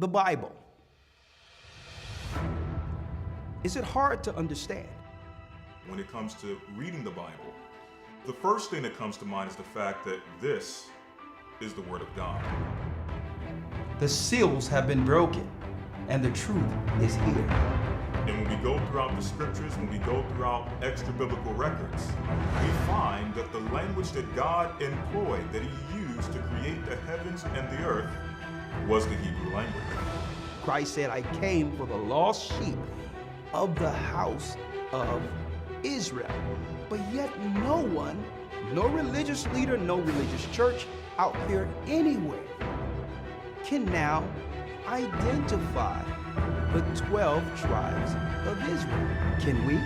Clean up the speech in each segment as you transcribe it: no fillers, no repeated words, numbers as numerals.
the Bible. Is it hard to understand? When it comes to reading the Bible, the first thing that comes to mind is the fact that this is the Word of God. The seals have been broken, and the truth is here. And when we go throughout the scriptures, when we go throughout extra biblical records, we find that the language that God employed, that He used to create the heavens and the earth, was the Hebrew language. Christ said, I came for the lost sheep of the house of Israel. But yet no one, no religious leader, no religious church out there anywhere can now identify the 12 tribes of Israel. Can we?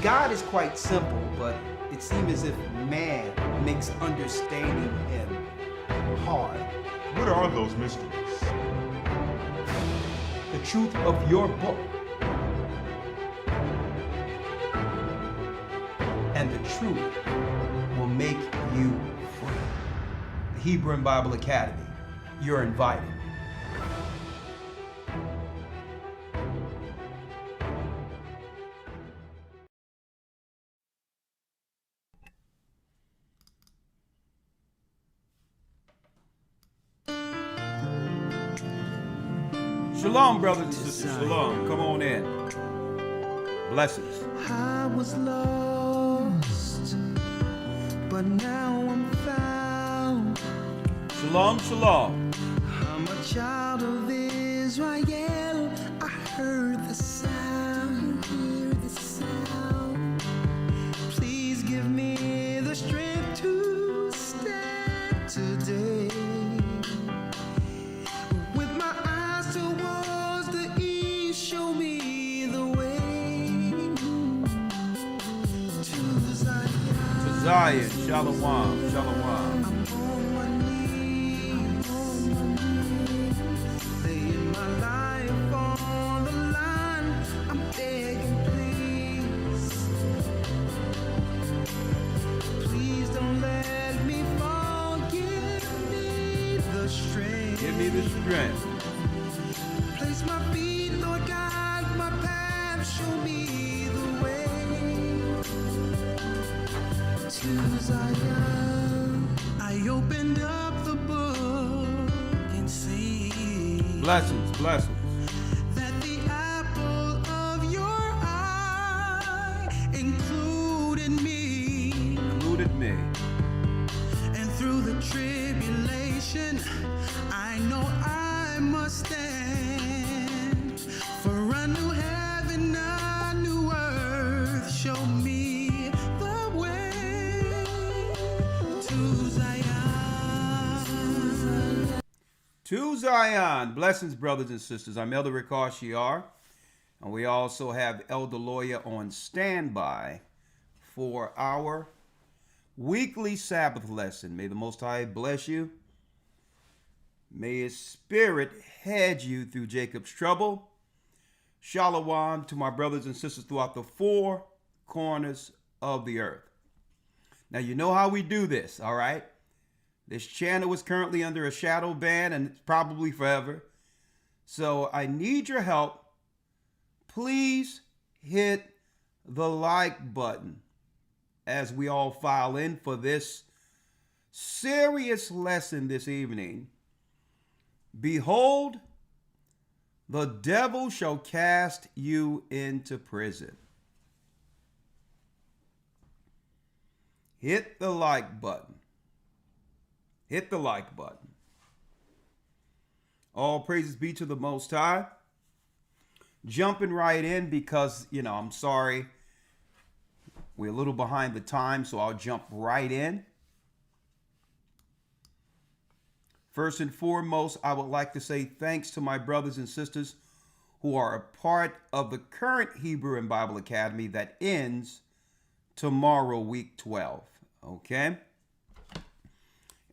God is quite simple, but it seems as if man makes understanding Him hard. What are those mysteries? The truth of your book and the truth will make you free. The Hebrew and Bible Academy, you're invited. Shalom, brothers and sisters. Shalom. Come on in. Blessings. I was lost, but now I'm found. Shalom, shalom. I'm a child of Israel. I heard the sound. Hear the sound. Please give me the strength to stand today. With my eyes towards the east, show me the way to Zion. Zion, shalom, shalom. I'm on my knees, laying my life on the line. I'm begging, please, please don't let me fall. Give me the strength. Give me the strength. Place my feet, Lord, guide my path. Show me the way to Zion. I opened up the book and see Blessings, blessings. that the apple of your eye included me. Included me. And through the tribulation, I know I must stand. For a new heaven, a new earth, show me the way to Zion. To Zion. Blessings, brothers and sisters. I'm Elder Rick Shiar, and we also have Elder Lawyer on standby for our weekly Sabbath lesson. May the Most High bless you. May His Spirit head you through Jacob's trouble. Shalom to my brothers and sisters throughout the four corners of the earth. Now, you know how we do this, all right? This channel is currently under a shadow ban, and it's probably forever. So I need your help. Please hit the like button as we all file in for this serious lesson this evening. Behold, the devil shall cast you into prison. Hit the like button. Hit the like button. All praises be to the Most High. Jumping right in because, I'm sorry. We're a little behind the time, so I'll jump right in. First and foremost, I would like to say thanks to my brothers and sisters who are a part of the current Hebrew and Bible Academy that ends tomorrow, week 12. Okay?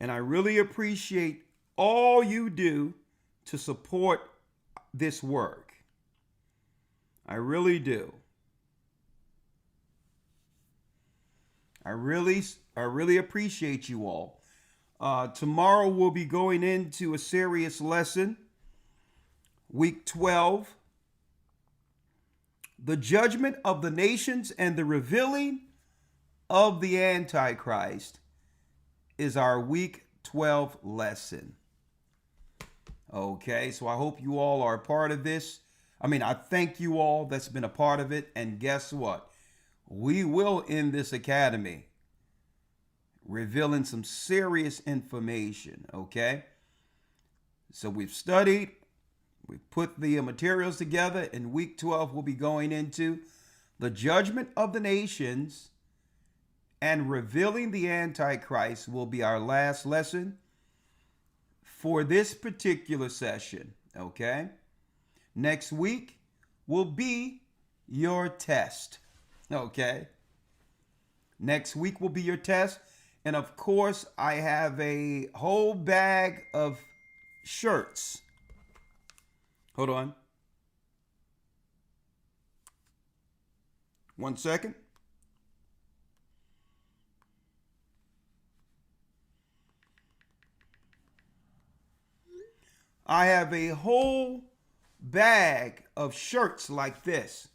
And I really appreciate all you do to support this work. I really do. I really appreciate you all. Tomorrow we'll be going into a serious lesson Week 12, the judgment of the nations and the revealing of the Antichrist is our week 12 lesson. Okay, so I hope you all are a part of this. I thank you all that's been a part of it. And guess what? We will end this academy revealing some serious information, okay? So we've studied, we've put the materials together. In week 12, we'll be going into the judgment of the nations and revealing the Antichrist will be our last lesson for this particular session, okay? Next week will be your test, okay? Next week will be your test. And of course, I have a whole bag of shirts. Hold on. 1 second. I have a whole bag of shirts like this.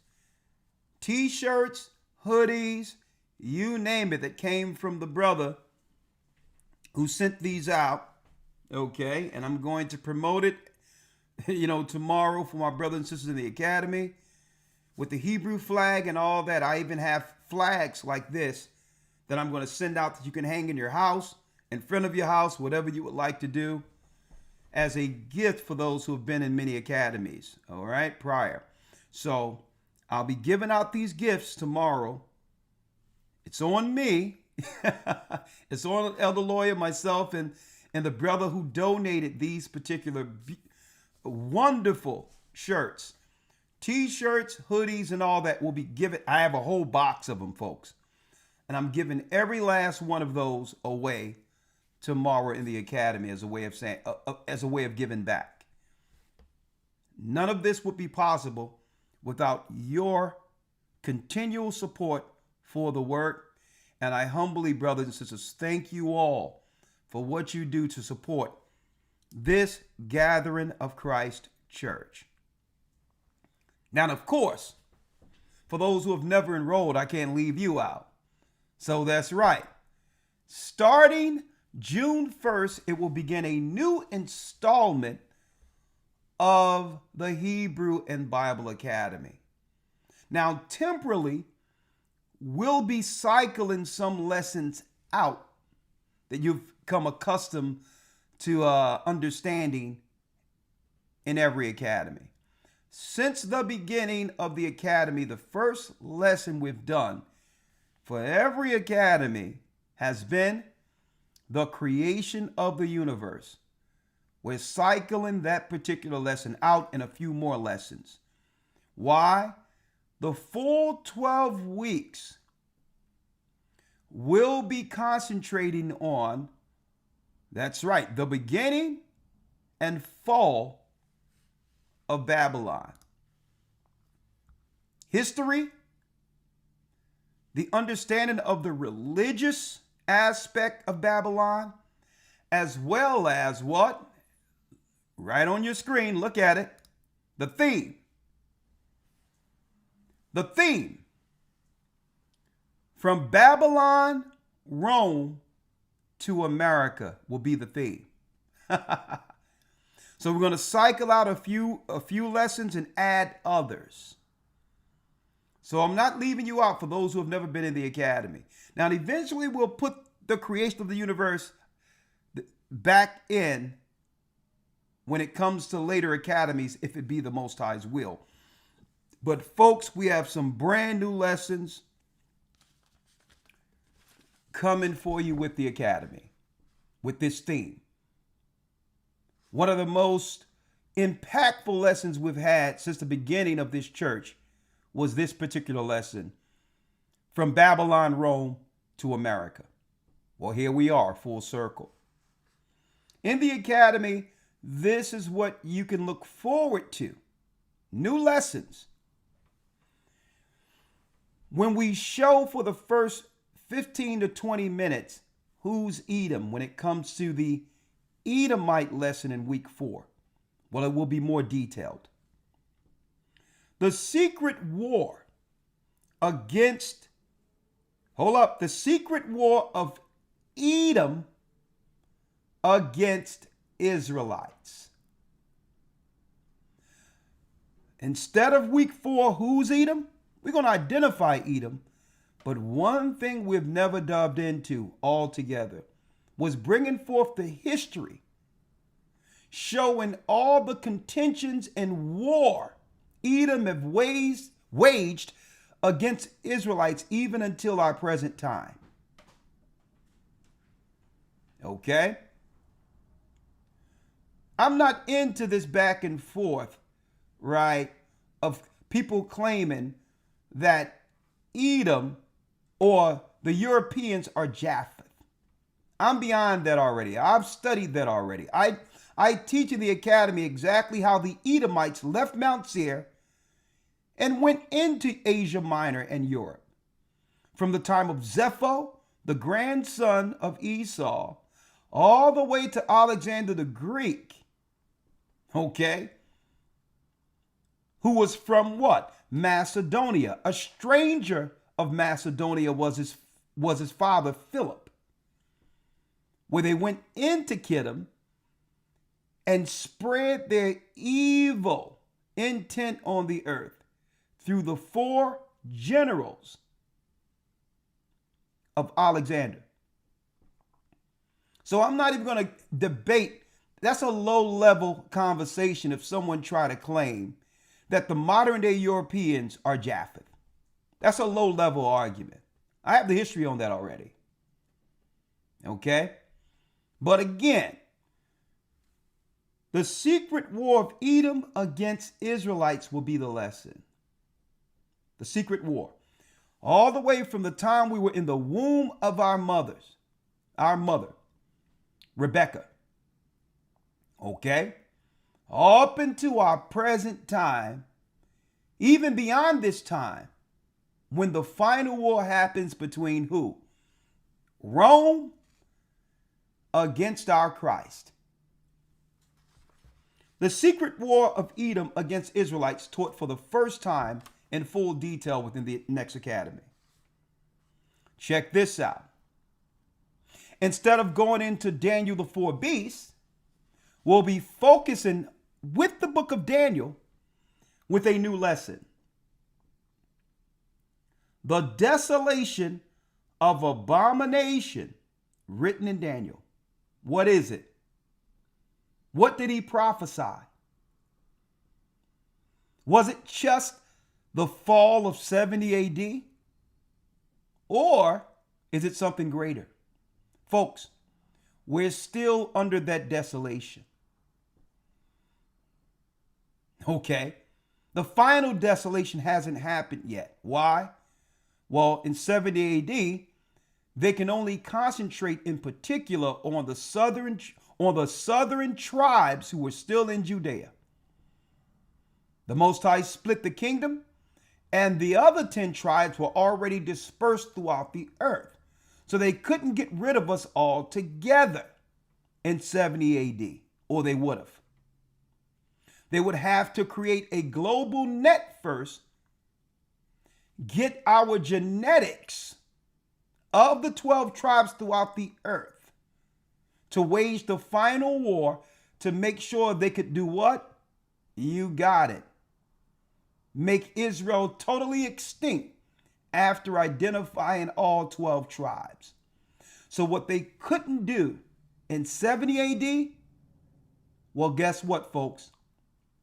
T-shirts, hoodies, you name it, that came from the brother who sent these out. Okay, and I'm going to promote it, tomorrow for my brothers and sisters in the academy with the Hebrew flag and all that. I even have flags like this that I'm going to send out that you can hang in your house, in front of your house, whatever you would like to do, as a gift for those who have been in many academies, all right, prior. So I'll be giving out these gifts tomorrow. It's on me. It's on Elder Lawyer, myself, and the brother who donated these particular wonderful shirts. T-shirts, hoodies, and all that will be given. I have a whole box of them, folks. And I'm giving every last one of those away tomorrow in the academy as a way of saying, as a way of giving back. None of this would be possible without your continual support for the work. And I humbly, brothers and sisters, thank you all for what you do to support this gathering of Christ Church. Now, of course, for those who have never enrolled, I can't leave you out. So that's right. Starting June 1st, it will begin a new installment of the Hebrew and Bible Academy. Now, temporarily, we'll be cycling some lessons out that you've come accustomed to understanding in every academy. Since the beginning of the academy, the first lesson we've done for every academy has been the creation of the universe. We're cycling that particular lesson out in a few more lessons. Why? The full 12 weeks will be concentrating on, that's right, the beginning and fall of Babylon. History, the understanding of the religious aspect of Babylon, as well as what? Right on your screen, look at it. The theme. The theme. From Babylon, Rome to America will be the theme. So we're going to cycle out a few lessons and add others. So I'm not leaving you out for those who have never been in the academy. Now, eventually we'll put the creation of the universe back in when it comes to later academies, if it be the Most High's will. But folks, we have some brand new lessons coming for you with the academy, with this theme. One of the most impactful lessons we've had since the beginning of this church was this particular lesson, from Babylon, Rome to America. Well, here we are, full circle. In the academy, this is what you can look forward to. New lessons. When we show for the first 15 to 20 minutes who's Edom when it comes to the Edomite lesson in week 4. Well, it will be more detailed. The secret war against, the secret war of Edom against Israelites. Instead of week 4, who's Edom? We're going to identify Edom. But one thing we've never delved into altogether was bringing forth the history, showing all the contentions and war Edom have waged against Israelites even until our present time. Okay? I'm not into this back and forth, right, of people claiming that Edom or the Europeans are Japheth. I'm beyond that already. I've studied that already. I teach in the academy exactly how the Edomites left Mount Seir and went into Asia Minor and Europe. From the time of Zepho, the grandson of Esau, all the way to Alexander the Greek, okay, who was from what? Macedonia. A stranger of Macedonia was his father, Philip, where they went into Kittim and spread their evil intent on the earth through the 4 generals of Alexander. So I'm not even going to debate. That's a low-level conversation if someone try to claim that the modern-day Europeans are Japheth. That's a low-level argument. I have the history on that already. Okay? But again, the secret war of Edom against Israelites will be the lesson. The secret war. All the way from the time we were in the womb of our mother, Rebecca. Okay? Up into our present time, even beyond this time, when the final war happens between who? Rome against our Christ. The secret war of Edom against Israelites taught for the first time in full detail within the next academy. Check this out. Instead of going into Daniel the 4 beasts, we'll be focusing with the book of Daniel with a new lesson. The desolation of abomination written in Daniel. What is it? What did he prophesy? Was it just the fall of 70 AD? Or is it something greater? Folks, we're still under that desolation. Okay? The final desolation hasn't happened yet. Why? Well, in 70 AD, they can only concentrate in particular on the southern tribes who were still in Judea. The Most High split the kingdom, and the other 10 tribes were already dispersed throughout the earth. So they couldn't get rid of us all together in 70 AD, or they would have. They would have to create a global net first, get our genetics of the 12 tribes throughout the earth to wage the final war to make sure they could do what? You got it. Make Israel totally extinct after identifying all 12 tribes. So what they couldn't do in 70 AD, well, guess what, folks?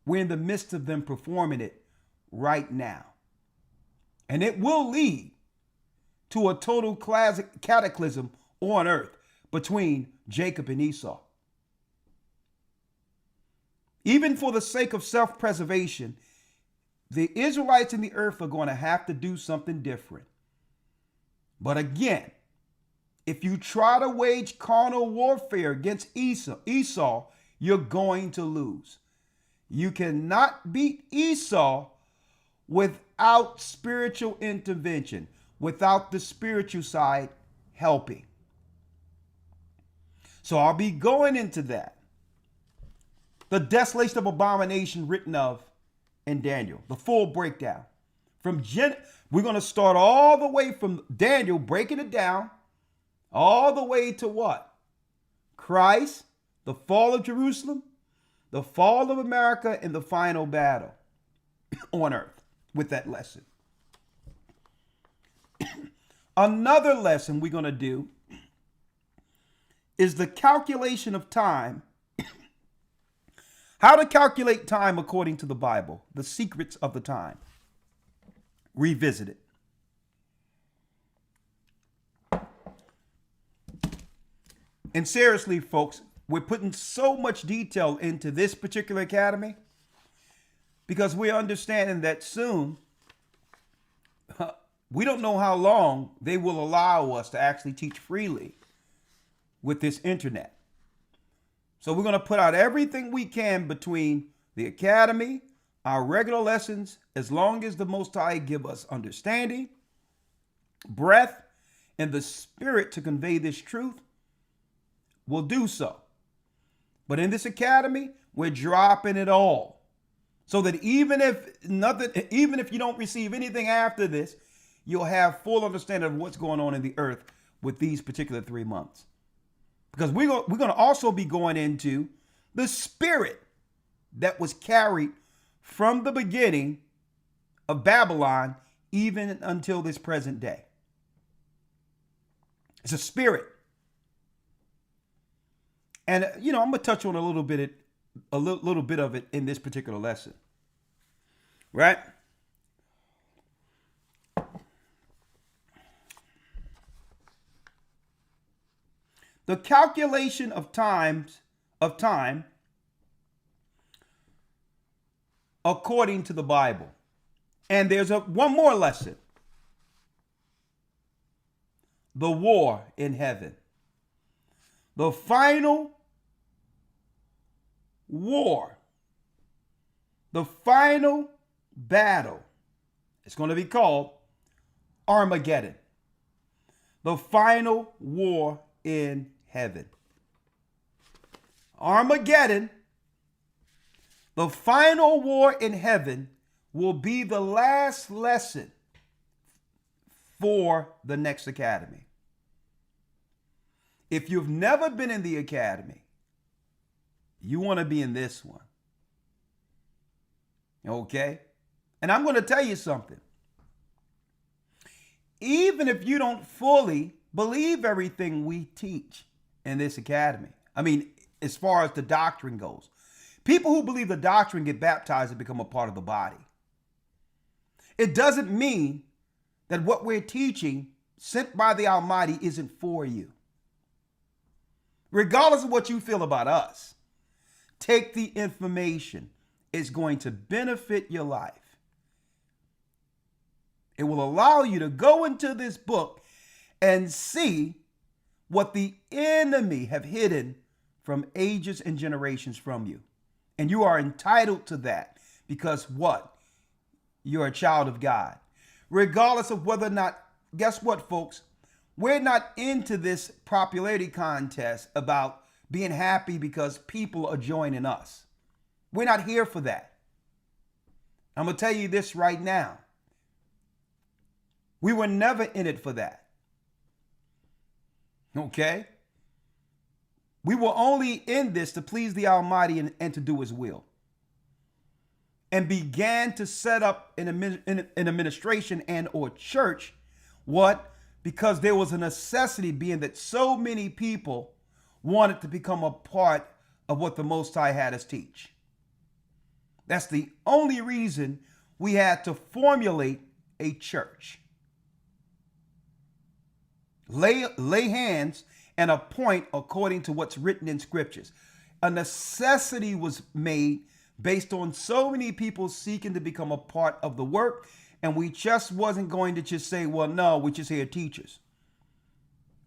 We're in the midst of them performing it right now. And it will lead to a total cataclysm on earth between Jacob and Esau. Even for the sake of self-preservation, the Israelites in the earth are going to have to do something different. But again, if you try to wage carnal warfare against Esau, you're going to lose. You cannot beat Esau without spiritual intervention, without the spiritual side helping. So I'll be going into that. The desolation of abomination written of in Daniel, the full breakdown. We're going to start all the way from Daniel, breaking it down, all the way to what? Christ, the fall of Jerusalem, the fall of America, and the final battle on earth with that lesson. Another lesson we're going to do is the calculation of time. How to calculate time according to the Bible, the secrets of the time. Revisit it. And seriously, folks, we're putting so much detail into this particular academy because we're understanding that soon, we don't know how long they will allow us to actually teach freely with this internet. So we're going to put out everything we can between the academy, our regular lessons, as long as the Most High give us understanding, breath, and the spirit to convey this truth, we'll do so. But in this academy, we're dropping it all. So that even if you don't receive anything after this, you'll have full understanding of what's going on in the earth with these particular 3 months. Because we're going to also be going into the spirit that was carried from the beginning of Babylon even until this present day. It's a spirit. And, I'm going to touch on a little bit of it in this particular lesson. Right? The calculation of time according to the Bible. And there's one more lesson. The war in heaven. The final war. The final battle. It's going to be called Armageddon. The final war in heaven. Armageddon, the final war in heaven, will be the last lesson for the next academy. If you've never been in the academy, you want to be in this one. Okay? And I'm going to tell you something. Even if you don't fully believe everything we teach in this academy, I mean, as far as the doctrine goes, people who believe the doctrine get baptized and become a part of the body. It doesn't mean that what we're teaching, sent by the Almighty, isn't for you. Regardless of what you feel about us, take the information. It's going to benefit your life. It will allow you to go into this book and see what the enemy have hidden from ages and generations from you. And you are entitled to that because what? You're a child of God. Regardless of whether or not, guess what, folks? We're not into this popularity contest about being happy because people are joining us. We're not here for that. I'm going to tell you this right now. We were never in it for that. Okay? We were only in this to please the Almighty and to do His will. And began to set up an administration and or church. What? Because there was a necessity, being that so many people wanted to become a part of what the Most High had us teach. That's the only reason we had to formulate a church. Lay hands and appoint according to what's written in scriptures. A necessity was made based on so many people seeking to become a part of the work, and we just wasn't going to just say, well, no, we're just here teachers.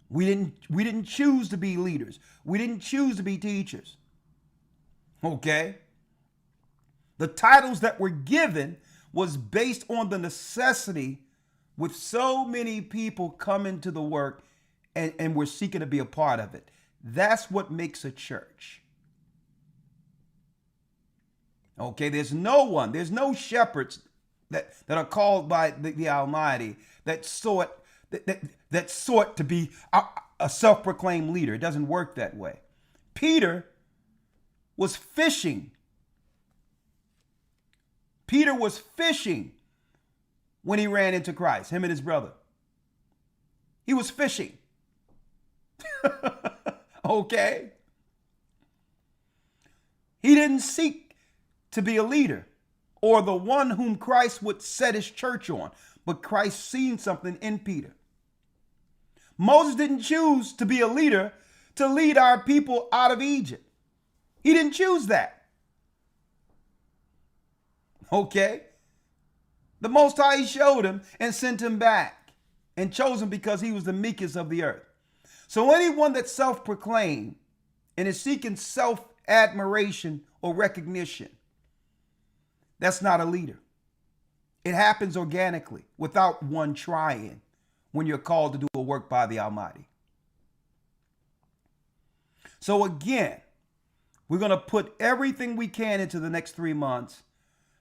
We didn't choose to be leaders. We didn't choose to be teachers. Okay? The titles that were given was based on the necessity with so many people coming to the work and we're seeking to be a part of it. That's what makes a church. Okay, there's no shepherds that are called by the Almighty that sought to be a self-proclaimed leader. It doesn't work that way. Peter was fishing. Peter was fishing when he ran into Christ, him and his brother. He was fishing. Okay? He didn't seek to be a leader or the one whom Christ would set his church on, but Christ seen something in Peter. Moses didn't choose to be a leader to lead our people out of Egypt. He didn't choose that. Okay? The Most High showed him and sent him back and chose him because he was the meekest of the earth. So anyone that's self-proclaimed and is seeking self-admiration or recognition, that's not a leader. It happens organically without one trying when you're called to do a work by the Almighty. So again, we're going to put everything we can into the next 3 months,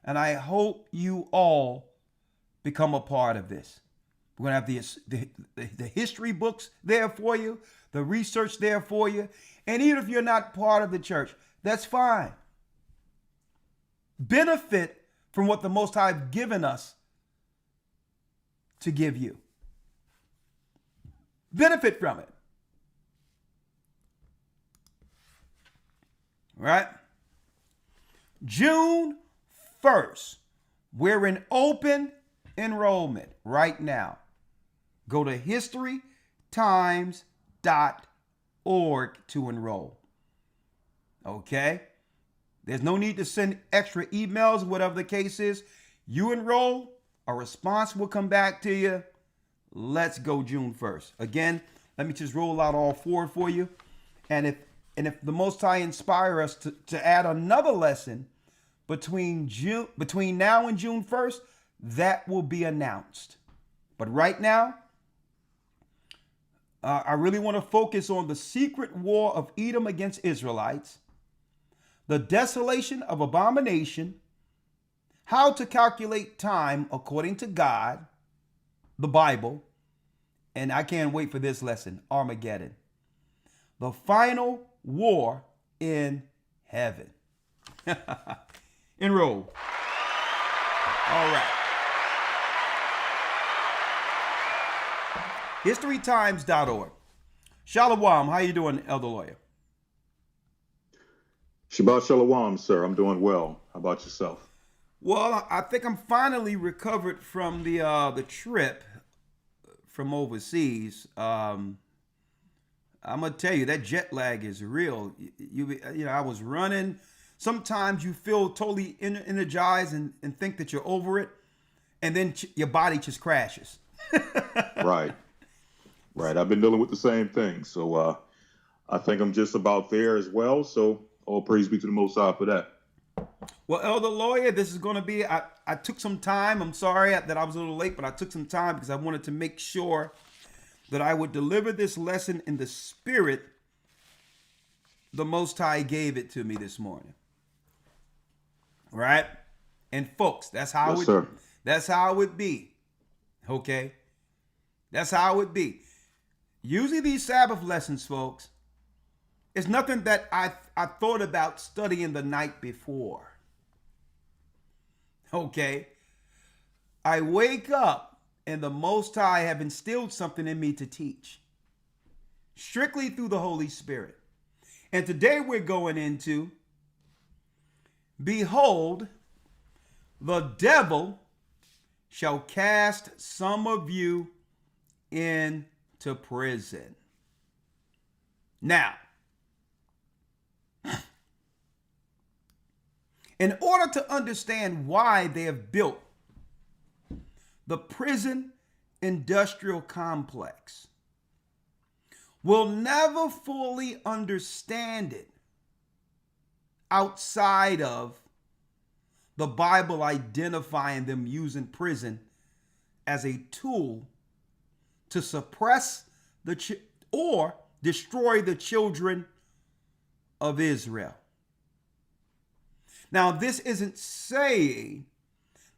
and I hope you all become a part of this. We're going to have the history books there for you, the research there for you, and even if you're not part of the church, that's fine. Benefit from what the Most High have given us to give you. Benefit from it. Right? June 1st, we're in open enrollment right now. Go to historytimes.org to enroll. Okay? There's no need to send extra emails, whatever the case is. You enroll, a response will come back to you. Let's go June 1st. Again, let me just roll out all four for you. And if the Most High inspire us to add another lesson between now and June 1st, that will be announced. But right now, I really want to focus on the secret war of Edom against Israelites, the desolation of abomination, how to calculate time according to God, the Bible, and I can't wait for this lesson, Armageddon. The final war in heaven. Enroll. All right. HistoryTimes.org. Shalom. How you doing, Elder Lawyer? Shabbat Shalom, sir. I'm doing well. How about yourself? Well, I think I'm finally recovered from the trip from overseas. I'm gonna tell you that jet lag is real. You know, I was running. Sometimes you feel totally energized and think that you're over it, and then your body just crashes. Right. I've been dealing with the same thing, so I think I'm just about there as well. So all praise be to the Most High for that. Well, Elder Lawyer, this is going to be. I took some time. I'm sorry that I was a little late, but I took some time because I wanted to make sure that I would deliver this lesson in the spirit the Most High gave it to me this morning. Right? And folks, that's how that's how it be. Okay? That's how it be. Usually these Sabbath lessons, folks, it's nothing that I thought about studying the night before. Okay? I wake up and the Most High have instilled something in me to teach. Strictly through the Holy Spirit. And today we're going into, behold, the devil shall cast some of you into prison. Now, in order to understand why they have built the prison industrial complex, we'll never fully understand it outside of the Bible identifying them using prison as a tool to suppress or destroy the children of Israel. Now, this isn't saying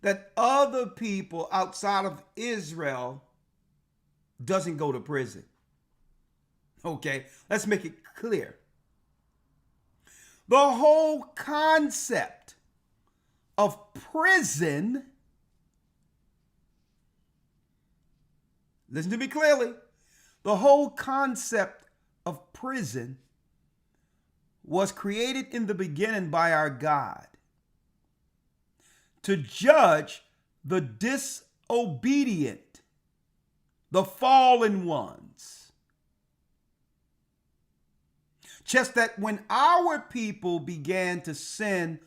that other people outside of Israel doesn't go to prison. Okay, let's make it clear. The whole concept of prison, listen to me clearly, the whole concept of prison was created in the beginning by our God to judge the disobedient, the fallen ones. Just that when our people began to sin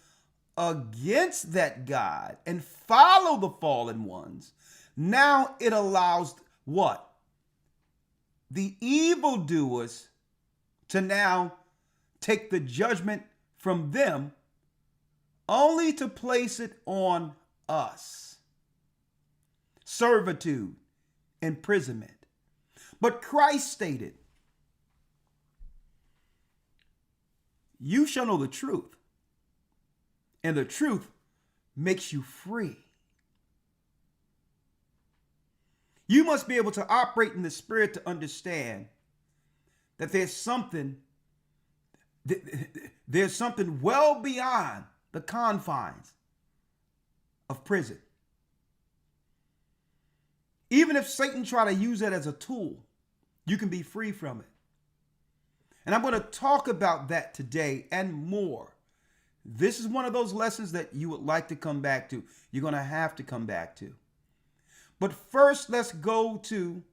against that God and follow the fallen ones, now it allows what? The evildoers to now take the judgment from them, only to place it on us. Servitude, imprisonment. But Christ stated, you shall know the truth, and the truth makes you free. You must be able to operate in the Spirit to understand that there's something well beyond the confines of prison. Even if Satan try to use it as a tool, you can be free from it. And I'm going to talk about that today and more. This is one of those lessons that you would like to come back to. You're going to have to come back to. But first, let's go to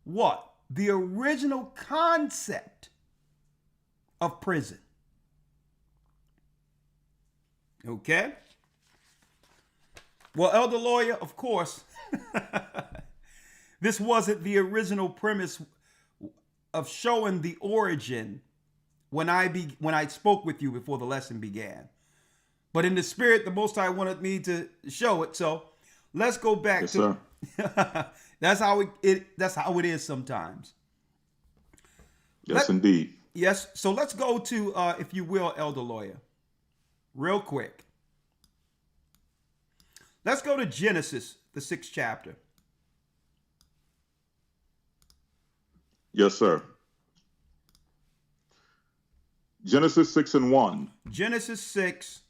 what? The original concept of prison. Okay? Well, Elder Lawyer, of course, this wasn't the original premise of showing the origin when I spoke with you before the lesson began. But in the Spirit, the Most High wanted me to show it. So let's go back Yes, to sir. that's how it is sometimes. Yes, indeed. Yes. So let's go to, if you will, Elder Lawyer, real quick. Let's go to Genesis, the 6th chapter. Yes, sir. Genesis 6:1. Genesis 6,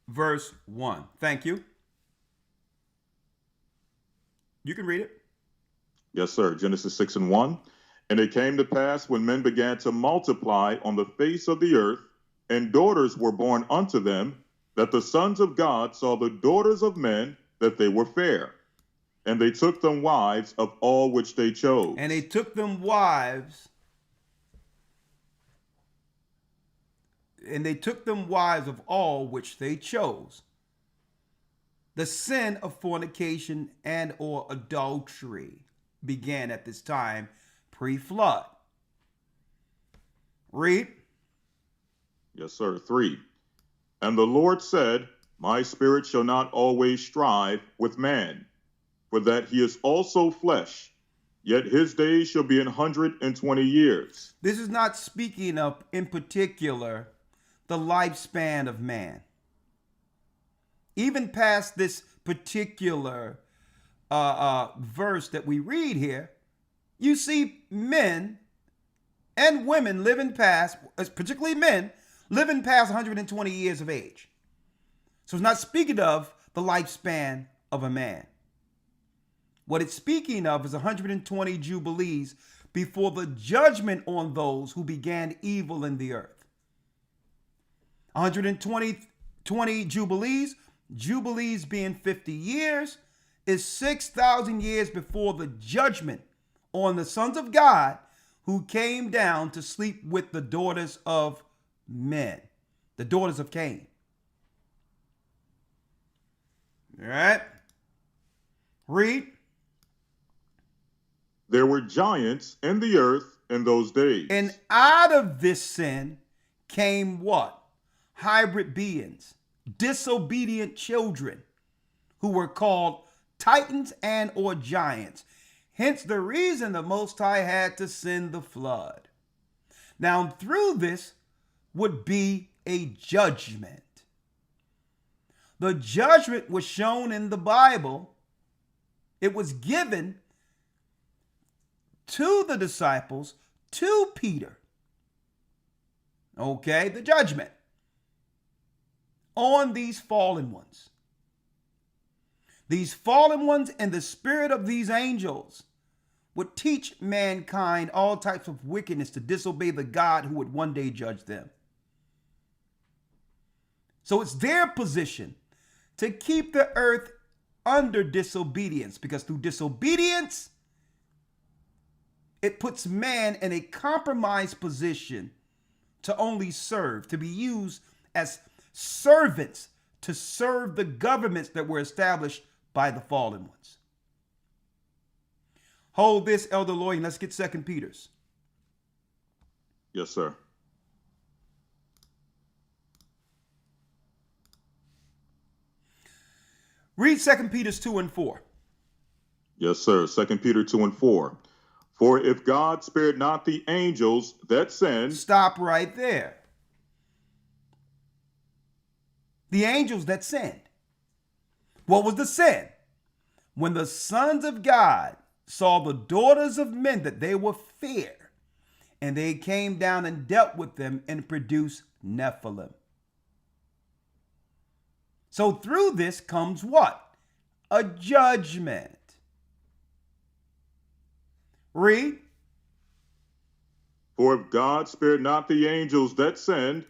verse 1. Thank you. You can read it. Yes, sir. Genesis 6:1. And it came to pass when men began to multiply on the face of the earth, and daughters were born unto them, that the sons of God saw the daughters of men, that they were fair. And they took them wives of all which they chose. And they took them wives. And they took them wives of all which they chose. The sin of fornication and or adultery began at this time pre-flood. Read. Yes, sir. 3. And the Lord said, my spirit shall not always strive with man, for that he is also flesh, yet his days shall be 120 years. This is not speaking of, in particular, the lifespan of man. Even past this particular verse that we read here, you see men and women living past, particularly men, living past 120 years of age. So it's not speaking of the lifespan of a man. What it's speaking of is 120 jubilees before the judgment on those who began evil in the earth. 120 jubilees, jubilees being 50 years, is 6,000 years before the judgment on the sons of God who came down to sleep with the daughters of men, the daughters of Cain. All right. Read. There were giants in the earth in those days. And out of this sin came what? Hybrid beings, disobedient children who were called titans and or giants. Hence the reason the Most High had to send the flood. Now through this would be a judgment. The judgment was shown in the Bible. It was given to the disciples, to Peter. Okay, the judgment on these fallen ones. These fallen ones and the spirit of these angels would teach mankind all types of wickedness to disobey the God who would one day judge them. So it's their position to keep the earth under disobedience, because through disobedience, it puts man in a compromised position to only serve, to be used as servants to serve the governments that were established by the fallen ones. Hold this, Elder Lloyd, and let's get 2 Peter's. Yes, sir. Read 2 Peter's 2 and 4. Yes, sir. 2 Peter 2 and 4. For if God spared not the angels that sinned. Stop right there. The angels that sinned. What was the sin? When the sons of God saw the daughters of men that they were fair, and they came down and dealt with them and produced Nephilim. So through this comes what? A judgment. Read. For if God spared not the angels that sinned,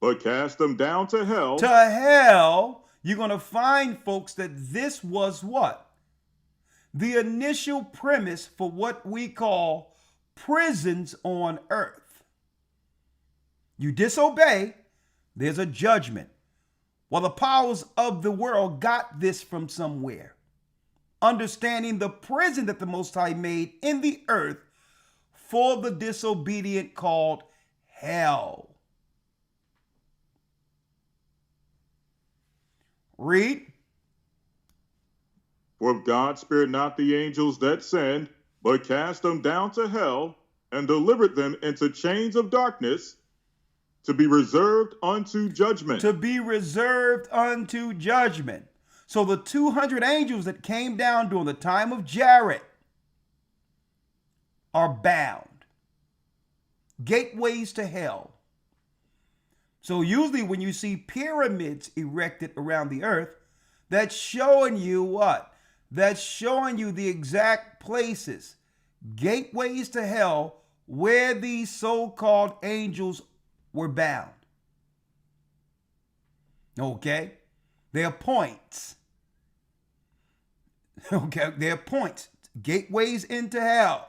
but cast them down to hell. To hell, you're going to find, folks, that this was what? The initial premise for what we call prisons on earth. You disobey, there's a judgment. Well, the powers of the world got this from somewhere. Understanding the prison that the Most High made in the earth for the disobedient called hell. Read. For if God spared not the angels that sinned, but cast them down to hell, and delivered them into chains of darkness, to be reserved unto judgment. To be reserved unto judgment. So the 200 angels that came down during the time of Jared are bound. Gateways to hell. So usually when you see pyramids erected around the earth, that's showing you what? That's showing you the exact places, gateways to hell, where these so-called angels were bound. Okay? They're points. Okay, they're points. Gateways into hell.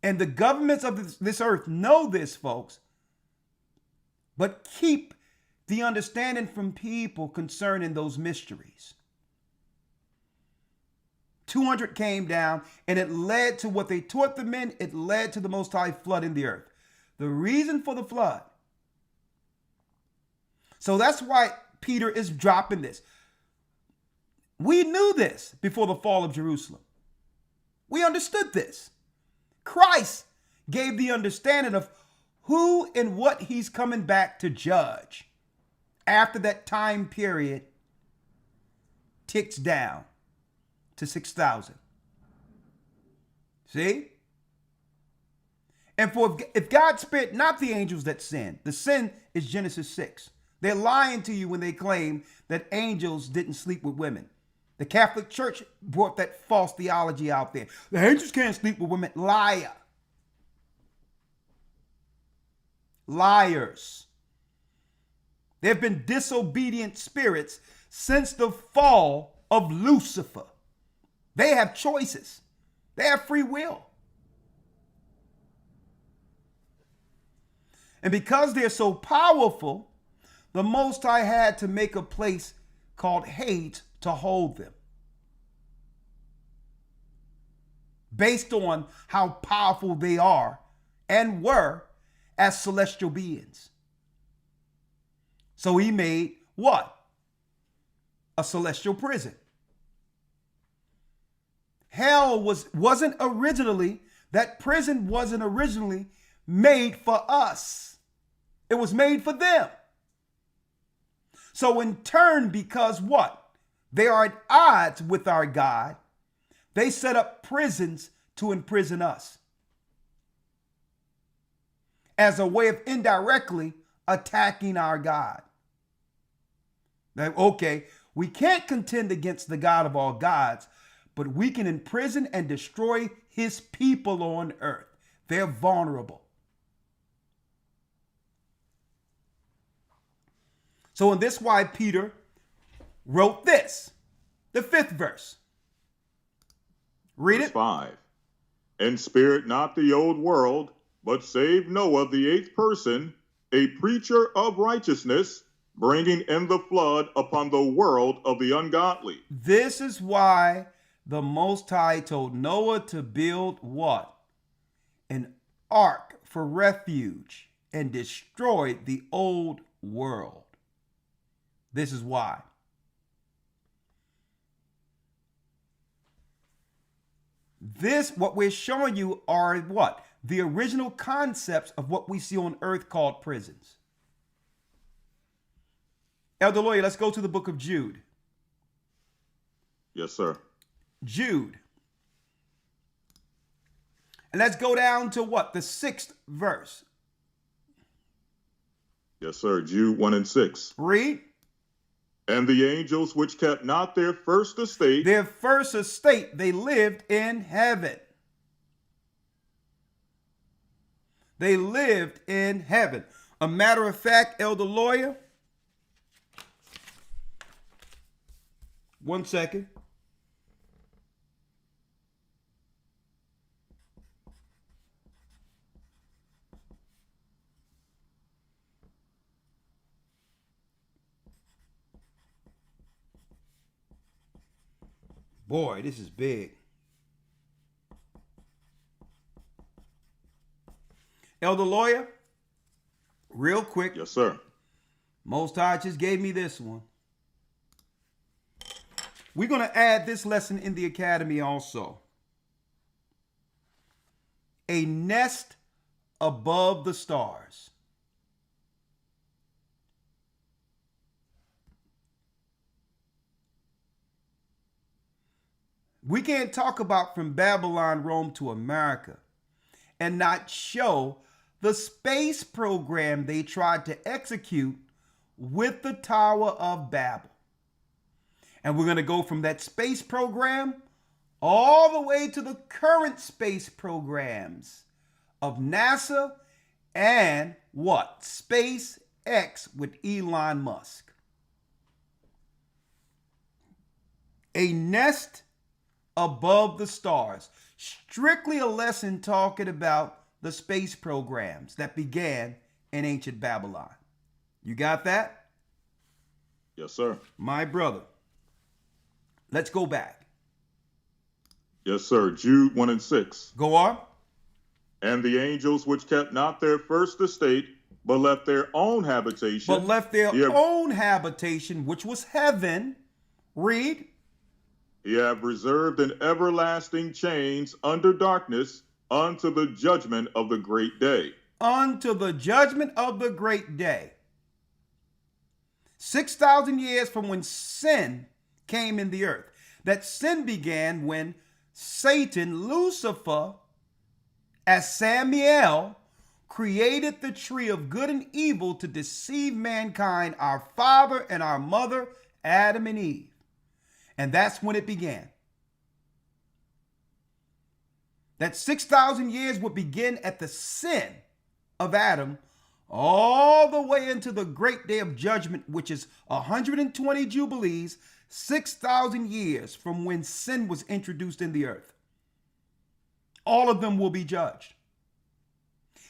And the governments of this earth know this, folks, but keep the understanding from people concerning those mysteries. 200 came down, and it led to what they taught the men. It led to the Most High flooding the earth. The reason for the flood. So that's why Peter is dropping this. We knew this before the fall of Jerusalem. We understood this. Christ gave the understanding of who and what he's coming back to judge after that time period ticks down to 6,000. See? And for if God spared not the angels that sinned, the sin is Genesis 6. They're lying to you when they claim that angels didn't sleep with women. The Catholic Church brought that false theology out there. The angels can't sleep with women. Liar. Liars. There have been disobedient spirits since the fall of Lucifer. They have choices. They have free will. And because they're so powerful, the Most High had to make a place called Hades to hold them. Based on how powerful they are and were as celestial beings. So he made what? A celestial prison. Hell wasn't originally, that prison wasn't originally made for us. It was made for them. So in turn, because what? They are at odds with our God, they set up prisons to imprison us as a way of indirectly attacking our God. That, okay, we can't contend against the God of all gods, but we can imprison and destroy his people on earth. They're vulnerable. So, and this is why Peter wrote this, the 5th verse. Read Verse it. 5. And spared not the old world, but saved Noah, the 8th person, a preacher of righteousness, bringing in the flood upon the world of the ungodly. This is why the Most High told Noah to build what? An ark for refuge, and destroyed the old world. This is why. This, what we're showing you, are what? The original concepts of what we see on earth called prisons. Elder Lawyer, let's go to the book of Jude. Yes, sir. Jude. And let's go down to what? The 6th verse. Yes, sir. Jude 1 and 6. Read. And the angels which kept not their first estate. Their first estate, they lived in heaven. They lived in heaven. A matter of fact, Elder Lawyer, 1 second. Boy, this is big. Elder Lawyer, real quick. Yes, sir. Most High just gave me this one. We're going to add this lesson in the academy also. A nest above the stars. We can't talk about from Babylon, Rome to America and not show the space program they tried to execute with the Tower of Babel. And we're going to go from that space program all the way to the current space programs of NASA and what? SpaceX with Elon Musk. A nest above the stars. Strictly a lesson talking about the space programs that began in ancient Babylon. You got that? Yes, sir. My brother. Let's go back. Yes, sir. Jude 1 and 6. Go on. And the angels which kept not their first estate, but left their own habitation. But left their own habitation, which was heaven. Read. Ye have reserved in everlasting chains under darkness unto the judgment of the great day. Unto the judgment of the great day. 6,000 years from when sin came in the earth. That sin began when Satan, Lucifer, as Samuel, created the tree of good and evil to deceive mankind, our father and our mother, Adam and Eve. And that's when it began. That 6,000 years would begin at the sin of Adam all the way into the great day of judgment, which is 120 Jubilees, 6,000 years from when sin was introduced in the earth. All of them will be judged.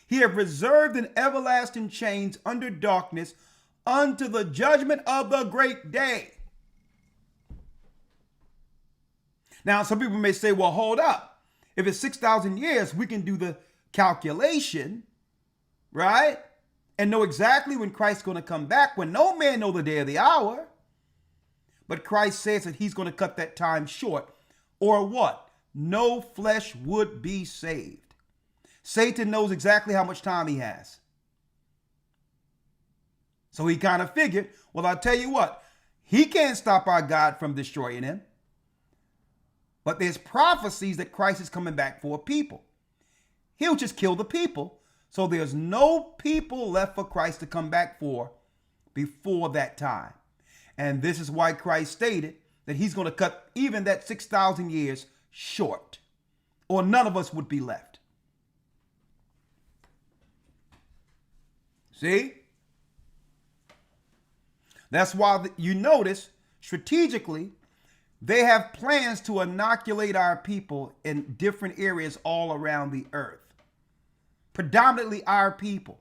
He have reserved in everlasting chains under darkness unto the judgment of the great day. Now, some people may say, well, hold up. If it's 6,000 years, we can do the calculation, right? And know exactly when Christ's going to come back, when no man know the day or the hour. But Christ says that he's going to cut that time short. Or what? No flesh would be saved. Satan knows exactly how much time he has. So he kind of figured, well, I'll tell you what, he can't stop our God from destroying him. But there's prophecies that Christ is coming back for a people. He'll just kill the people. So there's no people left for Christ to come back for before that time. And this is why Christ stated that he's going to cut even that 6,000 years short, or none of us would be left. See? That's why you notice strategically, they have plans to inoculate our people in different areas all around the earth. Predominantly our people.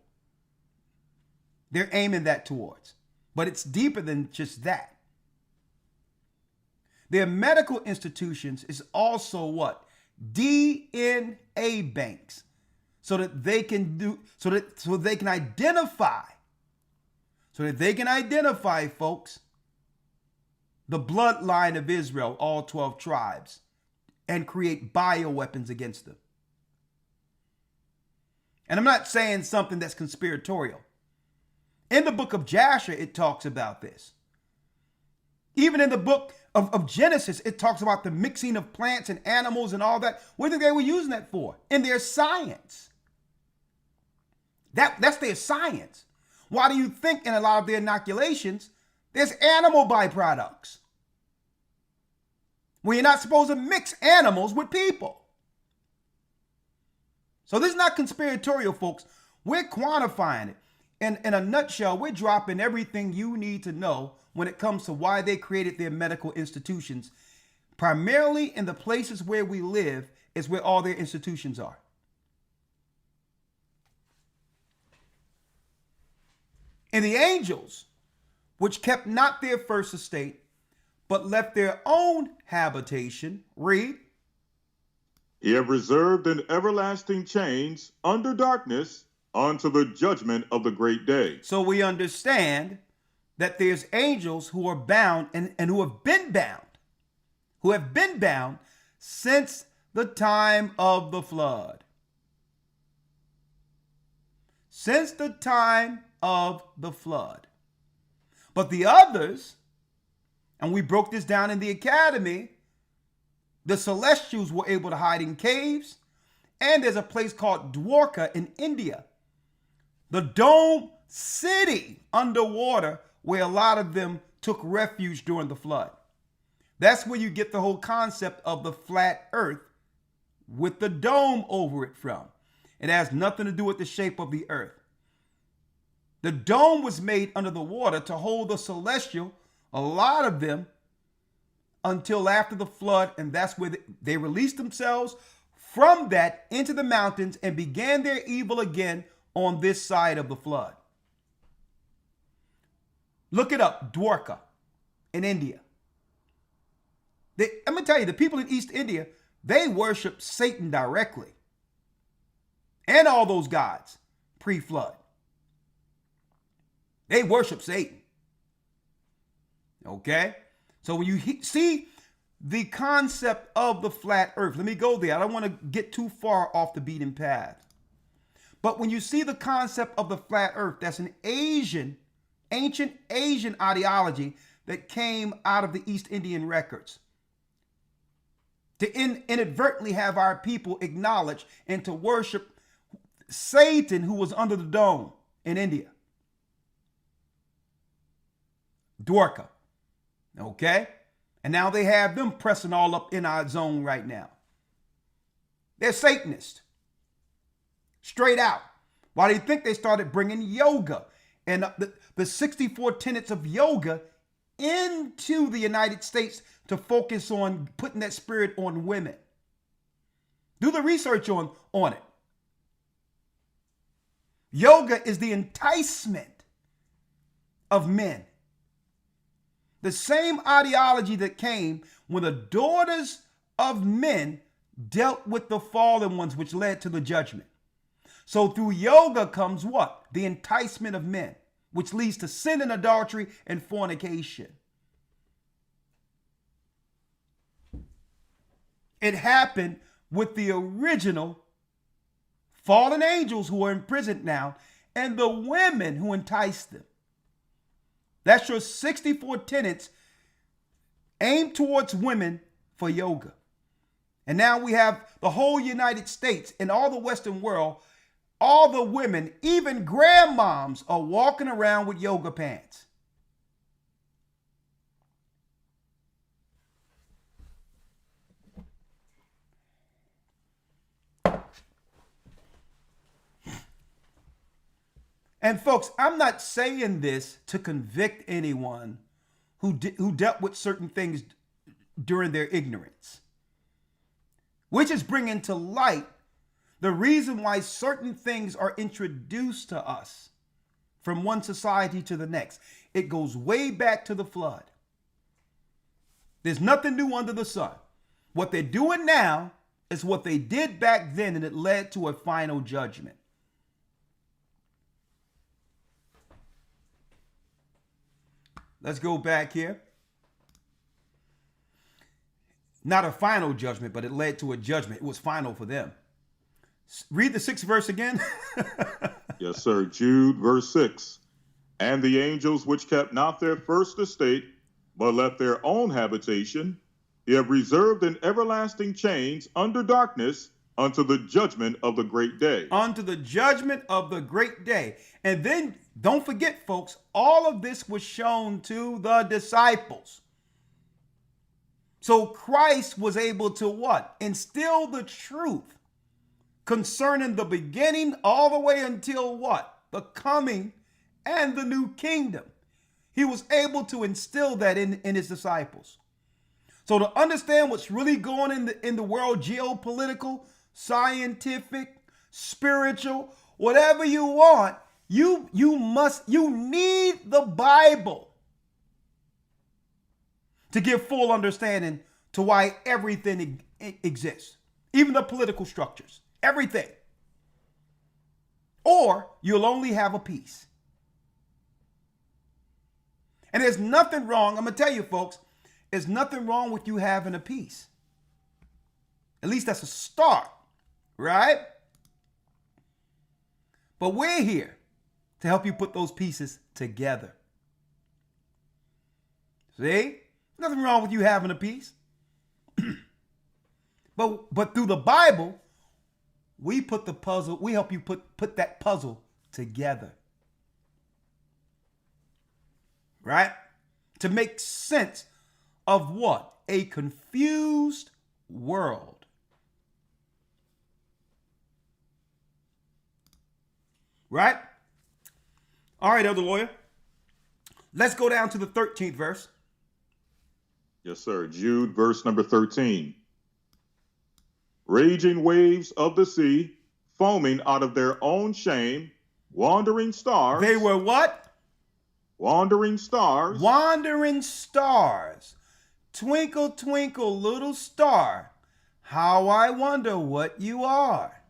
They're aiming that towards. But it's deeper than just that. Their medical institutions is also what? DNA banks. So that they can identify, folks, the bloodline of Israel, all 12 tribes, and create bioweapons against them. And I'm not saying something that's conspiratorial. In the book of Jasher, it talks about this. Even in the book of Genesis, it talks about the mixing of plants and animals and all that. What do you think they were using that for? In their science. That's their science. Why do you think in a lot of their inoculations, there's animal byproducts? Well, you're not supposed to mix animals with people. So this is not conspiratorial, folks. We're quantifying it. In a nutshell, we're dropping everything you need to know when it comes to why they created their medical institutions. Primarily in the places where we live is where all their institutions are. And the angels, which kept not their first estate, but left their own habitation, read, He have reserved an everlasting chains under darkness unto the judgment of the great day. So we understand that there's angels who are bound and who have been bound since the time of the flood. Since the time of the flood. But the others, and we broke this down in the academy, the celestials were able to hide in caves, and there's a place called Dwarka in India, the dome city underwater, where a lot of them took refuge during the flood. That's where you get the whole concept of the flat earth with the dome over it from. It has nothing to do with the shape of the earth. The dome was made under the water to hold the celestial, a lot of them, until after the flood, and that's where they released themselves from that into the mountains and began their evil again on this side of the flood. Look it up, Dwarka in India. I'm going to tell you, the people in East India, they worship Satan directly. And all those gods pre-flood. They worship Satan. Okay? So when you see the concept of the flat earth, let me go there. I don't want to get too far off the beaten path. But when you see the concept of the flat earth, that's an ancient Asian ideology that came out of the East Indian records. To inadvertently have our people acknowledge and to worship Satan, who was under the dome in India. Dwarka. Okay? And now they have them pressing all up in our zone right now. They're Satanists. Straight out. Why do you think they started bringing yoga and the 64 tenets of yoga into the United States to focus on putting that spirit on women? Do the research on it. Yoga is the enticement of men. The same ideology that came when the daughters of men dealt with the fallen ones, which led to the judgment. So through yoga comes what? The enticement of men, which leads to sin and adultery and fornication. It happened with the original fallen angels who are imprisoned now and the women who enticed them. That's your 64 tenets aimed towards women for yoga. And now we have the whole United States and all the Western world, all the women, even grandmoms, are walking around with yoga pants. And folks, I'm not saying this to convict anyone who dealt with certain things during their ignorance. We're just bringing to light the reason why certain things are introduced to us from one society to the next. It goes way back to the flood. There's nothing new under the sun. What they're doing now is what they did back then, and it led to a final judgment. Let's go back here. Not a final judgment, but it led to a judgment. It was final for them. Read the 6th verse again. Yes, sir. Jude, verse 6. And the angels which kept not their first estate, but left their own habitation, he have reserved in everlasting chains under darkness unto the judgment of the great day. Unto the judgment of the great day. And then, don't forget, folks, all of this was shown to the disciples. So Christ was able to what? Instill the truth concerning the beginning all the way until what? The coming and the new kingdom. He was able to instill that in his disciples. So to understand what's really going on in the world, geopolitical, scientific, spiritual, whatever you want, you need the Bible to give full understanding to why everything exists, even the political structures, everything. Or you'll only have a piece. And there's nothing wrong, I'm going to tell you folks, there's nothing wrong with you having a piece. At least that's a start, right? But we're here to help you put those pieces together. See? Nothing wrong with you having a piece. but through the Bible, we put the puzzle, we help you put that puzzle together. Right? To make sense of what? A confused world. Right? All right, Elder Lawyer. Let's go down to the 13th verse. Yes, sir. Jude, verse number 13. Raging waves of the sea, foaming out of their own shame, wandering stars. They were what? Wandering stars. Wandering stars. Twinkle, twinkle, little star, how I wonder what you are.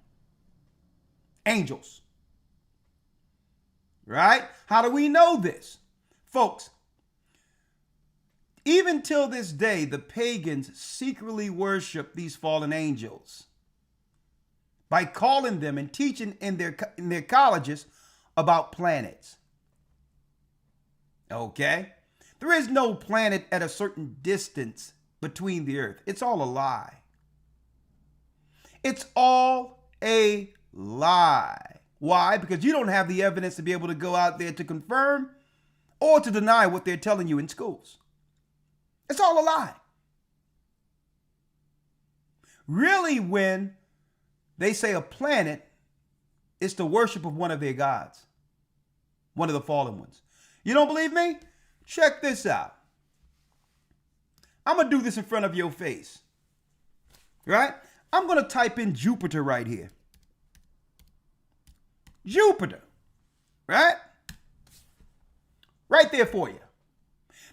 Angels. Right? How do we know this? Folks, even till this day, the pagans secretly worship these fallen angels by calling them and teaching in their colleges about planets. Okay? There is no planet at a certain distance between the earth. It's all a lie. It's all a lie. Why? Because you don't have the evidence to be able to go out there to confirm or to deny what they're telling you in schools. It's all a lie. Really, when they say a planet, it's the worship of one of their gods, one of the fallen ones. You don't believe me? Check this out. I'm going to do this in front of your face. Right? I'm going to type in Jupiter right here. Jupiter. Right? Right there for you.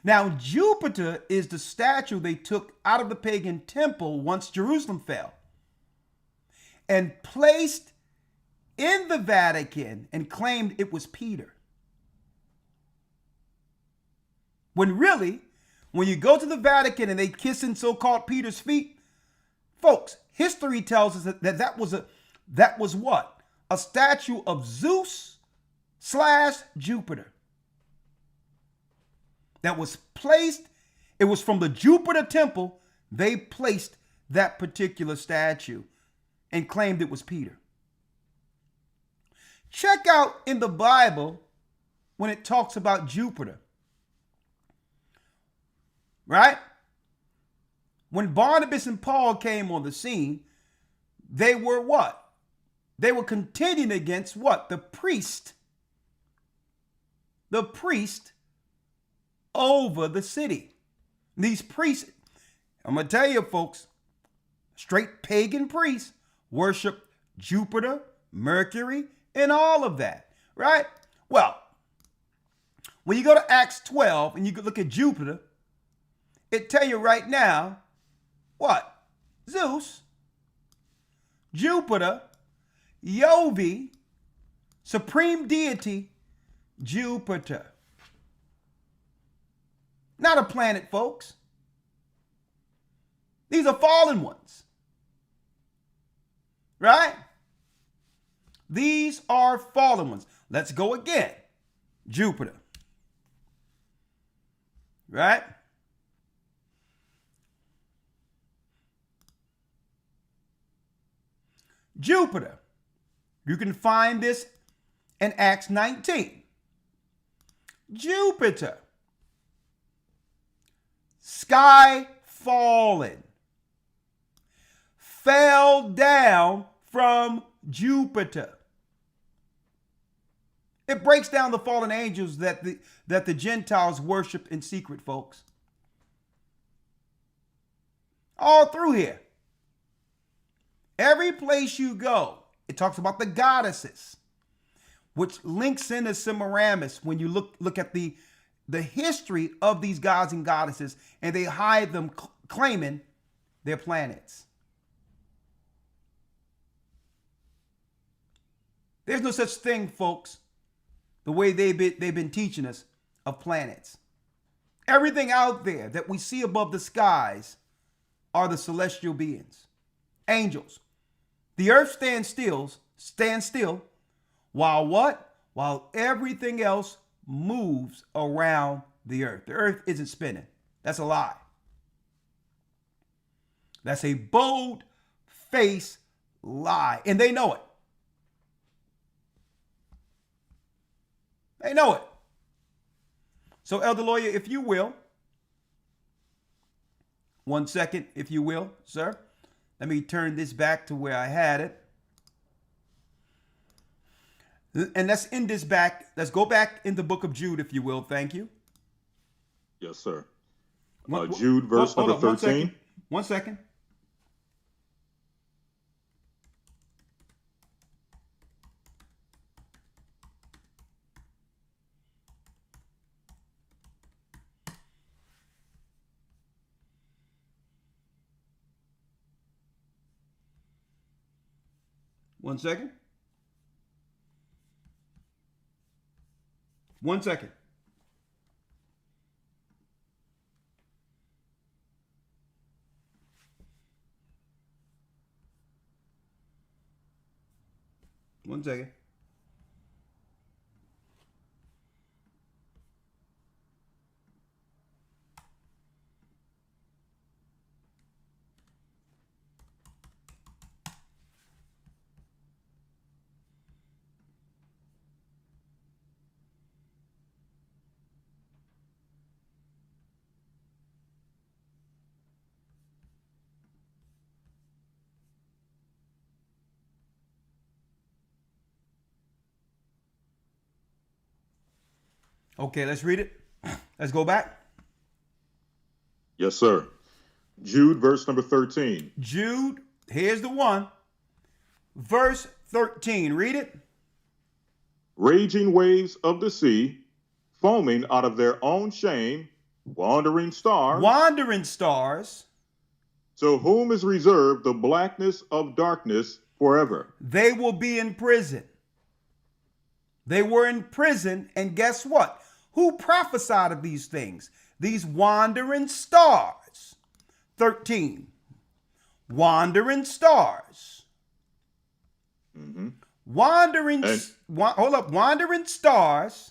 Now, Jupiter is the statue they took out of the pagan temple once Jerusalem fell and placed in the Vatican and claimed it was Peter. When really, when you go to the Vatican and they kissing so-called Peter's feet, folks, history tells us that was what? A statue of Zeus / Jupiter. that was placed. It was from the Jupiter temple. They placed that particular statue and claimed it was Peter. Check out in the Bible when it talks about Jupiter. Right? When Barnabas and Paul came on the scene, they were what? They were contending against what? The priest. The priest over the city. These priests, I'm going to tell you folks, straight pagan priests worship Jupiter, Mercury, and all of that, right? Well, when you go to Acts 12 and you look at Jupiter, it tell you right now, what? Zeus, Jupiter, Yovi, supreme deity, Jupiter. Not a planet, folks. These are fallen ones. Right? These are fallen ones. Let's go again. Jupiter. Right? Jupiter. You can find this in Acts 19. Jupiter. Sky fallen. Fell down from Jupiter. It breaks down the fallen angels that the Gentiles worshiped in secret, folks. All through here. Every place you go, it talks about the goddesses, which links into Semiramis when you look at the history of these gods and goddesses, and they hide them claiming they're planets. There's no such thing, folks, the way they've been teaching us, of planets. Everything out there that we see above the skies are the celestial beings, angels. The earth stands still, while what? While everything else moves around the earth. The earth isn't spinning. That's a lie. That's a bold-faced lie, and they know it. They know it. So, Elder Lawyer, if you will, 1 second, if you will, sir. Let me turn this back to where I had it. And let's end this back. Let's go back in the book of Jude, if you will. Thank you. Yes, sir. Jude, verse number 13. 1 second. One second. 1 second. One second. Okay, let's read it. Let's go back. Yes, sir. Jude, verse number 13. Jude, here's the one. Verse 13. Read it. Raging waves of the sea, foaming out of their own shame, wandering stars. Wandering stars. To whom is reserved the blackness of darkness forever. They will be in prison. They were in prison, and guess what? Who prophesied of these things? These wandering stars. 13. Wandering stars. Mm-hmm. Wandering stars.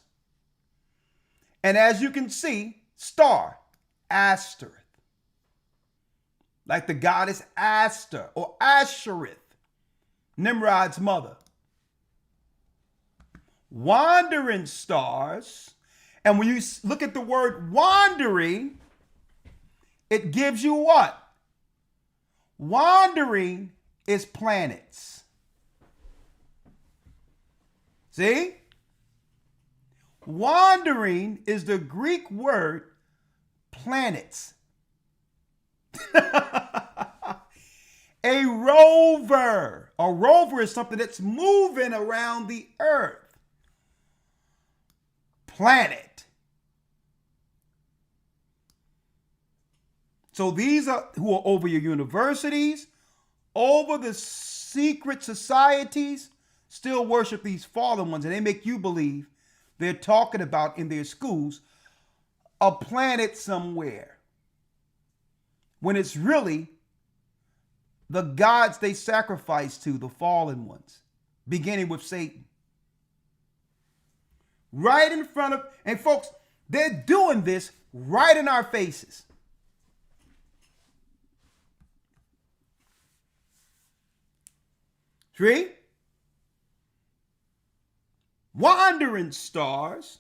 And as you can see, Star, Astereth. Like the goddess Aster or Ashereth, Nimrod's mother. Wandering stars. And when you look at the word wandering, it gives you what? Wandering is planets. See? Wandering is the Greek word planets. A rover. A rover is something that's moving around the earth. Planet. So these are who are over your universities, over the secret societies, still worship these fallen ones, and they make you believe they're talking about in their schools a planet somewhere, when it's really the gods they sacrifice to, the fallen ones, beginning with Satan. Right in front of, and folks, they're doing this right in our faces. Three, wandering stars.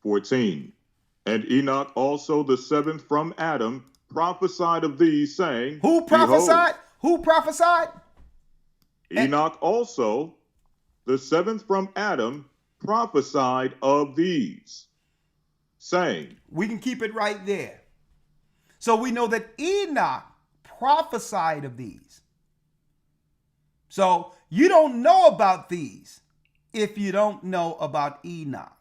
14. And Enoch also, the seventh from Adam, prophesied of these, saying, Who prophesied? Who prophesied? Enoch also, the seventh from Adam, prophesied of these, saying. We can keep it right there. So we know that Enoch prophesied of these. So you don't know about these if you don't know about Enoch.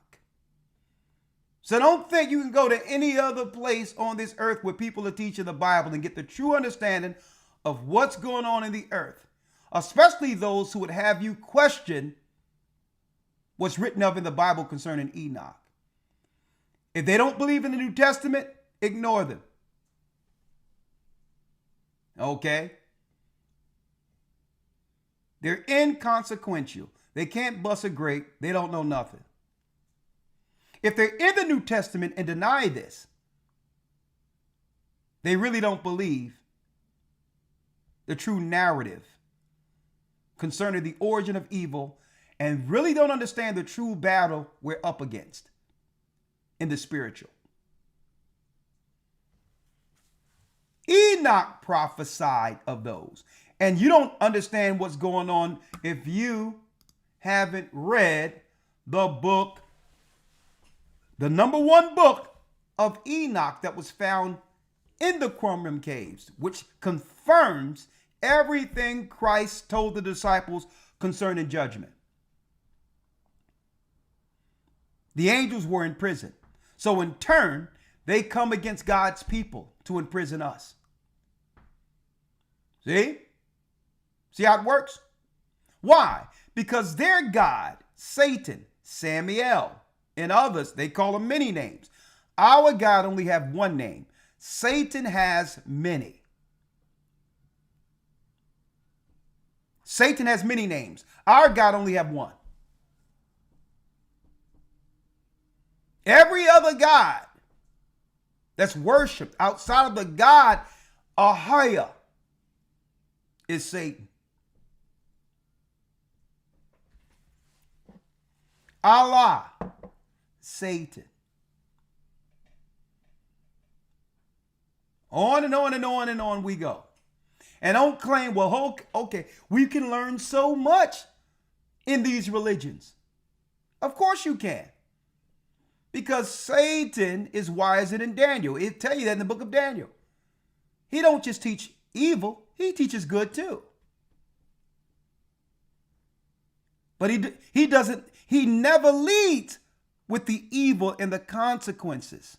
So don't think you can go to any other place on this earth where people are teaching the Bible and get the true understanding of what's going on in the earth, especially those who would have you question what's written of in the Bible concerning Enoch. If they don't believe in the New Testament, ignore them. Okay? They're inconsequential. They can't bust a grape. They don't know nothing. If they're in the New Testament and deny this, they really don't believe the true narrative concerning the origin of evil and really don't understand the true battle we're up against in the spiritual. Enoch prophesied of those. And you don't understand what's going on if you haven't read the book, the number one book of Enoch that was found in the Qumran caves, which confirms everything Christ told the disciples concerning judgment. The angels were in prison. So in turn, they come against God's people to imprison us. See? See how it works? Why? Because their God, Satan, Samael, and others, they call them many names. Our God only have one name. Satan has many. Satan has many names. Our God only have one. Every other God that's worshipped outside of the God Ahia is Satan. Allah, Satan. On and on and on and on we go. And don't claim, well, okay, we can learn so much in these religions. Of course you can. Because Satan is wiser than Daniel. It'll tell you that in the book of Daniel. He don't just teach evil, he teaches good too. But he never leads with the evil and the consequences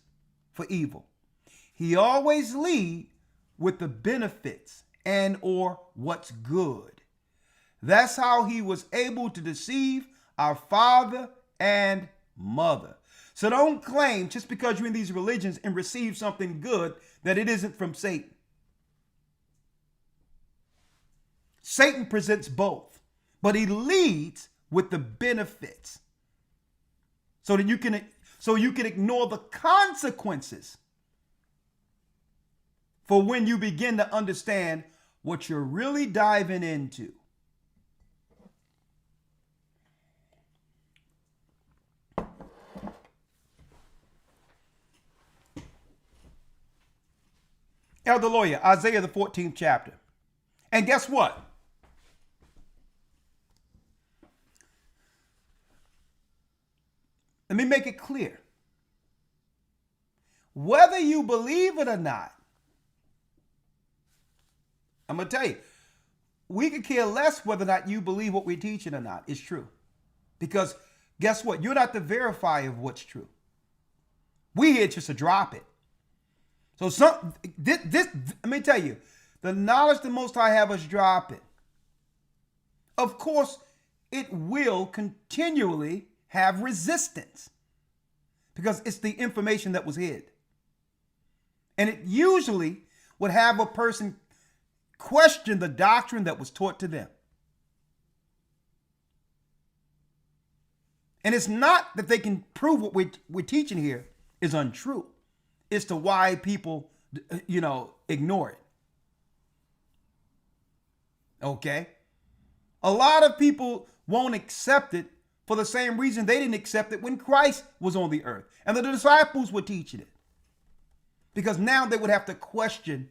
for evil. He always leads with the benefits and or what's good. That's how he was able to deceive our father and mother. So don't claim just because you're in these religions and receive something good that it isn't from Satan. Satan presents both, but he leads with the benefits so so you can ignore the consequences for when you begin to understand what you're really diving into. Elder Lawyer, Isaiah the 14th chapter. And guess what? Let me make it clear. Whether you believe it or not, I'm going to tell you, we could care less whether or not you believe what we're teaching or not. It's true. Because guess what? You're not the verifier of what's true. We here just to drop it. So this, let me tell you, the knowledge the Most High have us drop it. Of course, it will continually have resistance because it's the information that was hid. And it usually would have a person question the doctrine that was taught to them. And it's not that they can prove what we're teaching here is untrue. It's to why people, ignore it. Okay? A lot of people won't accept it for the same reason they didn't accept it when Christ was on the earth and the disciples were teaching it. Because now they would have to question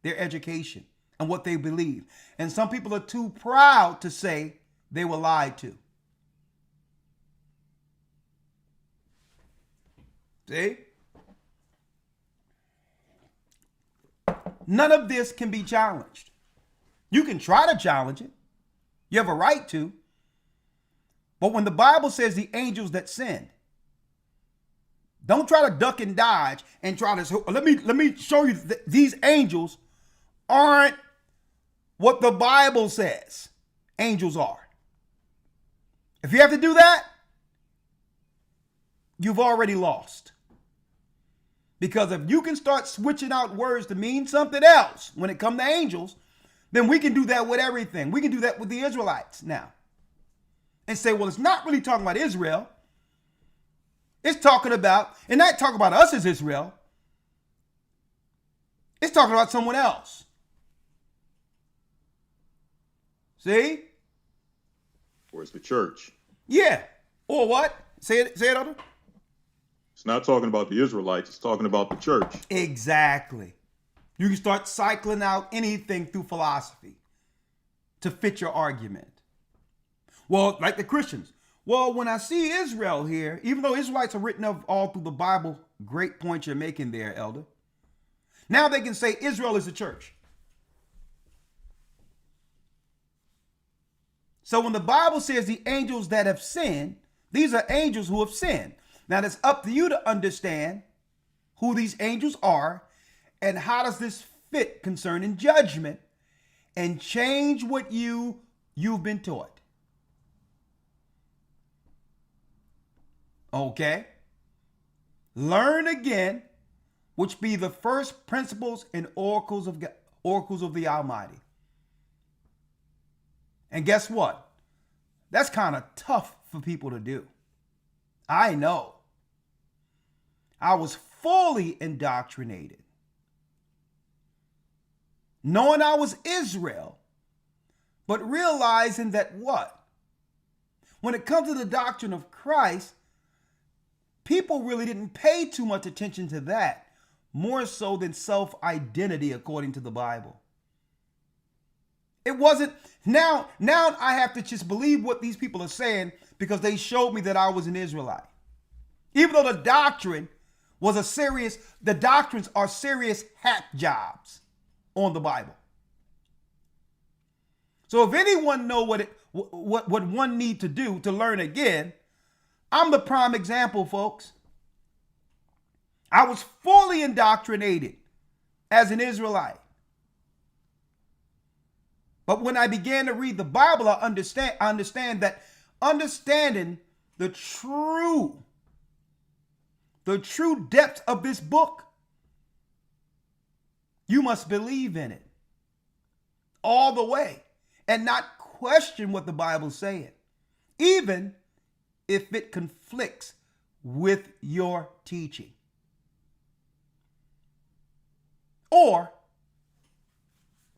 their education and what they believe. And some people are too proud to say they were lied to. See? None of this can be challenged. You can try to challenge it. You have a right to. But when the Bible says the angels that sinned, don't try to duck and dodge and try to, let me show you that these angels aren't what the Bible says angels are. If you have to do that, you've already lost. Because if you can start switching out words to mean something else when it comes to angels, then we can do that with everything. We can do that with the Israelites now. And say, well, it's not really talking about Israel. It's talking about, and not talking about us as Israel. It's talking about someone else. See? Or it's the church. Yeah. Or what? Say it, Elder. It's not talking about the Israelites. It's talking about the church. Exactly. You can start cycling out anything through philosophy to fit your argument. Well, like the Christians. Well, when I see Israel here, even though Israelites are written of all through the Bible, great point you're making there, Elder. Now they can say Israel is the church. So when the Bible says the angels that have sinned, these are angels who have sinned. Now it's up to you to understand who these angels are and how does this fit concerning judgment and change what you've been taught. Okay? Learn again, which be the first principles and oracles of the Almighty. And guess what? That's kind of tough for people to do. I know. I was fully indoctrinated. Knowing I was Israel, but realizing that what? When it comes to the doctrine of Christ, people really didn't pay too much attention to that, more so than self-identity according to the Bible. It wasn't, now I have to just believe what these people are saying because they showed me that I was an Israelite. Even though the doctrine was the doctrines are serious hat jobs on the Bible. So if anyone know what one need to do to learn again, I'm the prime example, folks. I was fully indoctrinated as an Israelite. But when I began to read the Bible, I understand that understanding the true depth of this book, you must believe in it all the way and not question what the Bible's saying, even if it conflicts with your teaching. Or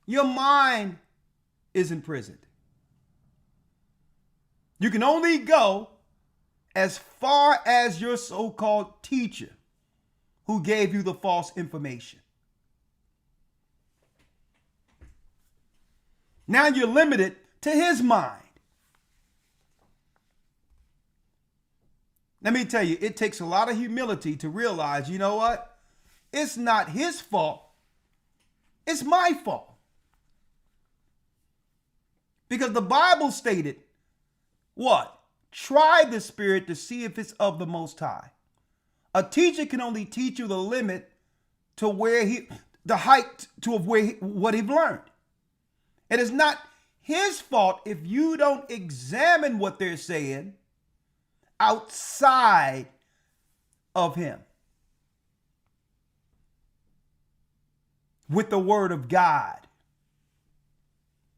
your mind is imprisoned. You can only go as far as your so-called teacher who gave you the false information. Now you're limited to his mind. Let me tell you, it takes a lot of humility to realize, you know what? It's not his fault. It's my fault. Because the Bible stated, what? Try the spirit to see if it's of the Most High. A teacher can only teach you the limit to where the height to of where what he's learned. It is not his fault if you don't examine what they're saying outside of him with the word of God.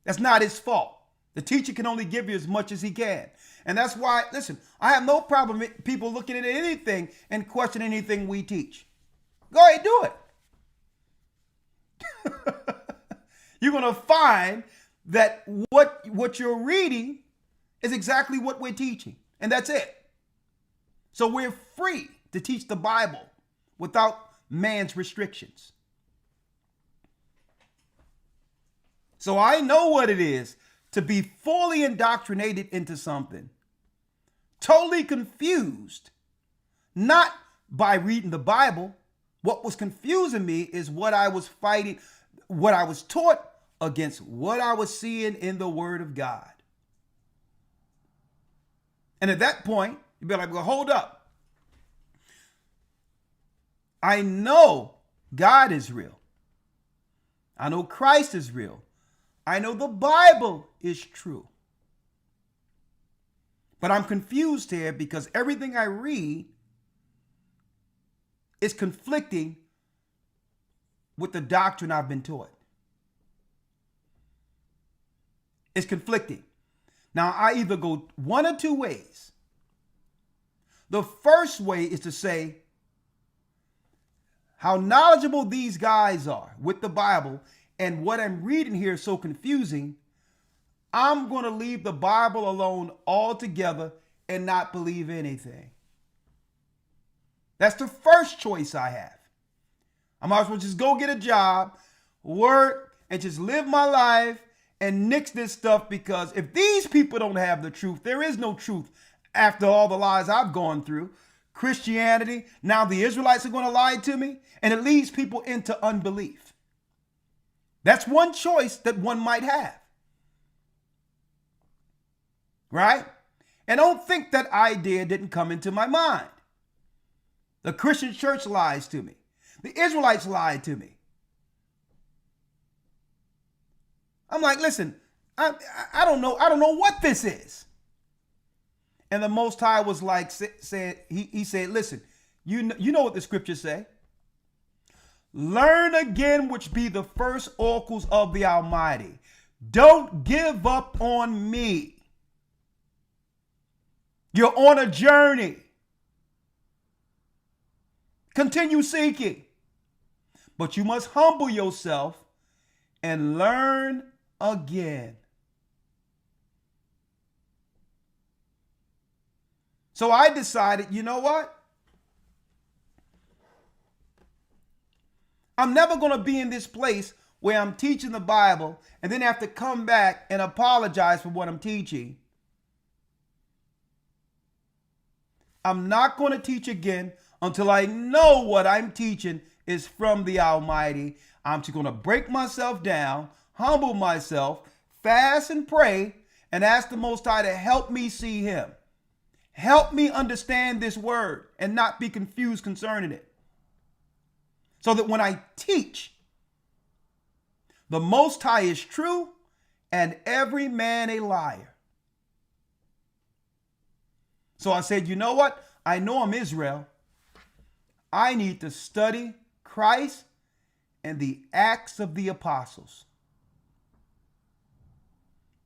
That's not his fault. The teacher can only give you as much as he can. And that's why, listen, I have no problem with people looking at anything and questioning anything we teach. Go ahead, do it. You're going to find that what you're reading is exactly what we're teaching. And that's it. So we're free to teach the Bible without man's restrictions. So I know what it is to be fully indoctrinated into something, totally confused, not by reading the Bible. What was confusing me is what I was fighting, what I was taught against what I was seeing in the Word of God. And at that point, you'd be like, well, hold up. I know God is real. I know Christ is real. I know the Bible is true. But I'm confused here because everything I read is conflicting with the doctrine I've been taught. It's conflicting. Now, I either go one or two ways. The first way is to say how knowledgeable these guys are with the Bible, and what I'm reading here is so confusing, I'm going to leave the Bible alone altogether and not believe anything. That's the first choice I have. I might as well just go get a job, work, and just live my life and nix this stuff, because if these people don't have the truth, there is no truth after all the lies I've gone through. Christianity, now the Israelites are going to lie to me, and it leads people into unbelief. That's one choice that one might have. Right? And don't think that idea didn't come into my mind. The Christian church lies to me. The Israelites lied to me. I'm like, listen, I don't know what this is. And the Most High was like, he said, listen, you know what the scriptures say. Learn again which be the first oracles of the Almighty. Don't give up on me. You're on a journey. Continue seeking. But you must humble yourself and learn again. So I decided, you know what? I'm never going to be in this place where I'm teaching the Bible and then have to come back and apologize for what I'm teaching. I'm not going to teach again until I know what I'm teaching is from the Almighty. I'm just going to break myself down, humble myself, fast and pray, and ask the Most High to help me see Him. Help me understand this word and not be confused concerning it. So that when I teach, the Most High is true and every man a liar. So I said, you know what? I know I'm Israel. I need to study Christ and the Acts of the Apostles.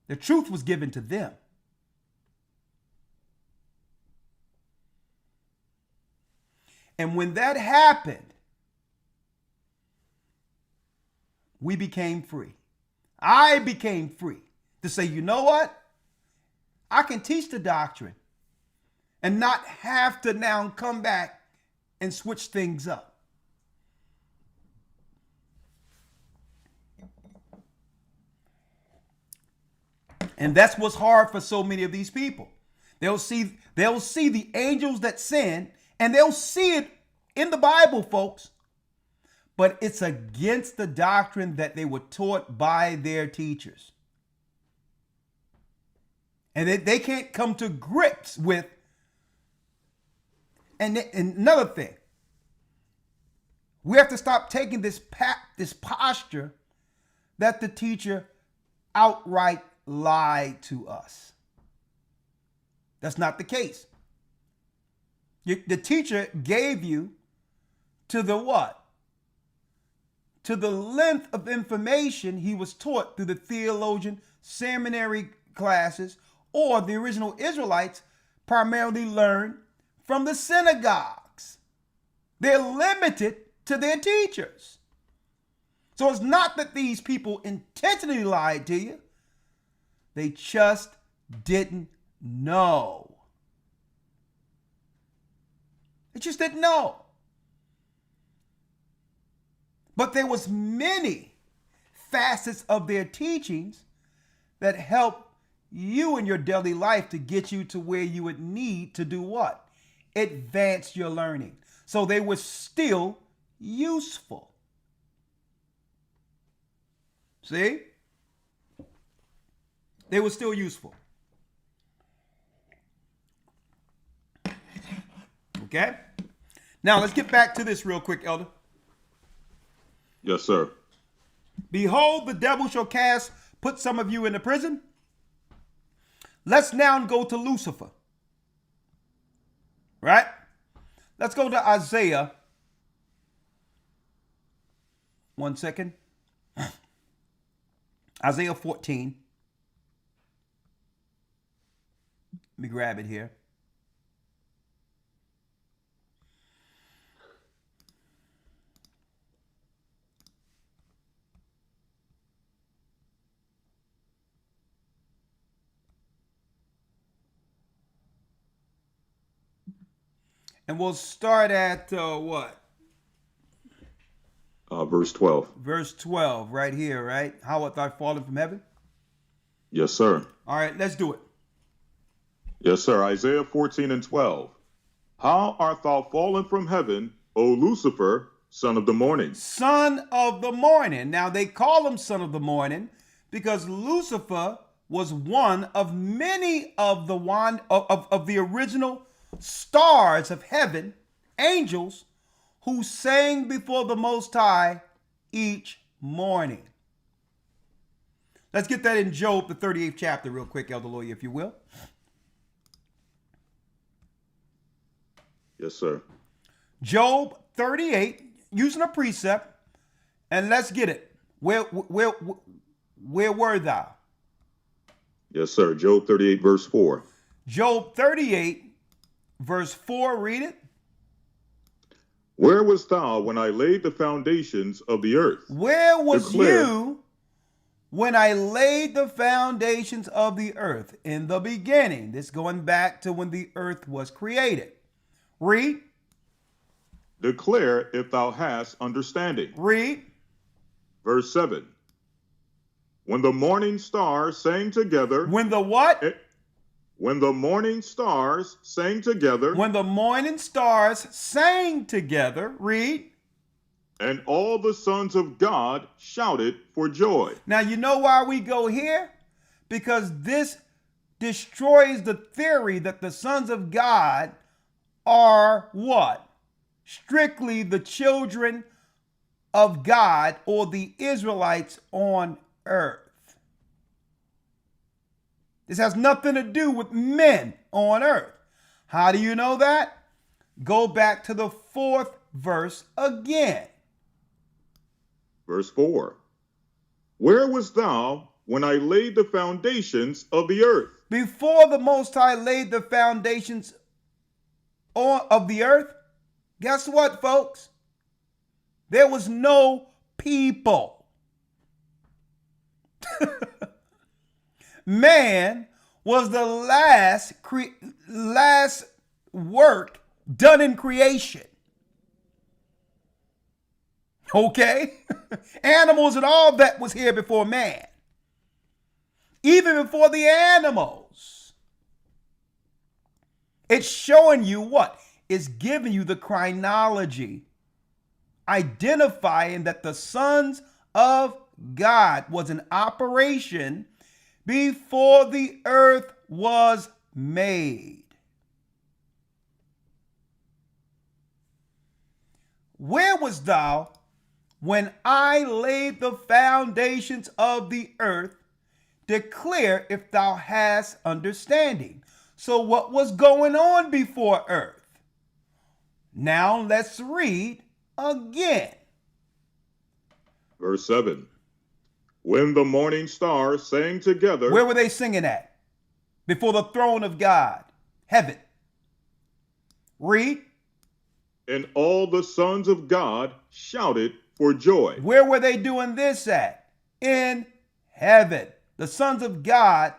The truth was given to them. And when that happened, we became free. I became free to say, you know what? I can teach the doctrine and not have to now come back and switch things up. And that's what's hard for so many of these people. They'll see the angels that sin, and they'll see it in the Bible, folks. But it's against the doctrine that they were taught by their teachers. And they can't come to grips with. And another thing, we have to stop taking this posture that the teacher outright lied to us. That's not the case. The teacher gave you to the what? To the length of information he was taught through the theologian seminary classes, or the original Israelites primarily learned from the synagogues. They're limited to their teachers. So it's not that these people intentionally lied to you. They just didn't know. They just didn't know. But there was many facets of their teachings that help you in your daily life to get you to where you would need to do what? Advance your learning. So they were still useful. See? They were still useful. Okay? Now let's get back to this real quick, Elder. Yes, sir. Behold, the devil shall put some of you into prison. Let's now go to Lucifer. Right? Let's go to Isaiah. 1 second. Isaiah 14. Let me grab it here. And we'll start at what? Verse 12. Verse 12, right here, right? How art thou fallen from heaven? Yes, sir. All right, let's do it. Yes, sir. Isaiah 14 and 12. How art thou fallen from heaven, O Lucifer, son of the morning? Son of the morning. Now they call him son of the morning because Lucifer was one of many of the original stars of heaven, angels, who sang before the Most High each morning. Let's get that in Job, the 38th chapter, real quick, Elder Lawyer, if you will. Yes, sir. Job 38, using a precept, and let's get it. Where were thou? Yes, sir. Job 38, verse 4. Job 38, verse 4, read it. Where wast thou when I laid the foundations of the earth? Where was Declare. you when I laid the foundations of the earth? In the beginning. This going back to when the earth was created. Read. Declare if thou hast understanding. Read. Verse 7. When the morning stars sang together. When the what? When the morning stars sang together. When the morning stars sang together. Read. And all the sons of God shouted for joy. Now, you know why we go here? Because this destroys the theory that the sons of God are what? Strictly the children of God, or the Israelites on earth. This has nothing to do with men on earth. How do you know that? Go back to the 4th verse again. Verse 4. Where wast thou when I laid the foundations of the earth? Before the Most High laid the foundations of the earth, Guess what, folks? There was no people. Man was the last work done in creation. Okay? Animals and all that was here before man. Even before the animals. It's showing you what? It's giving you the chronology. Identifying that the sons of God was in operation before the earth was made. Where was thou when I laid the foundations of the earth? Declare if thou hast understanding. So what was going on before earth? Now let's read again. Verse 7. When the morning stars sang together. Where were they singing at? Before the throne of God, heaven. Read. And all the sons of God shouted for joy. Where were they doing this at? In heaven. The sons of God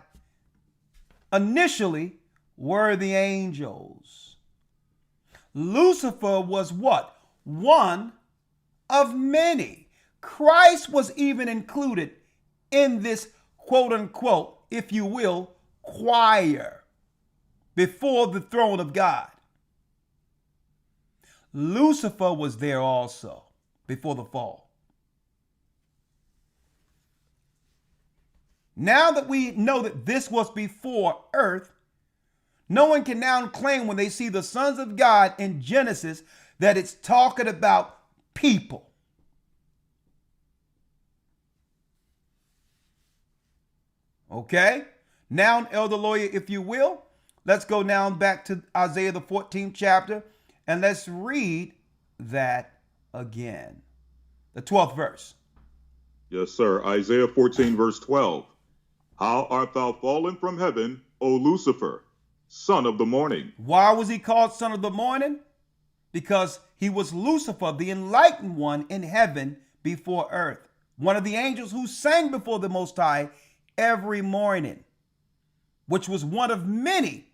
initially were the angels. Lucifer was what? One of many. Christ was even included in this quote unquote, if you will, choir before the throne of God. Lucifer was there also before the fall. Now that we know that this was before earth, no one can now claim when they see the sons of God in Genesis that it's talking about people. Okay? Now, elder lawyer, if you will, let's go now back to Isaiah the 14th chapter and let's read that again. The 12th verse. Yes, sir. Isaiah 14, verse 12. How art thou fallen from heaven, O Lucifer, son of the morning? Why was he called son of the morning? Because he was Lucifer, the enlightened one in heaven before earth. One of the angels who sang before the Most High every morning, which was one of many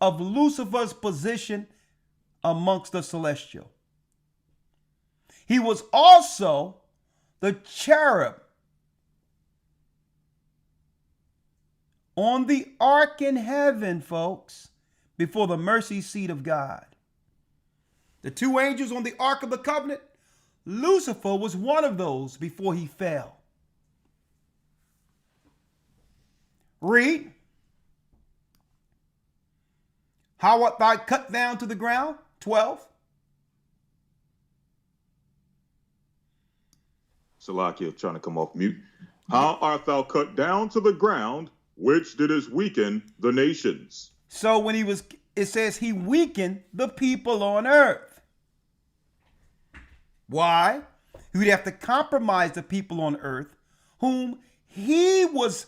of Lucifer's position amongst the celestial. He was also the cherub on the ark in heaven, folks, before the mercy seat of God. The two angels on the ark of the covenant, Lucifer was one of those before he fell. Read. How art thou cut down to the ground? 12. Salakia trying to come off mute. How art thou cut down to the ground, which didst weaken the nations? So when it says he weakened the people on earth. Why? He would have to compromise the people on earth whom he was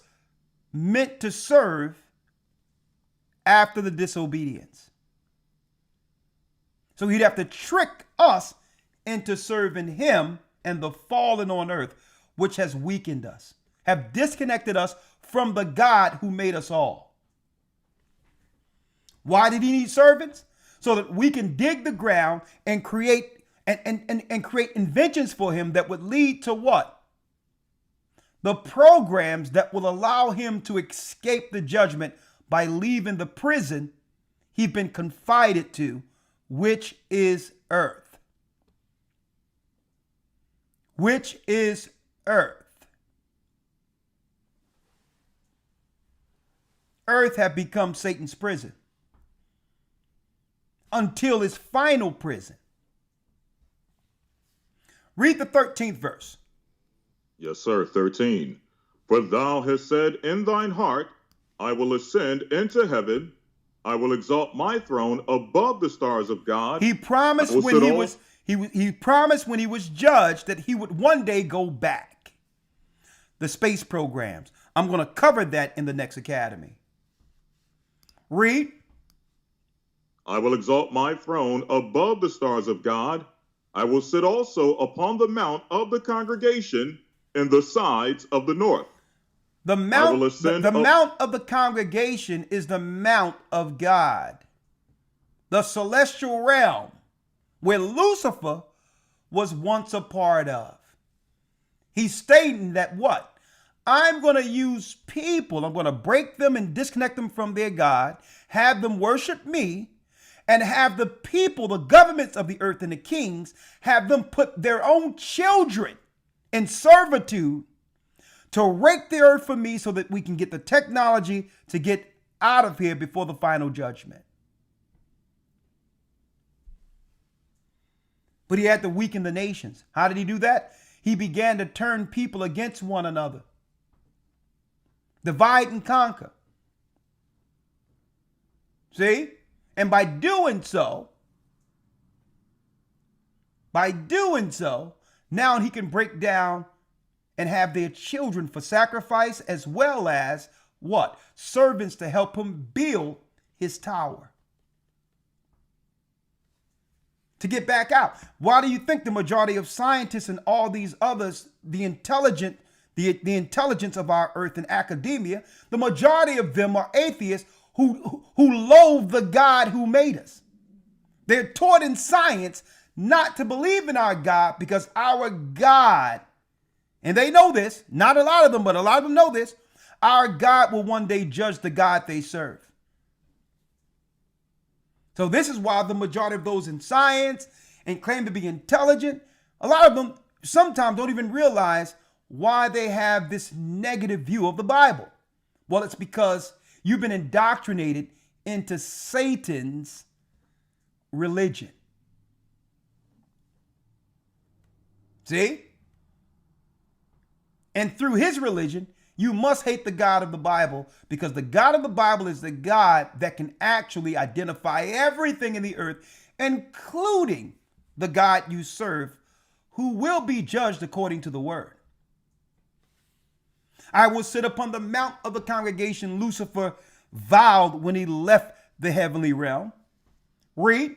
meant to serve after the disobedience. So he'd have to trick us into serving him and the fallen on earth, which has weakened us, have disconnected us from the God who made us all. Why did he need servants? So that we can dig the ground and create and create inventions for him that would lead to what? The programs that will allow him to escape the judgment by leaving the prison he's been confided to, which is earth. Which is earth. Earth had become Satan's prison until his final prison. Read the 13th verse. Yes, sir. 13. For thou hast said in thine heart, I will ascend into heaven. I will exalt my throne above the stars of God. He promised when he promised when he was judged that he would one day go back. The space programs. I'm going to cover that in the next academy. Read. I will exalt my throne above the stars of God. I will sit also upon the mount of the congregation in the sides of the north. The I will mount, ascend the up- mount of the congregation is the mount of God, the celestial realm where Lucifer was once a part of. He's stating that what? I'm going to use people, I'm going to break them and disconnect them from their God, have them worship me, and have the people, the governments of the earth and the kings, have them put their own children in servitude to rake the earth for me so that we can get the technology to get out of here before the final judgment. But he had to weaken the nations. How did he do that? He began to turn people against one another. Divide and conquer. See? And by doing so, now he can break down and have their children for sacrifice, as well as what? Servants to help him build his tower. To get back out. Why do you think the majority of scientists and all these others, the intelligence of our earth and academia, the majority of them are atheists who loathe the God who made us? They're taught in science not to believe in our God because our God, and they know this, not a lot of them, but a lot of them know this, our God will one day judge the God they serve. So this is why the majority of those in science and claim to be intelligent, a lot of them sometimes don't even realize why they have this negative view of the Bible. Well, it's because you've been indoctrinated into Satan's religion. See? And through his religion, you must hate the God of the Bible, because the God of the Bible is the God that can actually identify everything in the earth, including the God you serve, who will be judged according to the word. I will sit upon the mount of the congregation, Lucifer vowed when he left the heavenly realm. Read.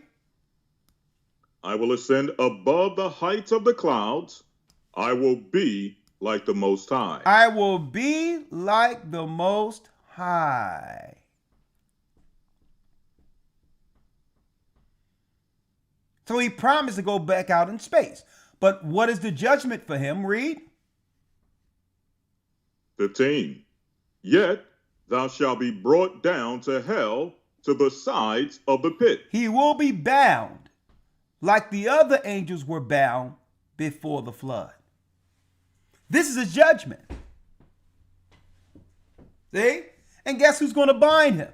I will ascend above the heights of the clouds. I will be like the Most High. I will be like the Most High. So he promised to go back out in space. But what is the judgment for him? Read. 15. Yet thou shalt be brought down to hell, to the sides of the pit. He will be bound like the other angels were bound before the flood. This is a judgment. See? And guess who's going to bind him?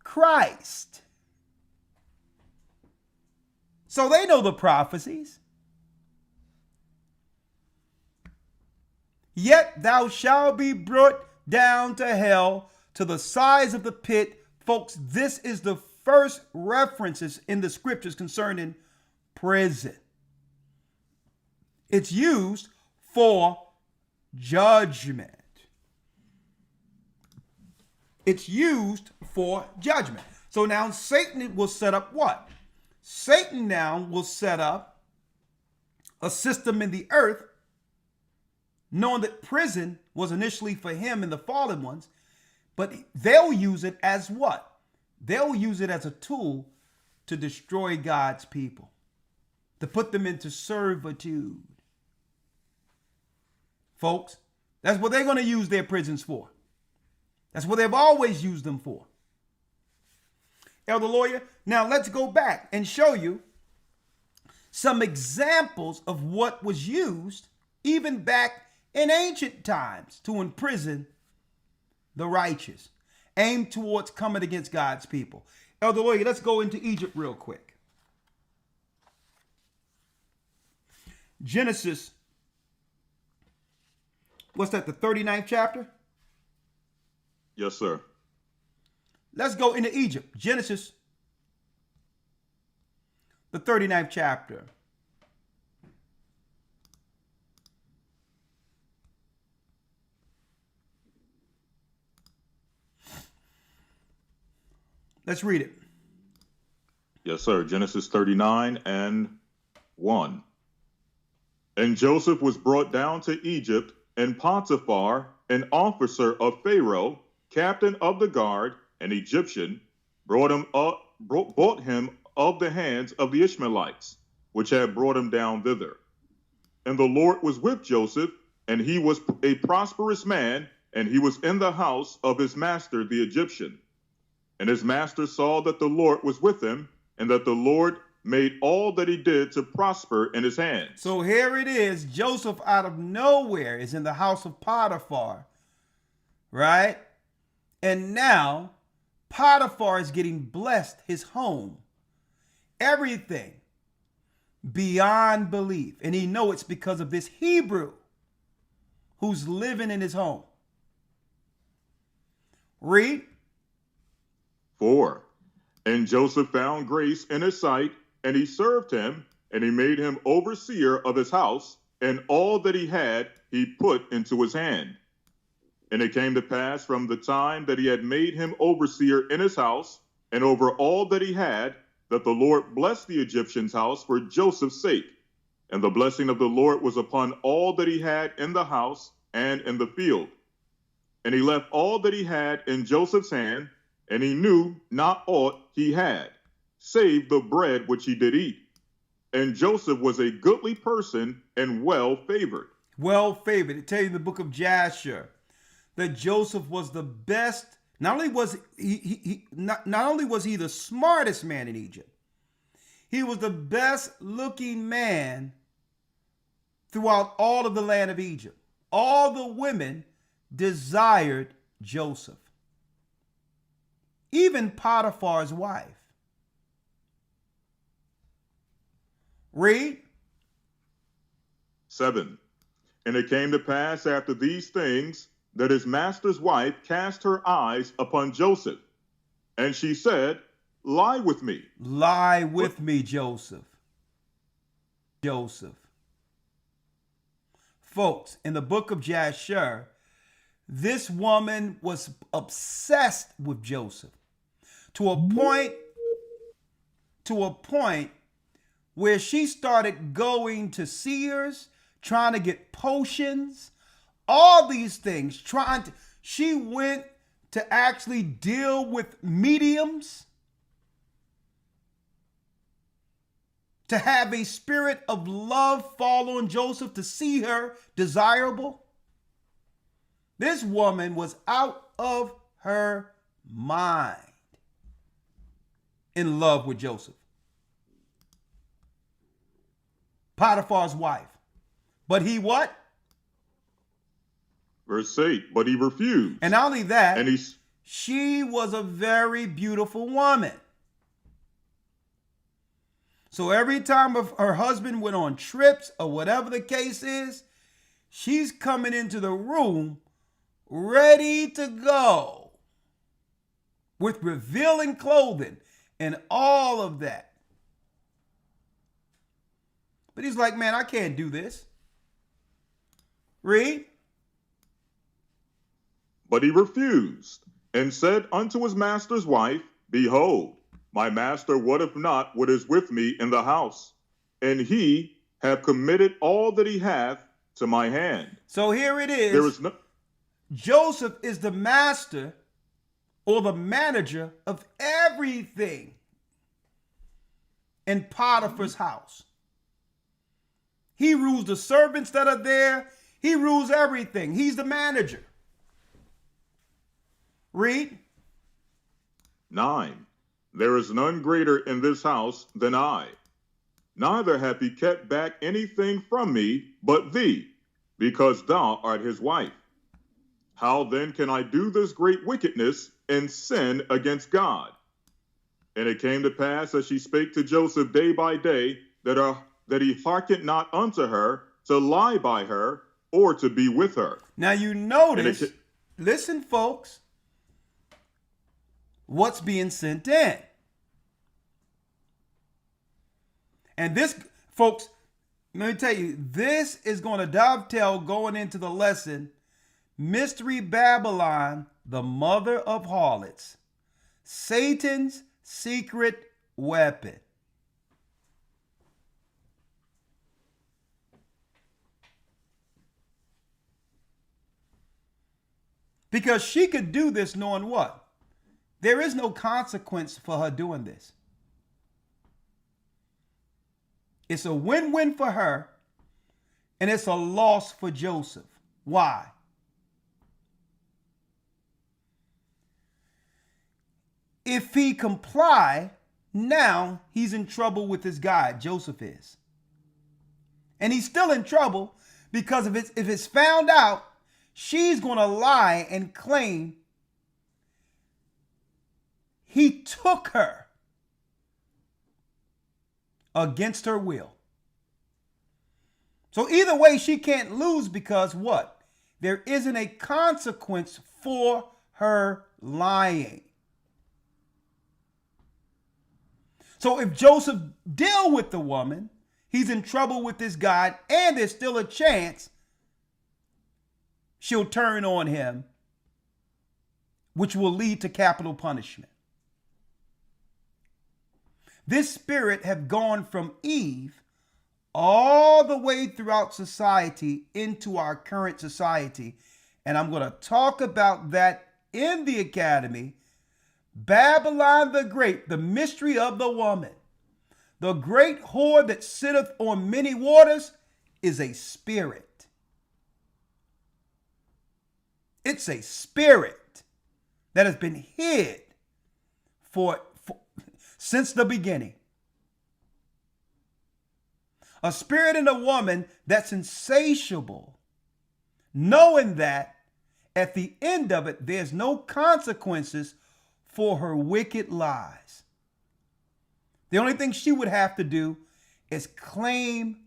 Christ. So they know the prophecies. Yet thou shalt be brought down to hell, to the sides of the pit. Folks, this is the first references in the scriptures concerning prison. It's used for judgment. It's used for judgment. So now Satan will set up what? Satan now will set up a system in the earth, knowing that prison was initially for him and the fallen ones, but they'll use it as what? They'll use it as a tool to destroy God's people, to put them into servitude. Folks, that's what they're going to use their prisons for. That's what they've always used them for. Elder Lawyer, now let's go back and show you some examples of what was used even back in ancient times to imprison the righteous, aimed towards coming against God's people. Elder Lawyer, let's go into Egypt real quick. Genesis, what's that, the 39th chapter? Yes, sir. Let's go into Egypt. Genesis, the 39th chapter. Let's read it. Yes, sir. Genesis 39 and 1. And Joseph was brought down to Egypt, and Potiphar, an officer of Pharaoh, captain of the guard, an Egyptian, bought him of the hands of the Ishmaelites, which had brought him down thither. And the Lord was with Joseph, and he was a prosperous man, and he was in the house of his master the Egyptian. And his master saw that the Lord was with him, and that the Lord made all that he did to prosper in his hands. So here it is. Joseph out of nowhere is in the house of Potiphar, right? And now Potiphar is getting blessed, his home, everything beyond belief. And he know it's because of this Hebrew who's living in his home. Read. 4. And Joseph found grace in his sight, and he served him, and he made him overseer of his house, and all that he had he put into his hand. And it came to pass from the time that he had made him overseer in his house, and over all that he had, that the Lord blessed the Egyptian's house for Joseph's sake. And the blessing of the Lord was upon all that he had in the house and in the field. And he left all that he had in Joseph's hand, and he knew not aught he had, save the bread which he did eat. And Joseph was a goodly person and well favored. Well favored. It tells you in the book of Jasher that Joseph was the best. Not only was not only was he the smartest man in Egypt, he was the best looking man throughout all of the land of Egypt. All the women desired Joseph. Even Potiphar's wife. Read. 7. And it came to pass after these things that his master's wife cast her eyes upon Joseph, and she said, Lie with me. Lie with me, Joseph. Joseph. Folks, in the book of Jasher, this woman was obsessed with Joseph to a point where she started going to seers, trying to get potions, all these things, she went to actually deal with mediums, to have a spirit of love fall on Joseph, to see her desirable. This woman was out of her mind in love with Joseph. Potiphar's wife. But he what? Verse 8, but he refused. And not only that, and she was a very beautiful woman. So every time her husband went on trips or whatever the case is, she's coming into the room ready to go with revealing clothing and all of that. But he's like, man, I can't do this. Read. But he refused, and said unto his master's wife, Behold, my master wotteth not what is with me in the house, and he have committed all that he hath to my hand. So here it is. There is no... Joseph is the master or the manager of everything in Potiphar's house. He rules the servants that are there. He rules everything. He's the manager. Read. 9. There is none greater in this house than I. Neither hath he kept back anything from me but thee, because thou art his wife. How then can I do this great wickedness and sin against God? And it came to pass as she spake to Joseph day by day, that he hearkened not unto her to lie by her or to be with her. Now you notice, listen folks, what's being sent in. And this, folks, let me tell you, this is going to dovetail going into the lesson, Mystery Babylon, the mother of harlots, Satan's secret weapon. Because she could do this knowing what? There is no consequence for her doing this. It's a win-win for her, and it's a loss for Joseph. Why? If he comply, now he's in trouble with his guy, Joseph is. And he's still in trouble because if it's found out, she's going to lie and claim he took her against her will. So either way, she can't lose because what? There isn't a consequence for her lying. So if Joseph deal with the woman, he's in trouble with this God, and there's still a chance she'll turn on him, which will lead to capital punishment. This spirit have gone from Eve all the way throughout society into our current society. And I'm going to talk about that in the academy. Babylon the Great, the mystery of the woman, the great whore that sitteth on many waters, is a spirit. It's a spirit that has been hid since the beginning. A spirit in a woman that's insatiable, knowing that at the end of it, there's no consequences for her wicked lies. The only thing she would have to do is claim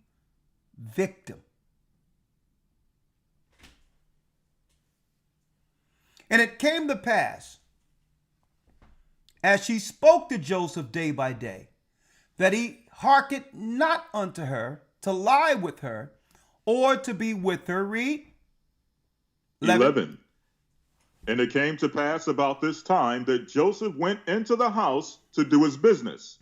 victim. And it came to pass, as she spoke to Joseph day by day, that he hearkened not unto her to lie with her or to be with her. Read. 11. And it came to pass about this time that Joseph went into the house to do his business,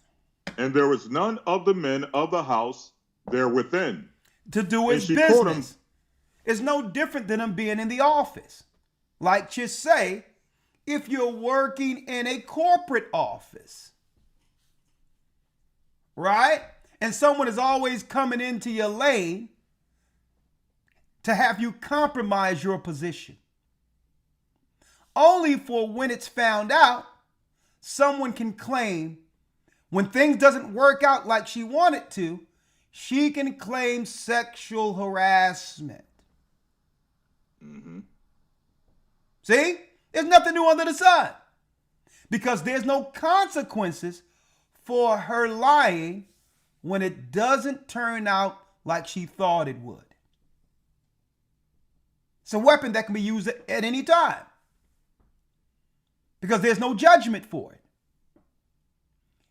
and there was none of the men of the house there within. To do his business is no different than him being in the office. Like just say, if you're working in a corporate office, right? And someone is always coming into your lane to have you compromise your position. Only for when it's found out, someone can claim, when things doesn't work out like she wanted to, she can claim sexual harassment. Mm-hmm. See? There's nothing new under the sun. Because there's no consequences for her lying when it doesn't turn out like she thought it would. It's a weapon that can be used at any time. Because there's no judgment for it.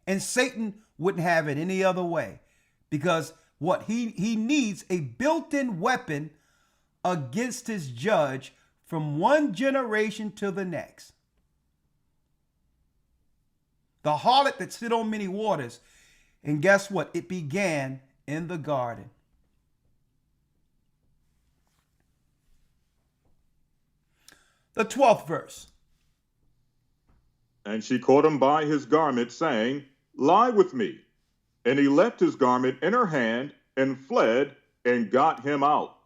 And Satan wouldn't have it any other way. Because what he needs a built-in weapon against his judge from one generation to the next. The harlot that sit on many waters. And guess what? It began in the garden. The 12th verse. And she caught him by his garment, saying, Lie with me. And he left his garment in her hand and fled and got him out.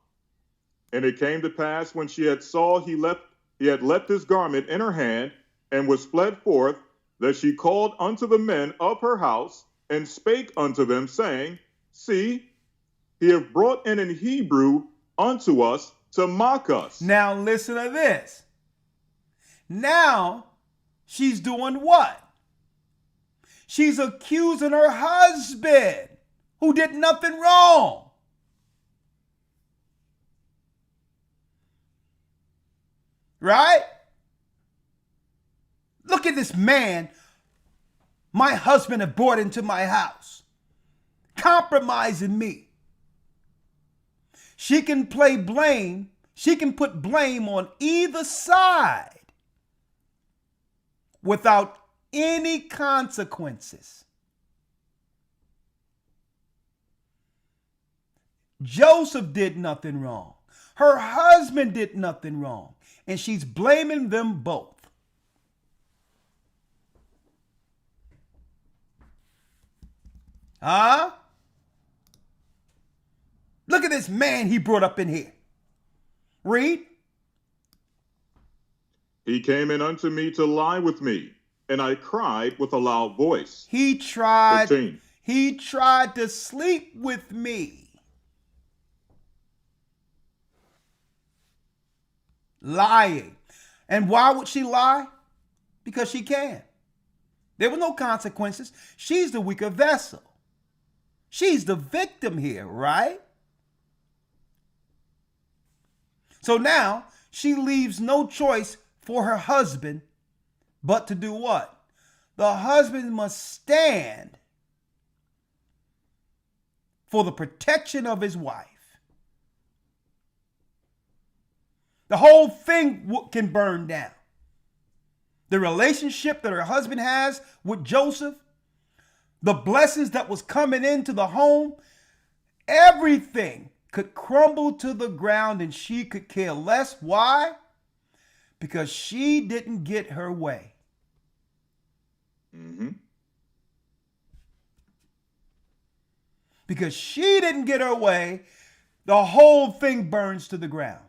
And it came to pass when she had saw he had left his garment in her hand and was fled forth, that she called unto the men of her house and spake unto them, saying, See, he hath brought in Hebrew unto us to mock us. Now listen to this. Now she's doing what? She's accusing her husband, who did nothing wrong. Right? Look at this man my husband had brought into my house, compromising me. She can play blame. She can put blame on either side without any consequences. Joseph did nothing wrong. Her husband did nothing wrong. And she's blaming them both. Huh? Look at this man he brought up in here. Read. He came in unto me to lie with me, and I cried with a loud voice. He tried 15. He tried to sleep with me. Lying. And why would she lie? Because she can. There were no consequences. She's the weaker vessel. She's the victim here, right? So now she leaves no choice for her husband but to do what? The husband must stand for the protection of his wife. The whole thing can burn down. The relationship that her husband has with Joseph, the blessings that was coming into the home, everything could crumble to the ground and she could care less. Why? Because she didn't get her way. Because she didn't get her way, the whole thing burns to the ground.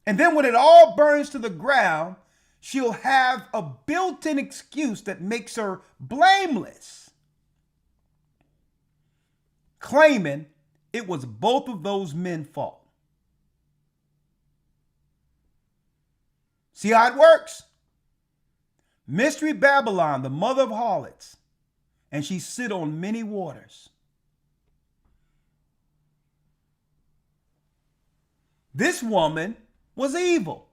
And then when it all burns to the ground, she'll have a built-in excuse that makes her blameless, claiming it was both of those men's fault. See how it works? Mystery Babylon, the mother of harlots, and she sit on many waters. This woman was evil,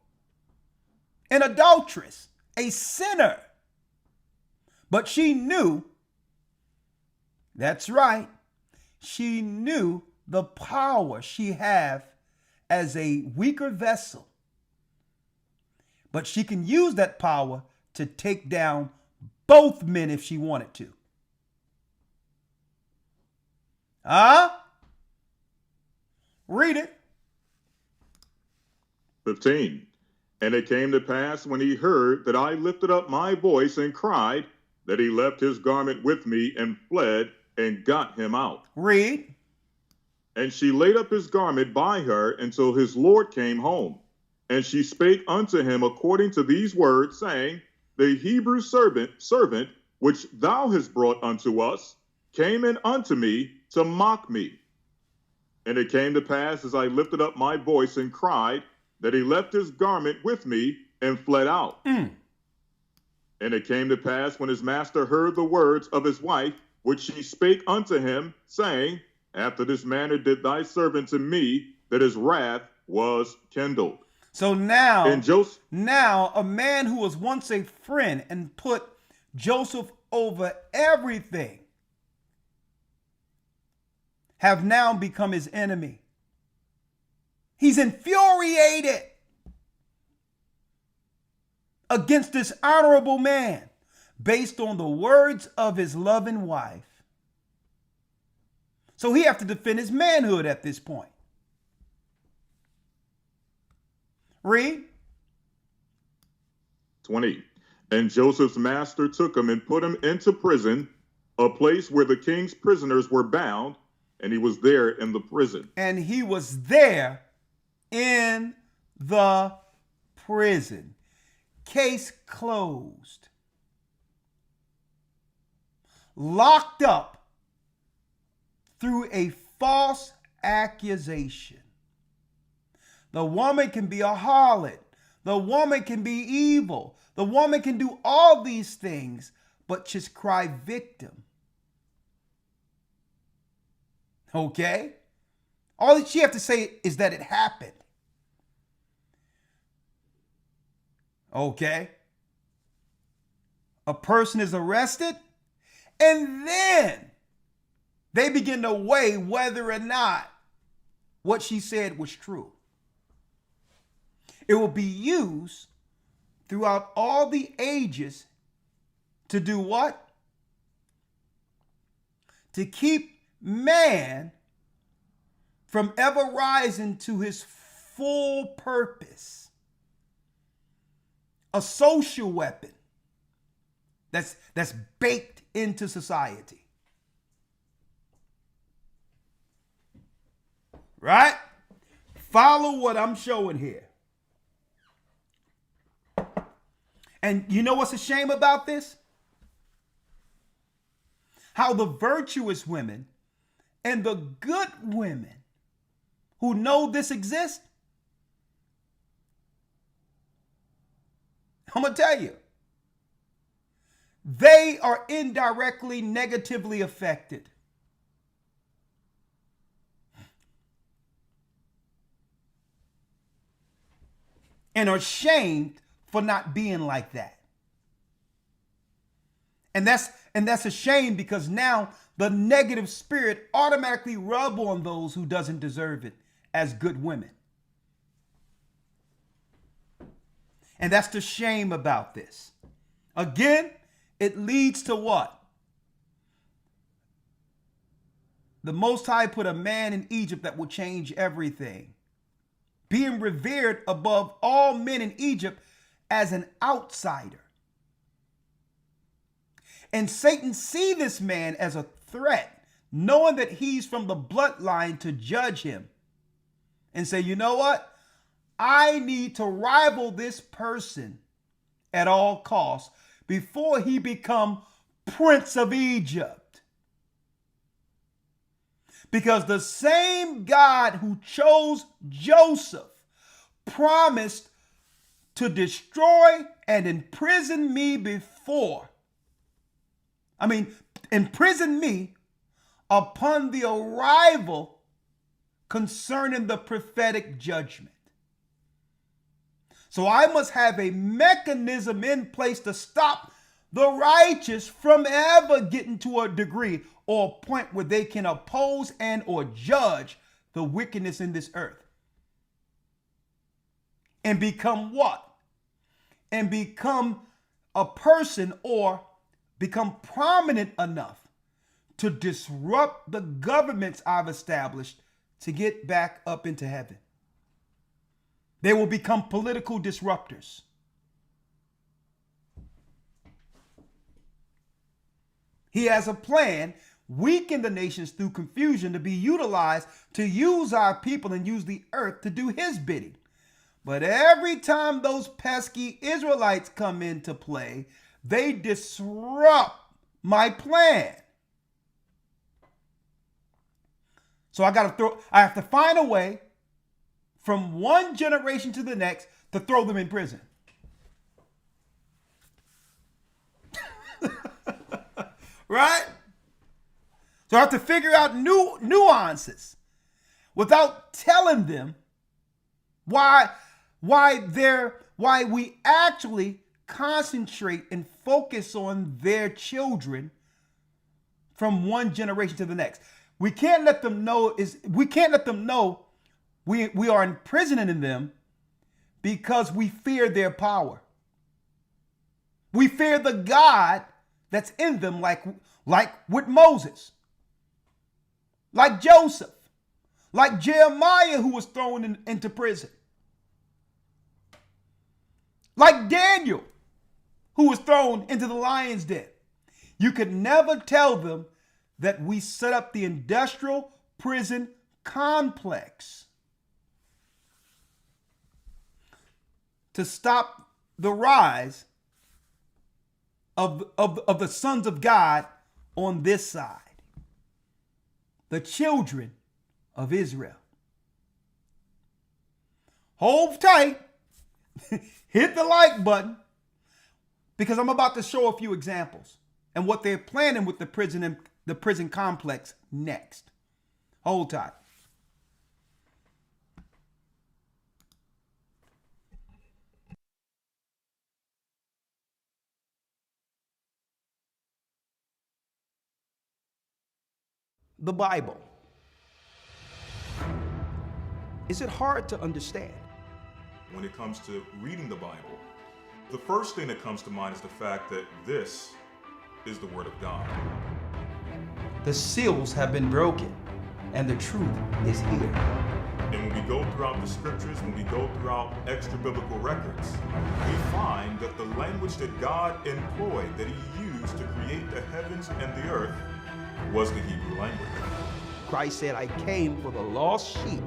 an adulteress, a sinner. But she knew, that's right, she knew the power she had as a weaker vessel. But she can use that power to take down both men if she wanted to. Read it. 15. And it came to pass when he heard that I lifted up my voice and cried, that he left his garment with me and fled and got him out. Read. And she laid up his garment by her until his Lord came home. And she spake unto him according to these words, saying, the Hebrew servant which thou hast brought unto us came in unto me to mock me. And it came to pass as I lifted up my voice and cried, that he left his garment with me and fled out. And it came to pass when his master heard the words of his wife, which she spake unto him, saying, after this manner did thy servant to me, that his wrath was kindled. So now, now a man who was once a friend and put Joseph over everything have now become his enemy. He's infuriated against this honorable man based on the words of his loving wife. So he has to defend his manhood at this point. Read. 20. And Joseph's master took him and put him into prison, a place where the king's prisoners were bound, and he was there in the prison. And he was there in the prison. Case closed. Locked up through a false accusation. The woman can be a harlot. The woman can be evil. The woman can do all these things, but just cry victim. Okay? All that she has to say is that it happened. Okay? A person is arrested, and then they begin to weigh whether or not what she said was true. It will be used throughout all the ages to do what? To keep man from ever rising to his full purpose. A social weapon that's baked into society. Right? Follow what I'm showing here. And you know what's a shame about this? How the virtuous women and the good women who know this exists, I'm going to tell you, they are indirectly negatively affected. And are shamed for not being like that. And that's a shame, because now the negative spirit automatically rub on those who doesn't deserve it as good women. And that's the shame about this. Again, it leads to what? The Most High put a man in Egypt that will change everything, being revered above all men in Egypt as an outsider. And Satan see this man as a threat, knowing that he's from the bloodline, to judge him and say, you know what? I need to rival this person at all costs before he become Prince of Egypt. Because the same God who chose Joseph promised to destroy and imprison me imprison me upon the arrival concerning the prophetic judgment. So I must have a mechanism in place to stop the righteous from ever getting to a degree or a point where they can oppose and or judge the wickedness in this earth. And become what? And become a person or become prominent enough to disrupt the governments I've established to get back up into heaven. They will become political disruptors. He has a plan, weaken the nations through confusion, to be utilized to use our people and use the earth to do his bidding. But every time those pesky Israelites come into play, they disrupt my plan. So I have to find a way from one generation to the next to throw them in prison. Right? So I have to figure out new nuances without telling them why we actually concentrate and focus on their children from one generation to the next. We can't let them know we are imprisoning them because we fear their power. We fear the God that's in them, like with Moses, like Joseph, like Jeremiah, who was thrown into prison, like Daniel, who was thrown into the lion's den. You could never tell them that we set up the industrial prison complex to stop the rise of the sons of God on this side, the children of Israel. Hold tight, hit the like button, because I'm about to show a few examples and what they're planning with the prison complex next. Hold tight. The Bible. Is it hard to understand? When it comes to reading the Bible, the first thing that comes to mind is the fact that this is the Word of God. The seals have been broken, and the truth is here. And when we go throughout the scriptures, when we go throughout extra biblical records, we find that the language that God employed, that he used to create the heavens and the earth, was the Hebrew language. Christ said, I came for the lost sheep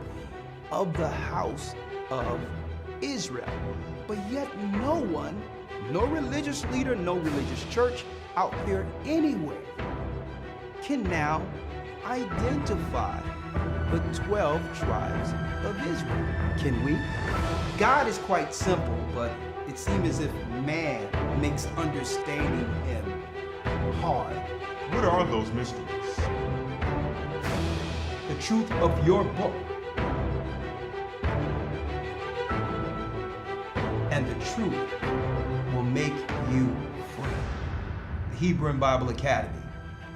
of the house of Israel. But yet no one, no religious leader, no religious church out there anywhere can now identify the 12 tribes of Israel. Can we? God is quite simple, but it seems as if man makes understanding him hard. What are those mysteries? The truth of your book and the truth will make you free. The Hebrew and Bible Academy,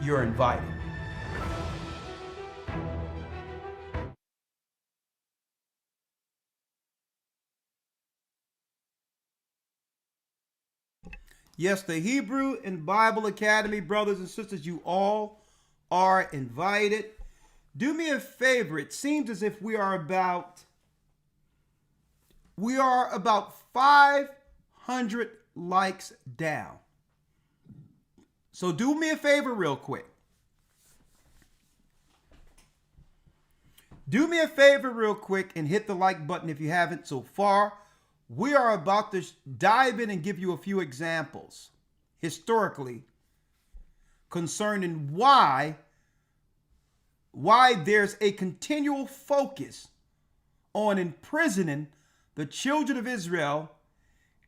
you're invited. Yes, the Hebrew and Bible Academy, brothers and sisters, you all are invited. Do me a favor. It seems as if we are about 500 likes down. So do me a favor real quick. Do me a favor real quick and hit the like button if you haven't so far. We are about to dive in and give you a few examples historically concerning why there's a continual focus on imprisoning the children of Israel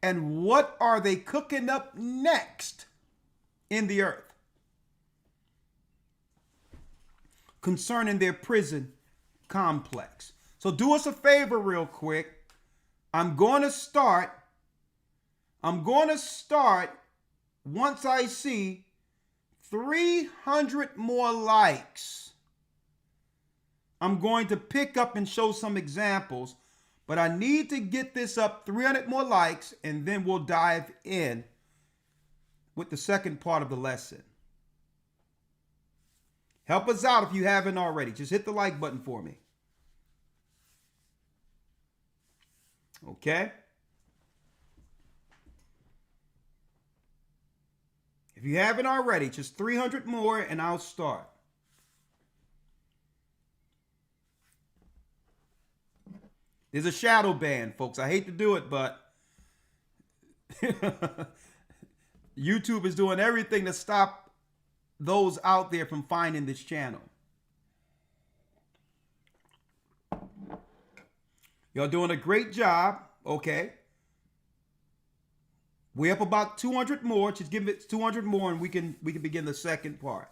and what are they cooking up next in the earth concerning their prison complex. So do us a favor real quick. I'm going to start once I see 300 more likes. I'm going to pick up and show some examples, but I need to get this up 300 more likes, and then we'll dive in with the second part of the lesson. Help us out if you haven't already. Just hit the like button for me. Okay? If you haven't already, just 300 more and I'll start. There's a shadow ban, folks. I hate to do it, but YouTube is doing everything to stop those out there from finding this channel. Y'all doing a great job. Okay. We're up about 200 more. Just give it 200 more and we can begin the second part.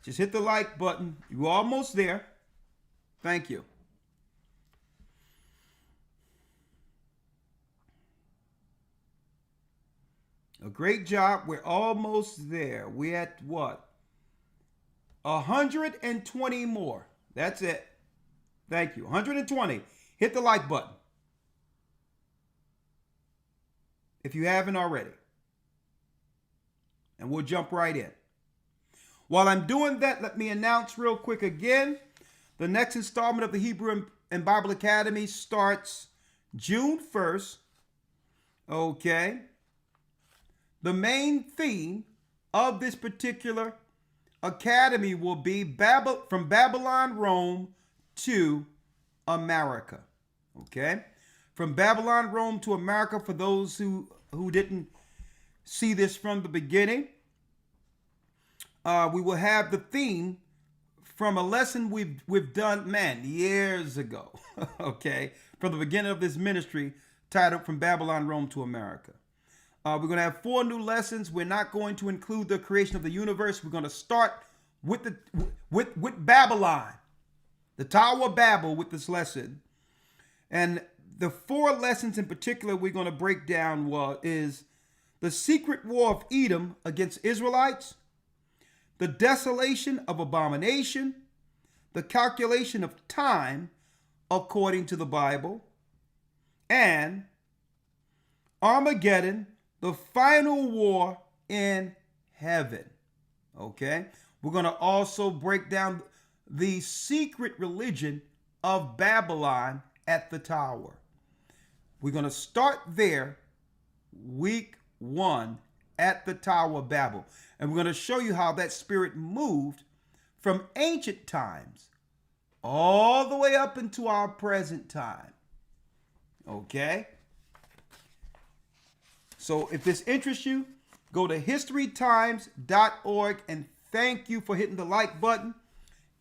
Just hit the like button. You're almost there. Thank you. A great job. We're almost there. We're at what? 120 more. That's it. Thank you. 120. Hit the like button if you haven't already. And we'll jump right in. While I'm doing that, let me announce real quick again. The next installment of the Hebrew and Bible Academy starts June 1st. Okay. The main theme of this particular academy will be from Babylon, Rome to America. Okay? From Babylon, Rome to America, for those who didn't see this from the beginning, we will have the theme from a lesson we've done, years ago. Okay? From the beginning of this ministry, titled From Babylon, Rome to America. We're going to have 4 new lessons. We're not going to include the creation of the universe. We're going to start with Babylon, the Tower of Babel, with this lesson. And the 4 lessons in particular we're going to break down is the secret war of Edom against Israelites, the desolation of abomination, the calculation of time according to the Bible, and Armageddon, the final war in heaven. Okay? We're going to also break down the secret religion of Babylon at the tower. We're going to start there, week 1, at the Tower of Babel. And we're going to show you how that spirit moved from ancient times all the way up into our present time. Okay? So if this interests you, go to historytimes.org, and thank you for hitting the like button.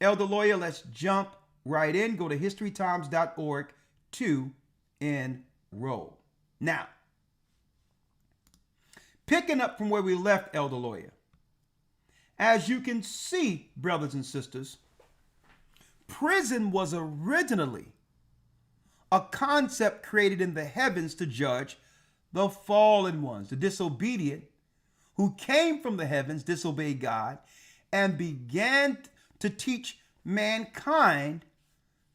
Elder Lawyer, let's jump right in. Go to historytimes.org to enroll. Now, picking up from where we left, Elder Lawyer, as you can see, brothers and sisters, prison was originally a concept created in the heavens to judge the fallen ones, the disobedient, who came from the heavens, disobeyed God, and began to teach mankind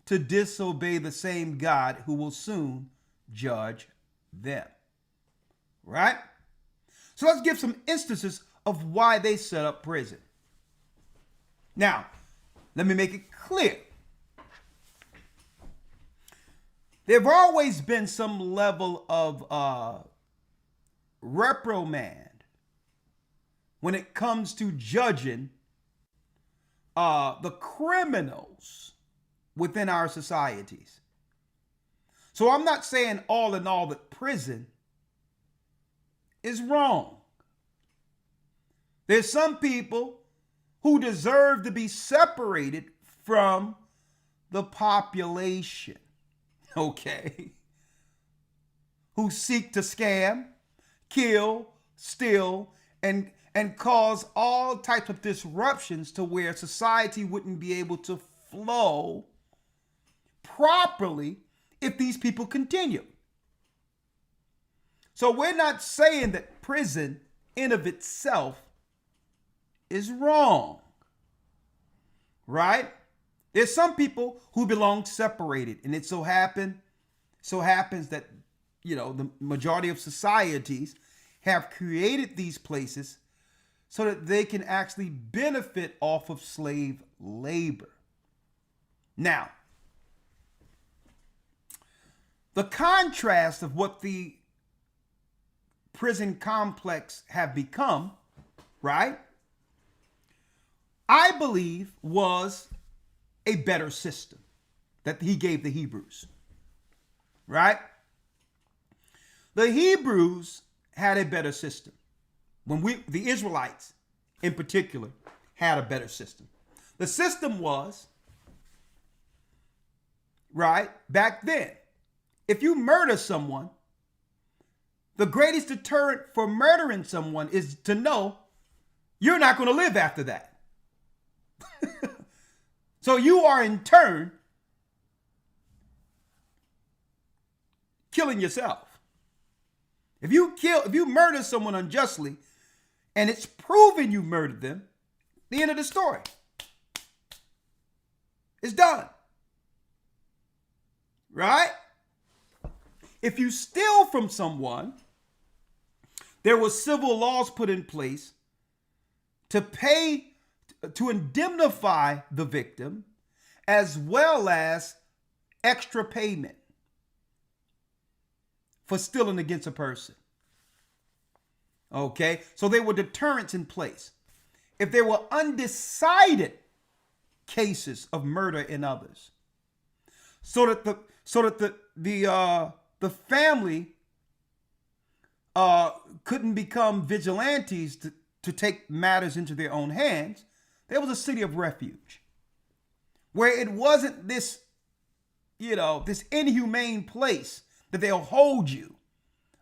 to disobey the same God who will soon judge them. Right? So let's give some instances of why they set up prison. Now, let me make it clear. There have always been some level of reprimand when it comes to judging the criminals within our societies. So I'm not saying all in all that prison is wrong. There's some people who deserve to be separated from the population, okay? Who seek to scam, kill, steal, and cause all types of disruptions to where society wouldn't be able to flow properly if these people continue. So we're not saying that prison in of itself is wrong, right? There's some people who belong separated, and it so happens that, you know, the majority of societies have created these places so that they can actually benefit off of slave labor. Now, the contrast of what the prison complex have become, right, I believe was a better system that he gave the Hebrews, right? The Hebrews had a better system. The Israelites in particular had a better system. The system was, right, back then, if you murder someone, the greatest deterrent for murdering someone is to know you're not going to live after that. So you are in turn killing yourself. If you murder someone unjustly and it's proven you murdered them, the end of the story. It's done. Right? If you steal from someone, there were civil laws put in place to indemnify the victim, as well as extra payment for stealing against a person. Okay, so there were deterrents in place. If there were undecided cases of murder in others, so that the family couldn't become vigilantes to take matters into their own hands, there was a city of refuge where it wasn't this inhumane place that they'll hold you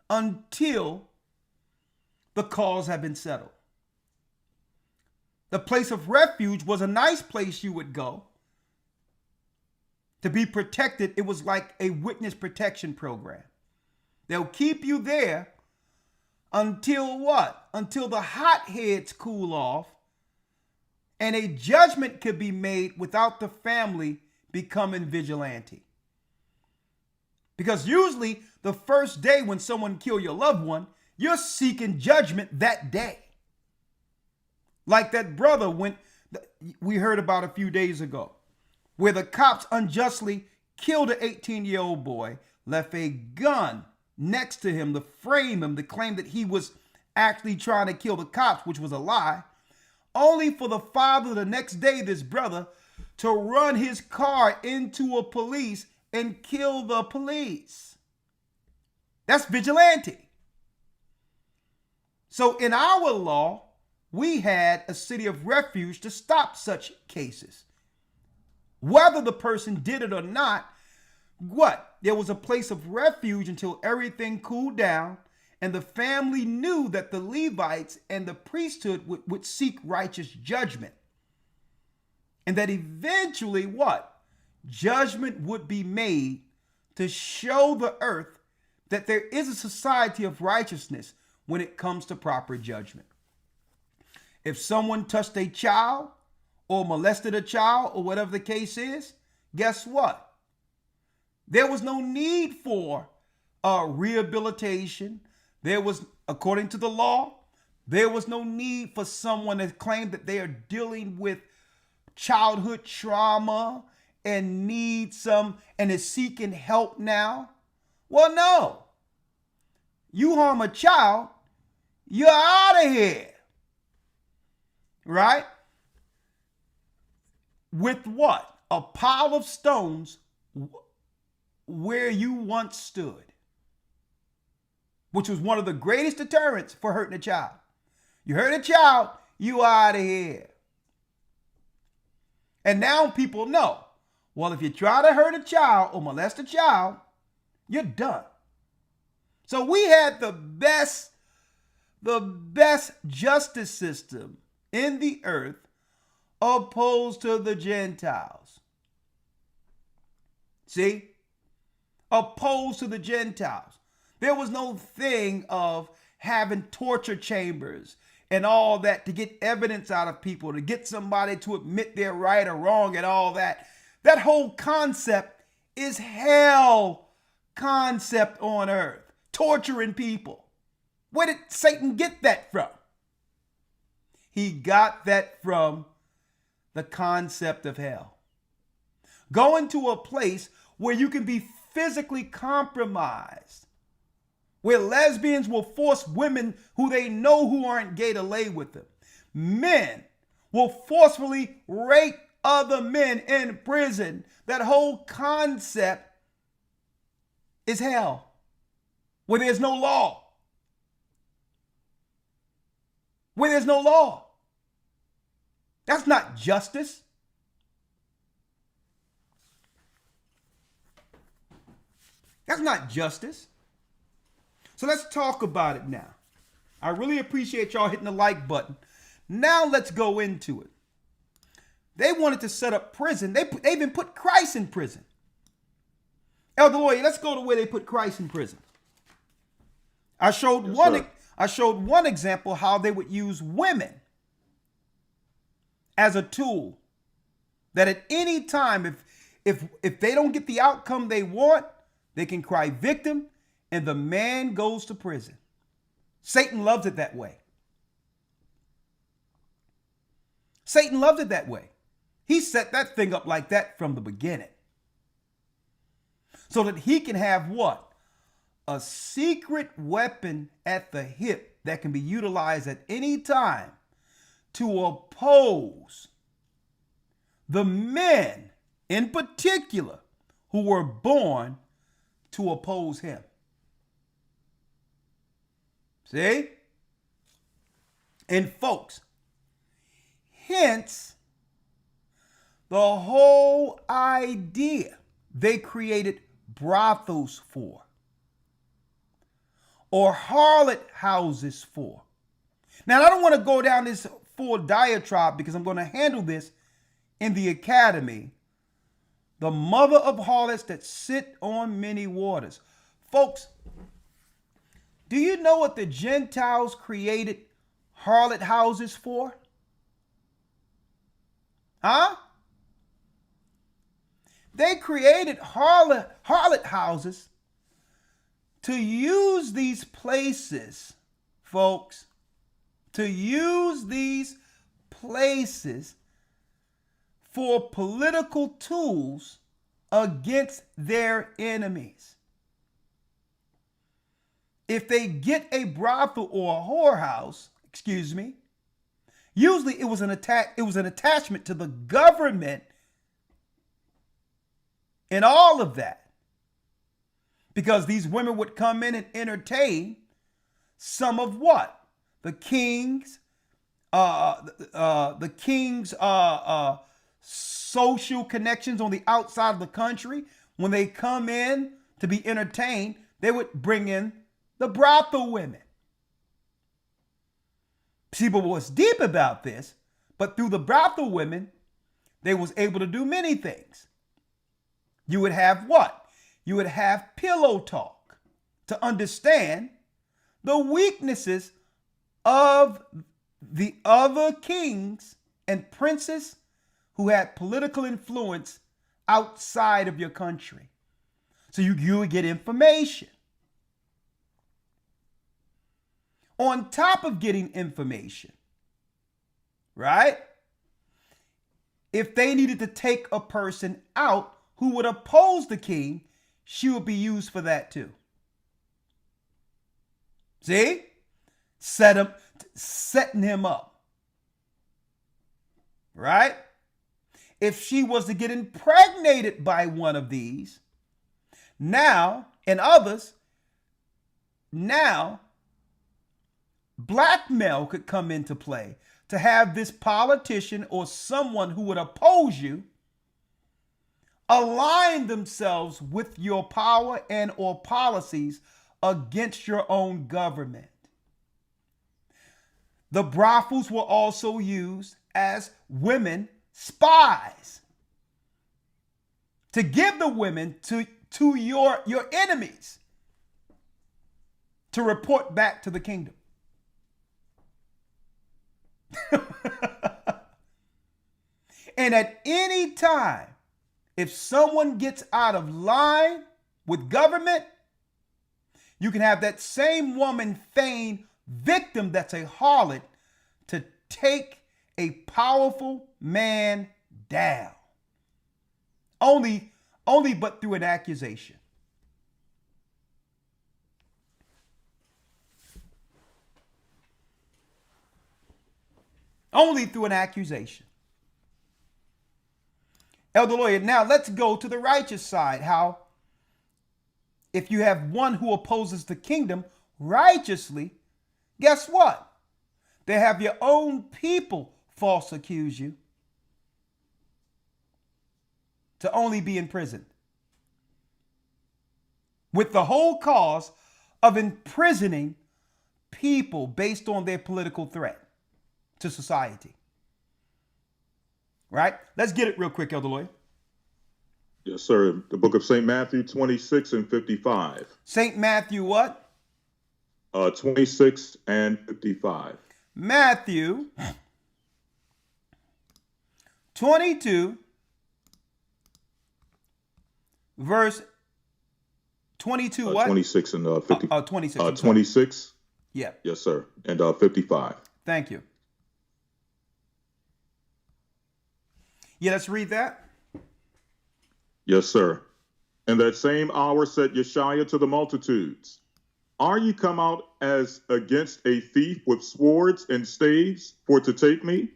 until the cause had been settled. The place of refuge was a nice place you would go to be protected. It was like a witness protection program. They'll keep you there until what? Until the hotheads cool off and a judgment could be made without the family becoming vigilante. Because usually the first day when someone kills your loved one, you're seeking judgment that day. Like that brother we heard about a few days ago, where the cops unjustly killed an 18-year-old boy, left a gun next to him to frame him, to claim that he was actually trying to kill the cops, which was a lie, only for the father the next day, this brother, to run his car into a police and kill the police. That's vigilante. So in our law, we had a city of refuge to stop such cases. Whether the person did it or not, there was a place of refuge until everything cooled down and the family knew that the Levites and the priesthood would seek righteous judgment. And that eventually judgment would be made to show the earth that there is a society of righteousness when it comes to proper judgment. If someone touched a child or molested a child or whatever the case is, guess what? There was no need for rehabilitation. There was, according to the law, there was no need for someone to claim that they are dealing with childhood trauma and is seeking help now. Well, no. You harm a child, you're out of here. Right? With what? A pile of stones where you once stood, which was one of the greatest deterrents for hurting a child. You hurt a child, you out of here. And now people know, well, if you try to hurt a child or molest a child, you're done. So we had the best justice system in the earth opposed to the Gentiles. See? Opposed to the Gentiles. There was no thing of having torture chambers and all that to get evidence out of people, to get somebody to admit they're right or wrong and all that. That whole concept is hell concept on earth. Torturing people. Where did Satan get that from? He got that from the concept of hell. Going to a place where you can be physically compromised, where lesbians will force women who they know who aren't gay to lay with them. Men will forcefully rape other men in prison. That whole concept is hell, where there's no law. Where there's no law. That's not justice. That's not justice. So let's talk about it now. I really appreciate y'all hitting the like button. Now let's go into it. They wanted to set up prison. They even put Christ in prison. Elder Lawyer, let's go to where they put Christ in prison. I showed one example how they would use women as a tool. That at any time, if they don't get the outcome they want, they can cry victim and the man goes to prison. Satan loves it that way. Satan loves it that way. He set that thing up like that from the beginning. So that he can have what? A secret weapon at the hip that can be utilized at any time to oppose the men in particular who were born to oppose him. See? And folks, hence the whole idea they created brothels for, or harlot houses for. Now, I don't want to go down this full diatribe because I'm going to handle this in the academy. The mother of harlots that sit on many waters. Folks, do you know what the Gentiles created harlot houses for? Huh? They created harlot houses to use these places, folks, to use these places for political tools against their enemies. If they get a brothel or a whorehouse, usually it was an attachment to the government and all of that. Because these women would come in and entertain some of what? The king's social connections on the outside of the country. When they come in to be entertained, they would bring in the brothel women. People was deep about this, but through the brothel women, they was able to do many things. You would have what? You would have pillow talk to understand the weaknesses of the other kings and princes who had political influence outside of your country. So you would get information. On top of getting information, right? If they needed to take a person out who would oppose the king, she would be used for that too. See? Setting him up. Right? If she was to get impregnated by one of these, now, and others, now, blackmail could come into play to have this politician or someone who would oppose you align themselves with your power and or policies against your own government. The brothels were also used as women spies to give the women to your enemies to report back to the kingdom. And at any time, if someone gets out of line with government, you can have that same woman feign victim that's a harlot to take a powerful man down. Only but through an accusation. Only through an accusation. Elder Lawyer, now let's go to the righteous side. How if you have one who opposes the kingdom righteously, guess what? They have your own people false accuse you to only be imprisoned. With the whole cause of imprisoning people based on their political threat to society. Right? Let's get it real quick, Elder Lawyer. Yes, sir. The book of St. Matthew 26 and 55. St. Matthew what? 26 and 55. Matthew 22, verse 22 what? 26 and 50. 26. 26? Yeah. Yes, sir. And 55. Thank you. Yeah, let's read that. Yes, sir. In that same hour said Yeshua to the multitudes, are ye come out as against a thief with swords and staves for to take me?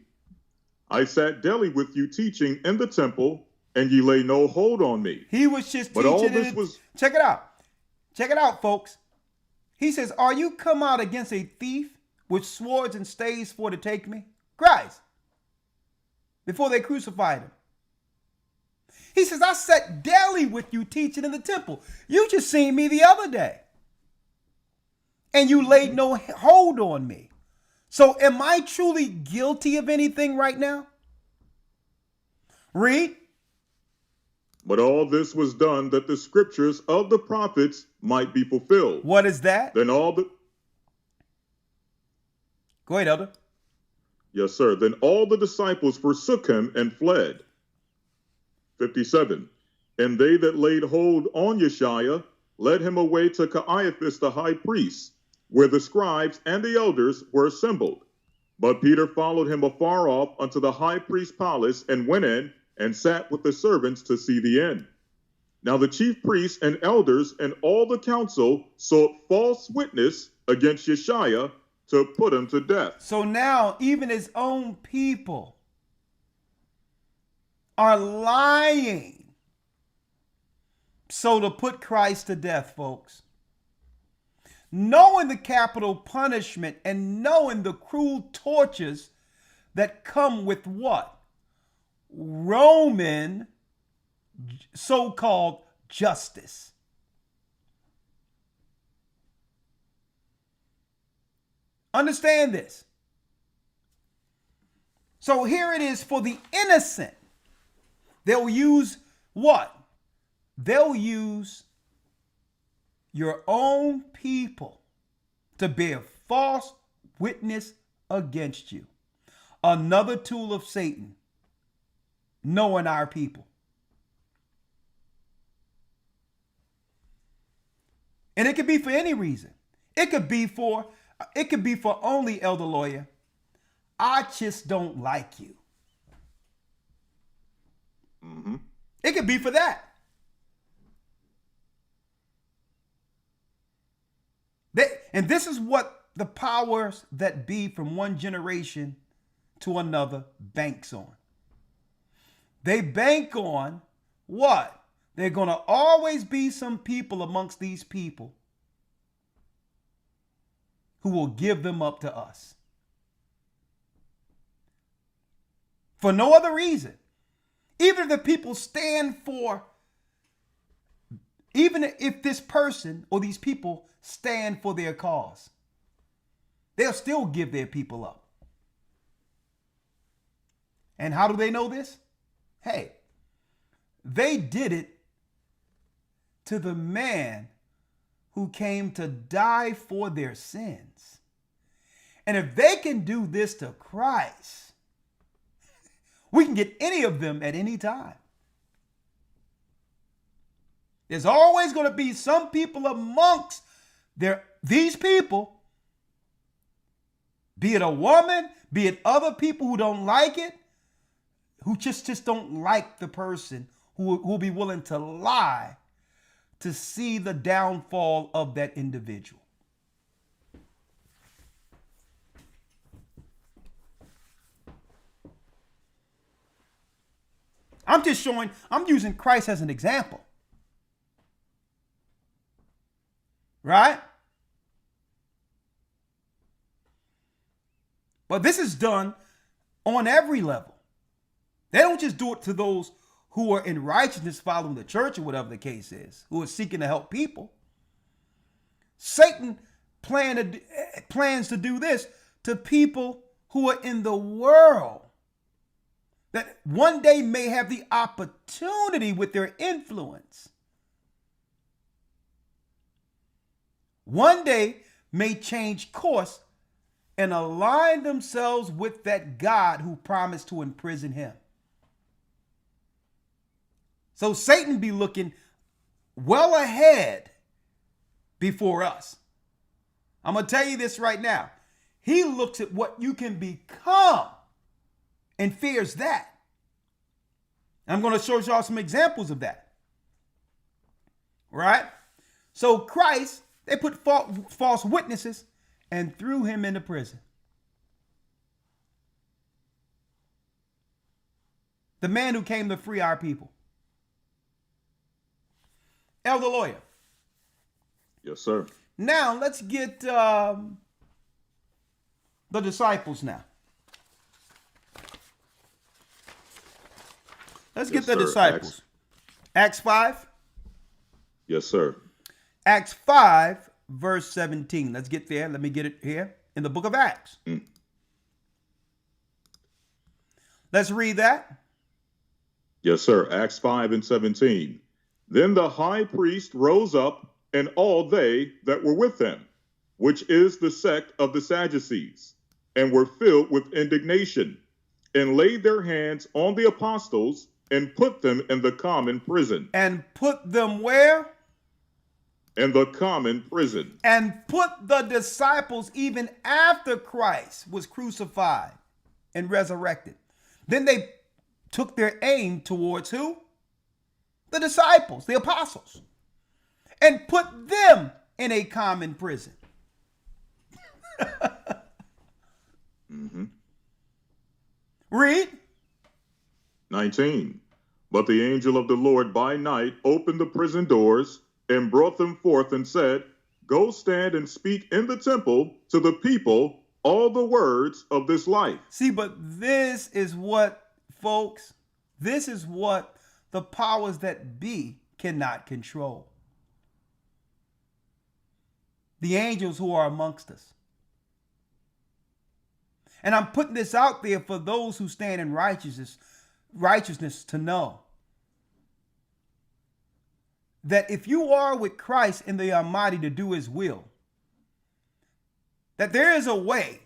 I sat daily with you teaching in the temple, and ye lay no hold on me. He was just but teaching. All this was... Check it out. Check it out, folks. He says, are you come out against a thief with swords and staves for to take me? Christ. Before they crucified him. He says, I sat daily with you teaching in the temple. You just seen me the other day. And you laid no hold on me. So am I truly guilty of anything right now? Read. But all this was done that the scriptures of the prophets might be fulfilled. What is that? Then all the... Go ahead, Elder. Yes, sir. Then all the disciples forsook him and fled. 57. And they that laid hold on Yeshua led him away to Caiaphas the high priest, where the scribes and the elders were assembled. But Peter followed him afar off unto the high priest's palace, and went in, and sat with the servants to see the end. Now the chief priests and elders and all the council sought false witness against Yeshua to put him to death. So now even his own people are lying so to put Christ to death, folks. Knowing the capital punishment and knowing the cruel tortures that come with what? Roman so-called justice. Understand this. So here it is for the innocent. They'll use what? They'll use your own people to bear false witness against you. Another tool of Satan, knowing our people. And it could be for any reason. It could be for only, Elder Lawyer, I just don't like you. Mm-hmm. It could be for that. And this is what the powers that be from one generation to another banks on. They bank on what? They're going to always be some people amongst these people who will give them up to us. For no other reason. Even if the people stand for, even if this person or these people stand for their cause, they'll still give their people up. And how do they know this? Hey, they did it to the man who came to die for their sins. And if they can do this to Christ, we can get any of them at any time. There's always going to be some people amongst these people, be it a woman, be it other people who don't like it, who just don't like the person, who will be willing to lie to see the downfall of that individual. I'm using Christ as an example. Right? But this is done on every level. They don't just do it to those who are in righteousness following the church or whatever the case is, who are seeking to help people. Satan plans to do this to people who are in the world that one day may have the opportunity with their influence. One day may change course and align themselves with that God who promised to imprison him. So Satan be looking well ahead before us. I'm going to tell you this right now. He looks at what you can become and fears that. I'm going to show y'all some examples of that. Right? So Christ, they put false witnesses and threw him into prison. The man who came to free our people. Elder Lawyer. Yes, sir. Now let's get the disciples now. Let's get the disciples. Acts 5. Yes, sir. Acts 5, verse 17. Let's get there. Let me get it here in the book of Acts. Let's read that. Yes, sir. Acts 5 and 17. Then the high priest rose up, and all they that were with him, which is the sect of the Sadducees, and were filled with indignation, and laid their hands on the apostles, and put them in the common prison. And put them where? in the common prison. And put the disciples, even after Christ was crucified and resurrected. Then they took their aim towards who? The disciples, the apostles. And put them in a common prison. Read. 19. But the angel of the Lord by night opened the prison doors and brought them forth and said, Go stand and speak in the temple to the people all the words of this life. See, but this is what, folks, this is what the powers that be cannot control. The angels who are amongst us. And I'm putting this out there for those who stand in righteousness to know that if you are with Christ in the Almighty to do his will, that there is a way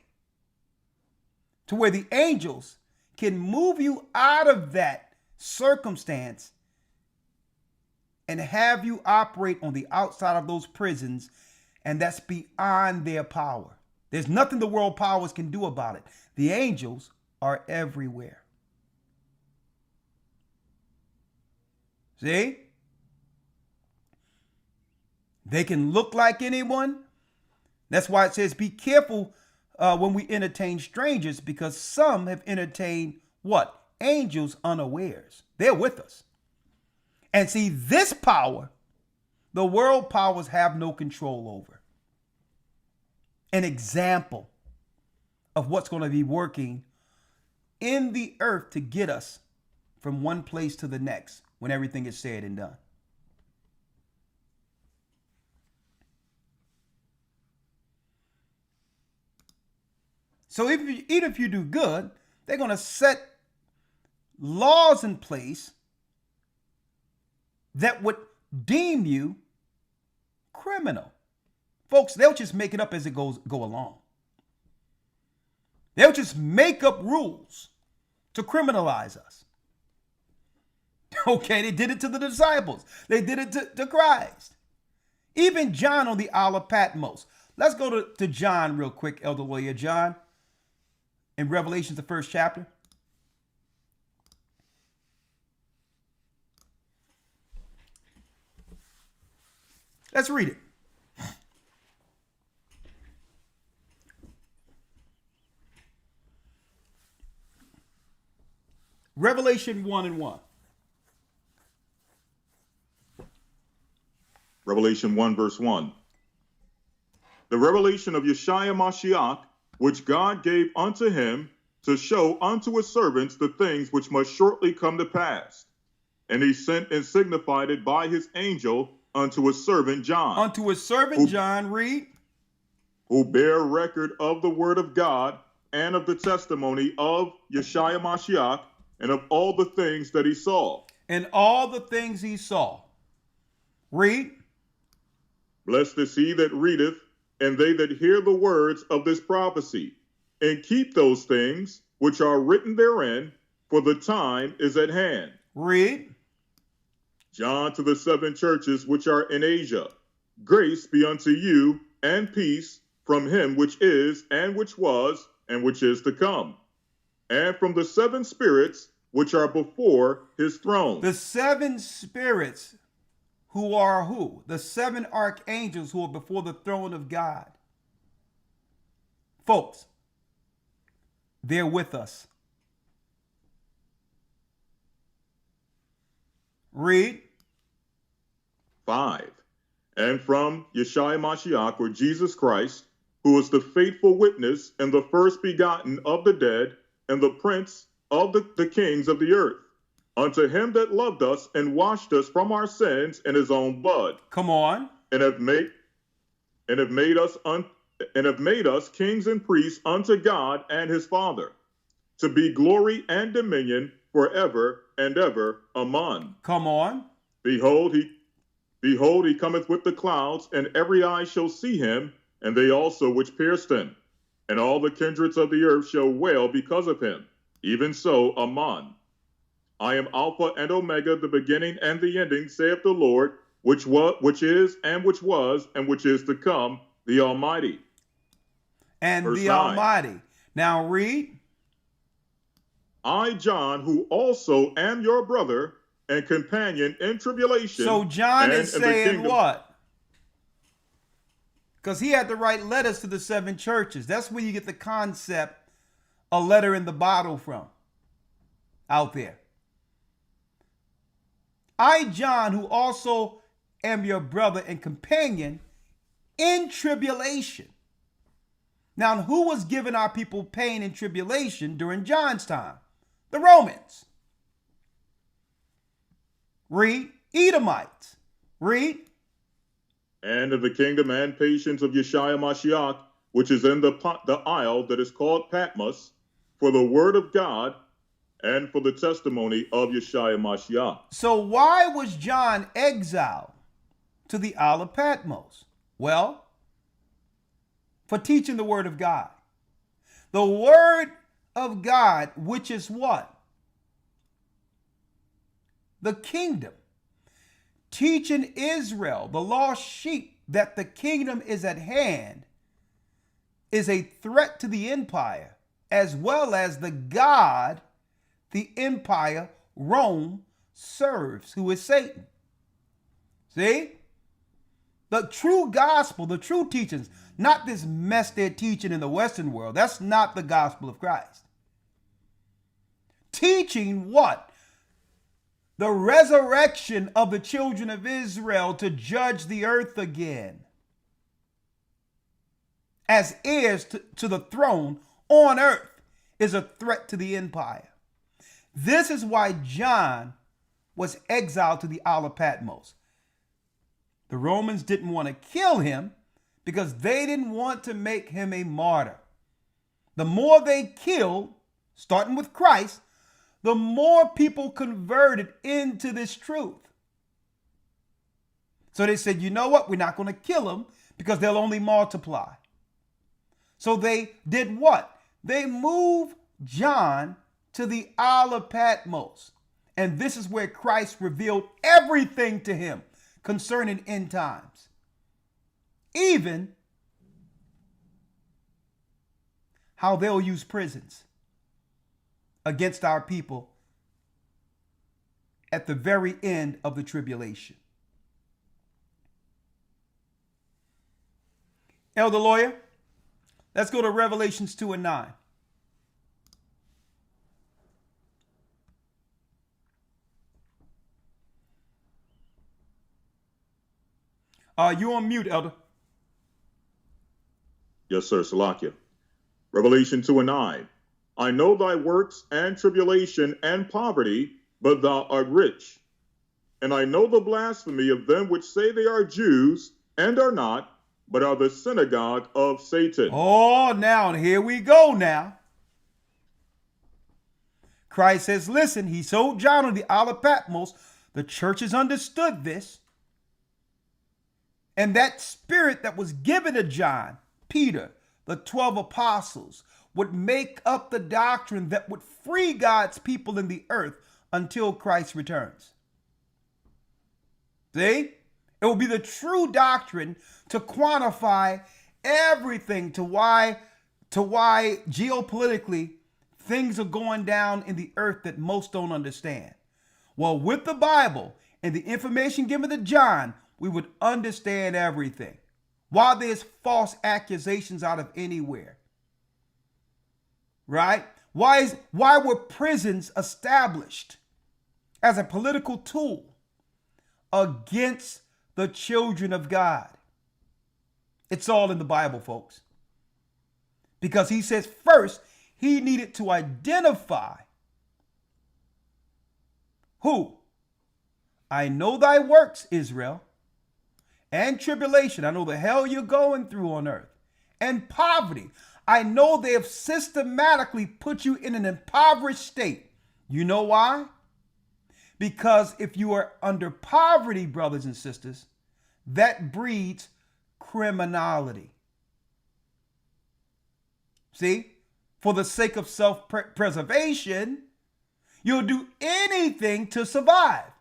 to where the angels can move you out of that circumstance and have you operate on the outside of those prisons, and that's beyond their power. There's nothing the world powers can do about it. The angels are everywhere. See? They can look like anyone. That's why it says be careful when we entertain strangers, because some have entertained what? Angels unawares. They're with us. And see, this power, the world powers have no control over. An example of what's going to be working in the earth to get us from one place to the next when everything is said and done. So even if you do good, they're going to set laws in place that would deem you criminal. Folks, they'll just make it up as it go along. They'll just make up rules to criminalize us. Okay, they did it to the disciples. They did it to Christ. Even John on the Isle of Patmos. Let's go to John real quick, Elder Lawyer John. In Revelation, the 1st chapter. Let's read it. Revelation 1:1. Revelation 1 verse 1. The revelation of Yeshua Mashiach, which God gave unto him to show unto his servants the things which must shortly come to pass. And he sent and signified it by his angel unto his servant John. Unto his servant John, read. Who bear record of the word of God and of the testimony of Yeshua Mashiach and of all the things that he saw. And all the things he saw. Read. Blessed is he that readeth, and they that hear the words of this prophecy, and keep those things which are written therein, for the time is at hand. Read. John to the 7 churches which are in Asia. Grace be unto you, and peace from him which is, and which was, and which is to come, and from the 7 spirits which are before his throne. The 7 spirits who are who? The 7 archangels who are before the throne of God. Folks, they're with us. Read. 5. And from Yeshua Mashiach, or Jesus Christ, who is the faithful witness and the first begotten of the dead and the prince of the kings of the earth, unto him that loved us and washed us from our sins in his own blood. Come on. And have made us kings and priests unto God and his Father, to be glory and dominion forever and ever. Amen. Come on. Behold, he cometh with the clouds, and every eye shall see him, and they also which pierced him, and all the kindreds of the earth shall wail because of him. Even so, Amen. I am Alpha and Omega, the beginning and the ending, saith the Lord, which is, and which was, and which is to come, the Almighty. And Verse the 9. Almighty. Now read. I, John, who also am your brother and companion in tribulation. So John and is in the saying kingdom. what? Because he had to write letters to the 7 churches. That's where you get the concept, a letter in the bottle, from. Out there. I, John, who also am your brother and companion in tribulation. Now, who was giving our people pain and tribulation during John's time? The Romans. Read. Edomites. Read. And of the kingdom and patience of Yeshua Mashiach, which is in the isle that is called Patmos, for the word of God and for the testimony of Yeshua Mashiach. So why was John exiled to the Isle of Patmos? Well, for teaching the word of God. The word of God, which is what? The kingdom. Teaching Israel, the lost sheep, that the kingdom is at hand, is a threat to the empire, as well as the God the empire, Rome, serves, who is Satan. See? The true gospel, the true teachings, not this mess they're teaching in the Western world. That's not the gospel of Christ. Teaching what? The resurrection of the children of Israel to judge the earth again as heirs to the throne on earth is a threat to the empire. This is why John was exiled to the Isle of Patmos. The Romans didn't want to kill him because they didn't want to make him a martyr. The more they killed, starting with Christ, the more people converted into this truth. So they said, you know what? We're not going to kill him because they'll only multiply. So they did what? They moved John to the Isle of Patmos. And this is where Christ revealed everything to him concerning end times. Even how they'll use prisons against our people at the very end of the tribulation. Elder Lawyer, let's go to Revelations 2 and 9. You on mute, Elder. Yes, sir, Salakia. Revelation 2 and 9. I know thy works and tribulation and poverty, but thou art rich. And I know the blasphemy of them which say they are Jews and are not, but are the synagogue of Satan. Oh, now here we go now. Christ says, listen, he sold John on the Isle of Patmos. The churches understood this. And that spirit that was given to John, Peter, the 12 apostles, would make up the doctrine that would free God's people in the earth until Christ returns. See? It will be the true doctrine to quantify everything to why geopolitically things are going down in the earth that most don't understand. Well, with the Bible and the information given to John, we would understand everything. While there's false accusations out of anywhere. Right? Why were prisons established as a political tool against the children of God? It's all in the Bible, folks. Because he says first, he needed to identify who? I know thy works, Israel, and tribulation. I know the hell you're going through on earth. And poverty. I know they have systematically put you in an impoverished state. You know why? Because if you are under poverty, brothers and sisters, that breeds criminality. See? For the sake of self-preservation, you'll do anything to survive.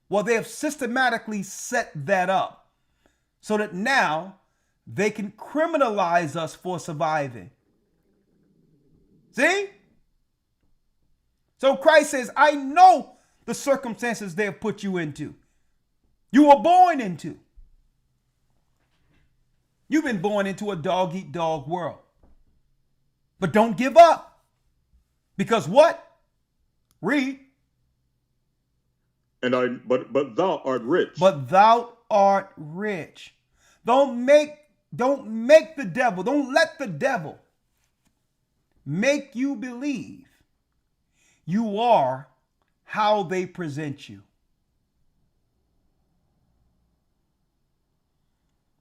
Well, they have systematically set that up so that now they can criminalize us for surviving. See? So Christ says, I know the circumstances they have put you into. You were born into. You've been born into a dog-eat-dog world. But don't give up. Because what? Read. But thou art rich. But thou art rich. Don't make the devil, don't let the devil make you believe you are how they present you.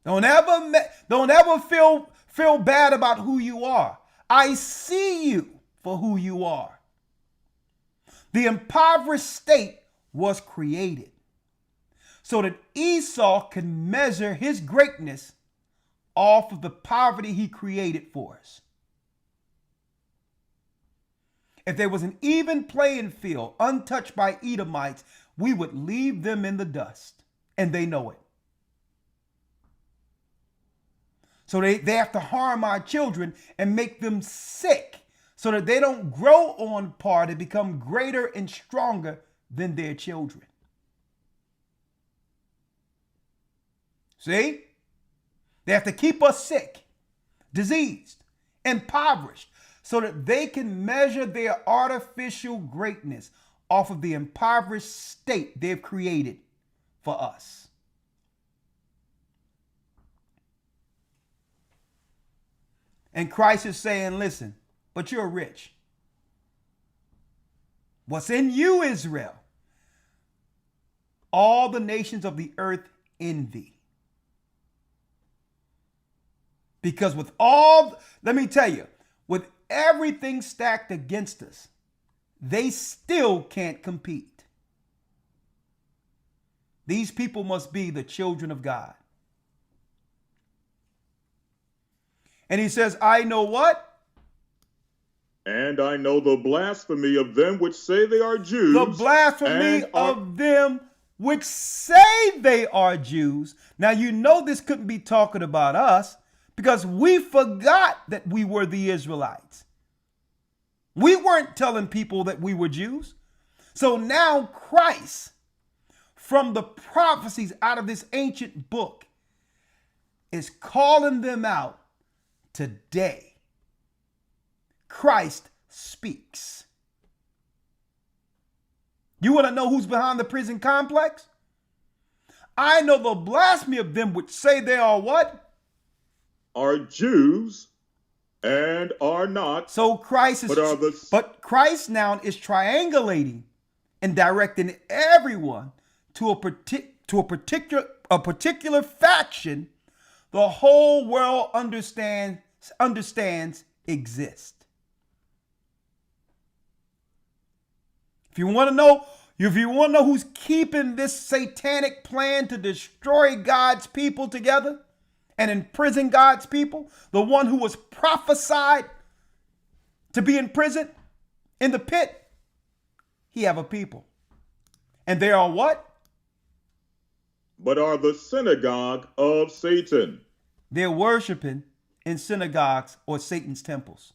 Don't ever feel bad about who you are. I see you for who you are. The impoverished state was created so that Esau can measure his greatness off of the poverty he created for us. If there was an even playing field untouched by Edomites, we would leave them in the dust, and they know it. So they have to harm our children and make them sick so that they don't grow on par to become greater and stronger than their children. See? They have to keep us sick, diseased, impoverished, so that they can measure their artificial greatness off of the impoverished state they've created for us. And Christ is saying, listen, but you're rich. What's in you, Israel? All the nations of the earth envy. Because let me tell you, with everything stacked against us, they still can't compete. These people must be the children of God. And he says, I know what? And I know the blasphemy of them which say they are Jews. The blasphemy of them which say they are Jews. Now, you know this couldn't be talking about us because we forgot that we were the Israelites. We weren't telling people that we were Jews. So now Christ, from the prophecies out of this ancient book, is calling them out today. Christ speaks. You want to know who's behind the prison complex? I know the blasphemy of them which say they are what? Are Jews and are not. So Christ is, but Christ now is triangulating and directing everyone to a particular faction the whole world understands exist. If you want to know who's keeping this satanic plan to destroy God's people together and imprison God's people, the one who was prophesied to be in prison in the pit, he have a people. And they are what? But are the synagogue of Satan. They're worshiping in synagogues or Satan's temples.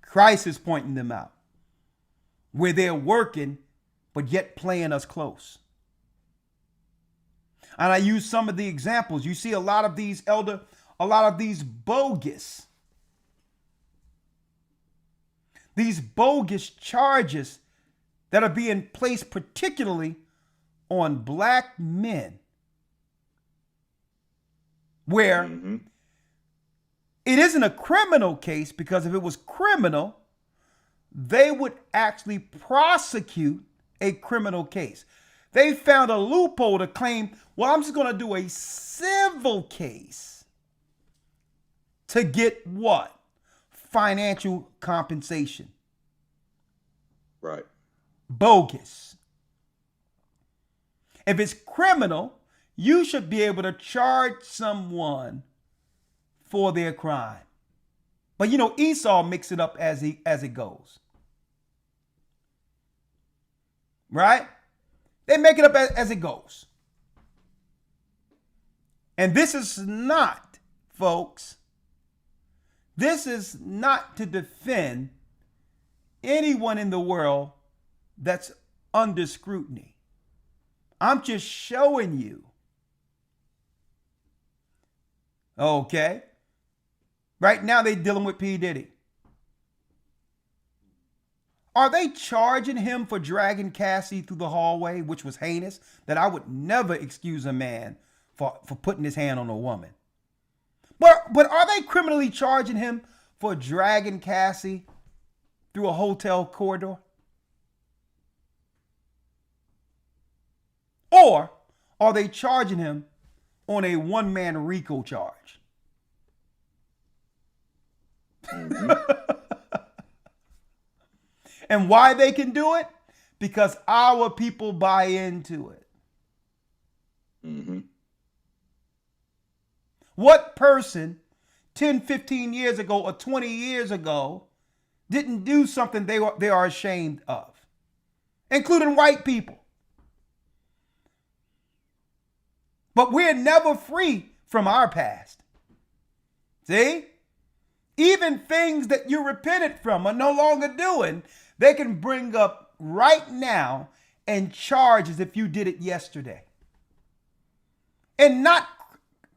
Christ is pointing them out where they're working, but yet playing us close. And I use some of the examples. You see a lot of these bogus charges that are being placed particularly on black men, where it isn't a criminal case, because if it was criminal, they would actually prosecute a criminal case. They found a loophole to claim, well, I'm just going to do a civil case to get what? Financial compensation. Right. Bogus. If it's criminal, you should be able to charge someone for their crime. But Esau mixes it up as it goes. right? They make it up as it goes. And this is not, folks, this is not to defend anyone in the world that's under scrutiny. I'm just showing you. Okay? Right now they're dealing with P. Diddy. Are they charging him for dragging Cassie through the hallway, which was heinous? That I would never excuse a man for putting his hand on a woman. But are they criminally charging him for dragging Cassie through a hotel corridor? Or are they charging him on a one-man RICO charge? And why they can do it? Because our people buy into it. Mm-hmm. What person 10, 15 years ago or 20 years ago didn't do something they are ashamed of? Including white people. But we're never free from our past. See? Even things that you repented from or no longer doing, they can bring up right now and charge as if you did it yesterday. And not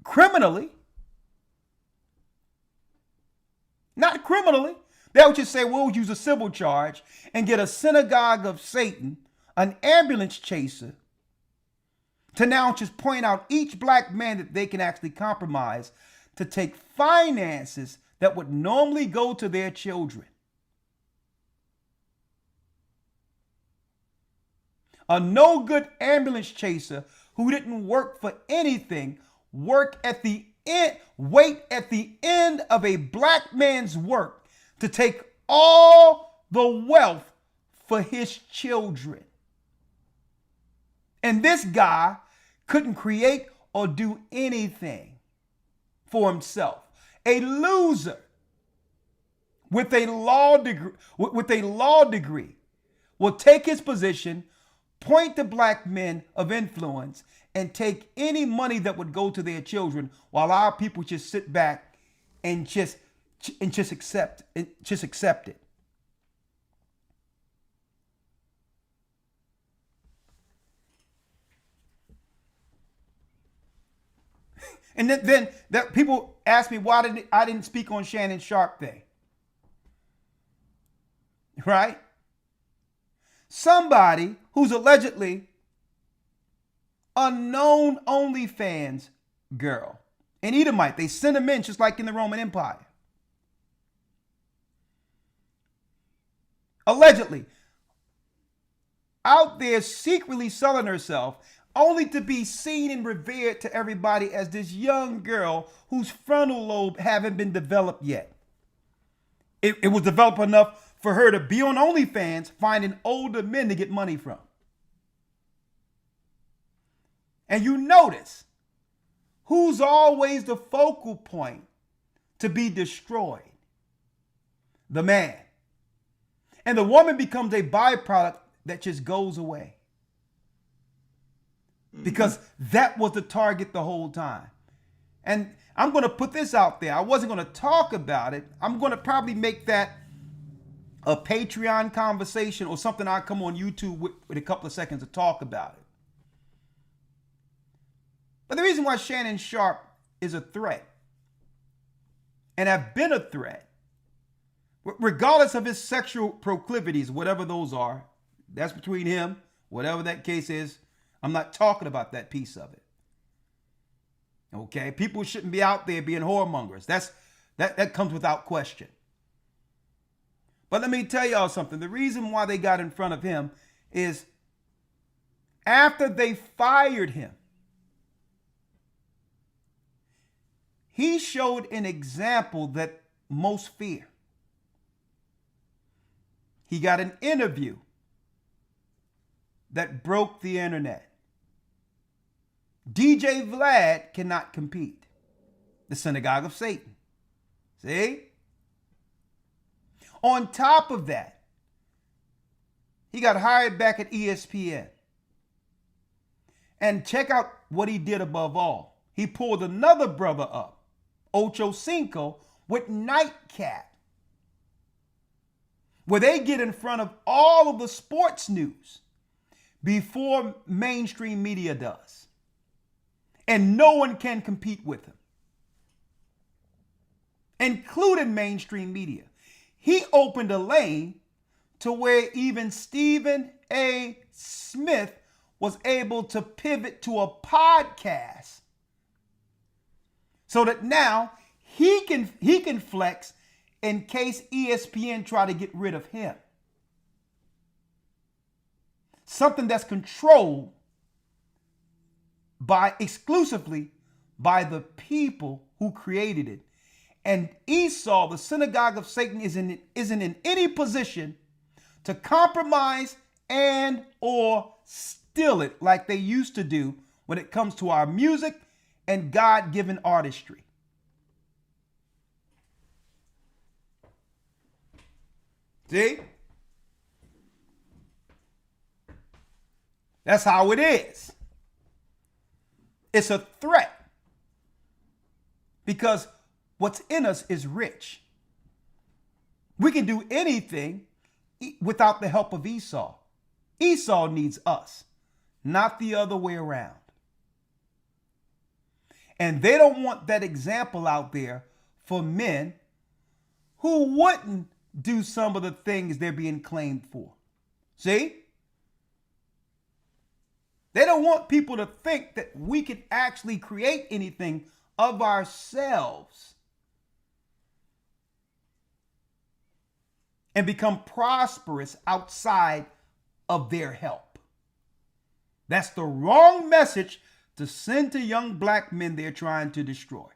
criminally. Not criminally. They would just say, we'll use a civil charge and get a synagogue of Satan, an ambulance chaser, to now just point out each black man that they can actually compromise to take finances that would normally go to their children. A no good ambulance chaser who didn't work for anything, wait at the end of a black man's work to take all the wealth for his children. And this guy couldn't create or do anything for himself. A loser with a law degree will take his position, point to black men of influence, and take any money that would go to their children, while our people just sit back and just accept it. And then that people ask me why I didn't speak on Shannon Sharp thing. Right? Somebody who's allegedly a known OnlyFans girl, an Edomite. They sent them in just like in the Roman Empire. Allegedly out there secretly selling herself, only to be seen and revered to everybody as this young girl whose frontal lobe haven't been developed yet. It was developed enough for her to be on OnlyFans, finding older men to get money from. And you notice who's always the focal point to be destroyed? The man. And the woman becomes a byproduct that just goes away. Because that was the target the whole time. And I'm going to put this out there. I wasn't going to talk about it. I'm going to probably make that a Patreon conversation or something I come on YouTube with a couple of seconds to talk about it. But the reason why Shannon Sharp is a threat and have been a threat, regardless of his sexual proclivities, whatever those are, that's between him, whatever that case is. I'm not talking about that piece of it. Okay? People shouldn't be out there being whoremongers. That comes without question. But let me tell y'all something. The reason why they got in front of him is after they fired him, he showed an example that most fear. He got an interview that broke the internet. DJ Vlad cannot compete. The synagogue of Satan. See? On top of that, He got hired back at ESPN. And check out what he did above all. He pulled another brother up, Ocho Cinco, with Nightcap, where they get in front of all of the sports news before mainstream media does. And no one can compete with him, including mainstream media. He opened a lane to where even Stephen A. Smith was able to pivot to a podcast so that now he can flex in case ESPN try to get rid of him. Something that's controlled exclusively by the people who created it. And Esau, the synagogue of Satan, isn't in any position to compromise and or steal it like they used to do when it comes to our music and God-given artistry. See? That's how it is. It's a threat because what's in us is rich. We can do anything without the help of Esau. Esau needs us, not the other way around. And they don't want that example out there for men who wouldn't do some of the things they're being claimed for. See? They don't want people to think that we can actually create anything of ourselves and become prosperous outside of their help. That's the wrong message to send to young black men they're trying to destroy.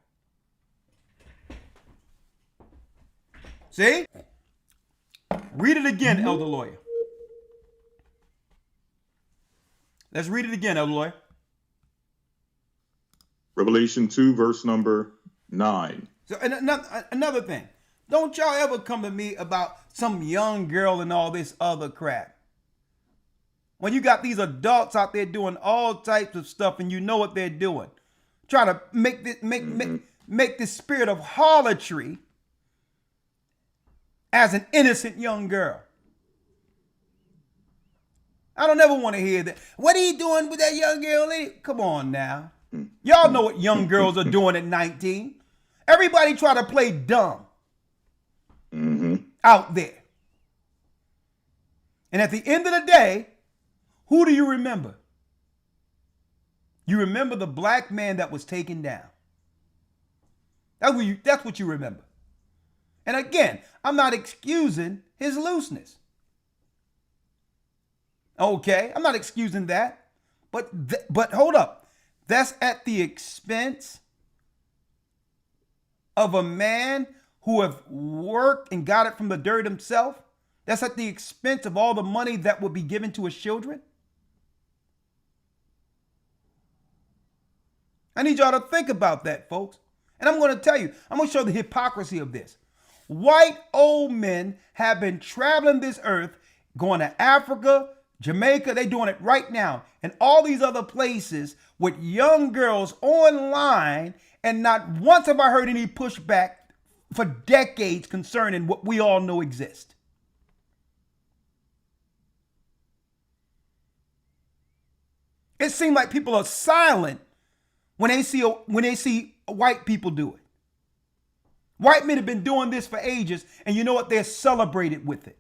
See? Read it again, Elder Lawyer. Let's read it again, Elder Lawyer. Revelation 2, verse number 9. So another thing. Don't y'all ever come to me about some young girl and all this other crap. When you got these adults out there doing all types of stuff and you know what they're doing. Trying to make this spirit of harlotry as an innocent young girl. I don't ever want to hear that. What are you doing with that young girl? Come on now. Y'all know what young girls are doing at 19. Everybody try to play dumb out there. And at the end of the day, who do you remember? You remember the black man that was taken down. That's what you remember. And again, I'm not excusing his looseness. Okay, I'm not excusing that. But hold up. That's at the expense of a man who have worked and got it from the dirt himself. That's at the expense of all the money that will be given to his children. I need y'all to think about that, folks. And I'm going to tell you, I'm going to show the hypocrisy of this. White old men have been traveling this earth, going to Africa, Jamaica, they're doing it right now, and all these other places with young girls online, and not once have I heard any pushback for decades concerning what we all know exists. It seems like people are silent when they see white people do it. White men have been doing this for ages, and you know what? They're celebrated with it.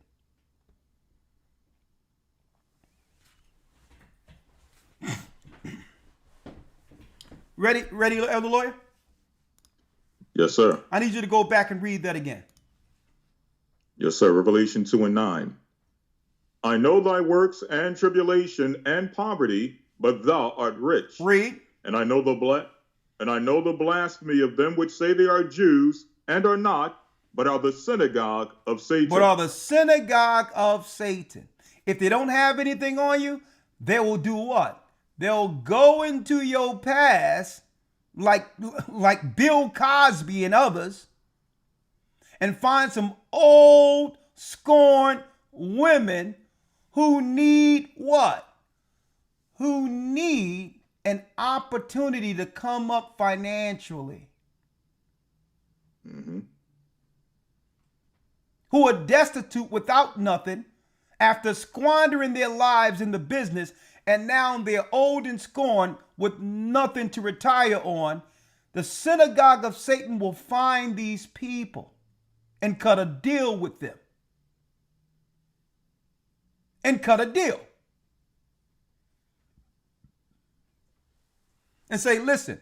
Ready, Elder Lawyer? Yes, sir. I need you to go back and read that again. Yes, sir. Revelation 2 and 9. I know thy works and tribulation and poverty, but thou art rich. Read. And I know the blasphemy of them which say they are Jews and are not, but are the synagogue of Satan. But are the synagogue of Satan. If they don't have anything on you, they will do what? They'll go into your past, like Bill Cosby and others, and find some old, scorned women who need what? Who need an opportunity to come up financially. Who are destitute without nothing after squandering their lives in the business, and now they're old and scorned with nothing to retire on. The synagogue of Satan will find these people and cut a deal with them. And cut a deal. And say, listen,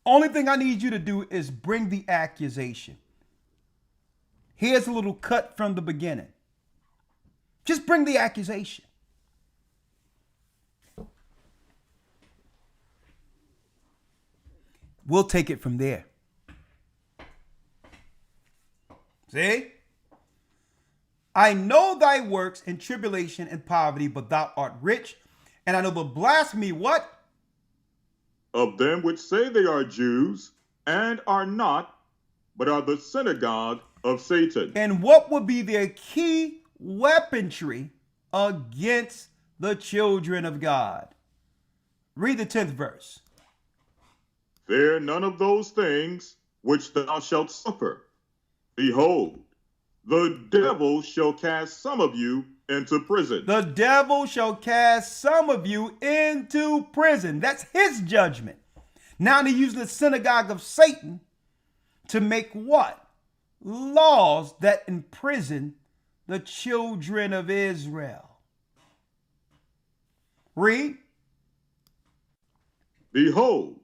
only thing I need you to do is bring the accusation. Here's a little cut from the beginning. Just bring the accusation. We'll take it from there. See? I know thy works in tribulation and poverty, but thou art rich. And I know the blasphemy, what? Of them which say they are Jews and are not, but are the synagogue of Satan. And what would be their key weaponry against the children of God? Read the 10th verse. Fear none of those things which thou shalt suffer. Behold, the devil shall cast some of you into prison. The devil shall cast some of you into prison. That's his judgment. Now they're using the synagogue of Satan to make what? Laws that imprison the children of Israel. Read. Behold,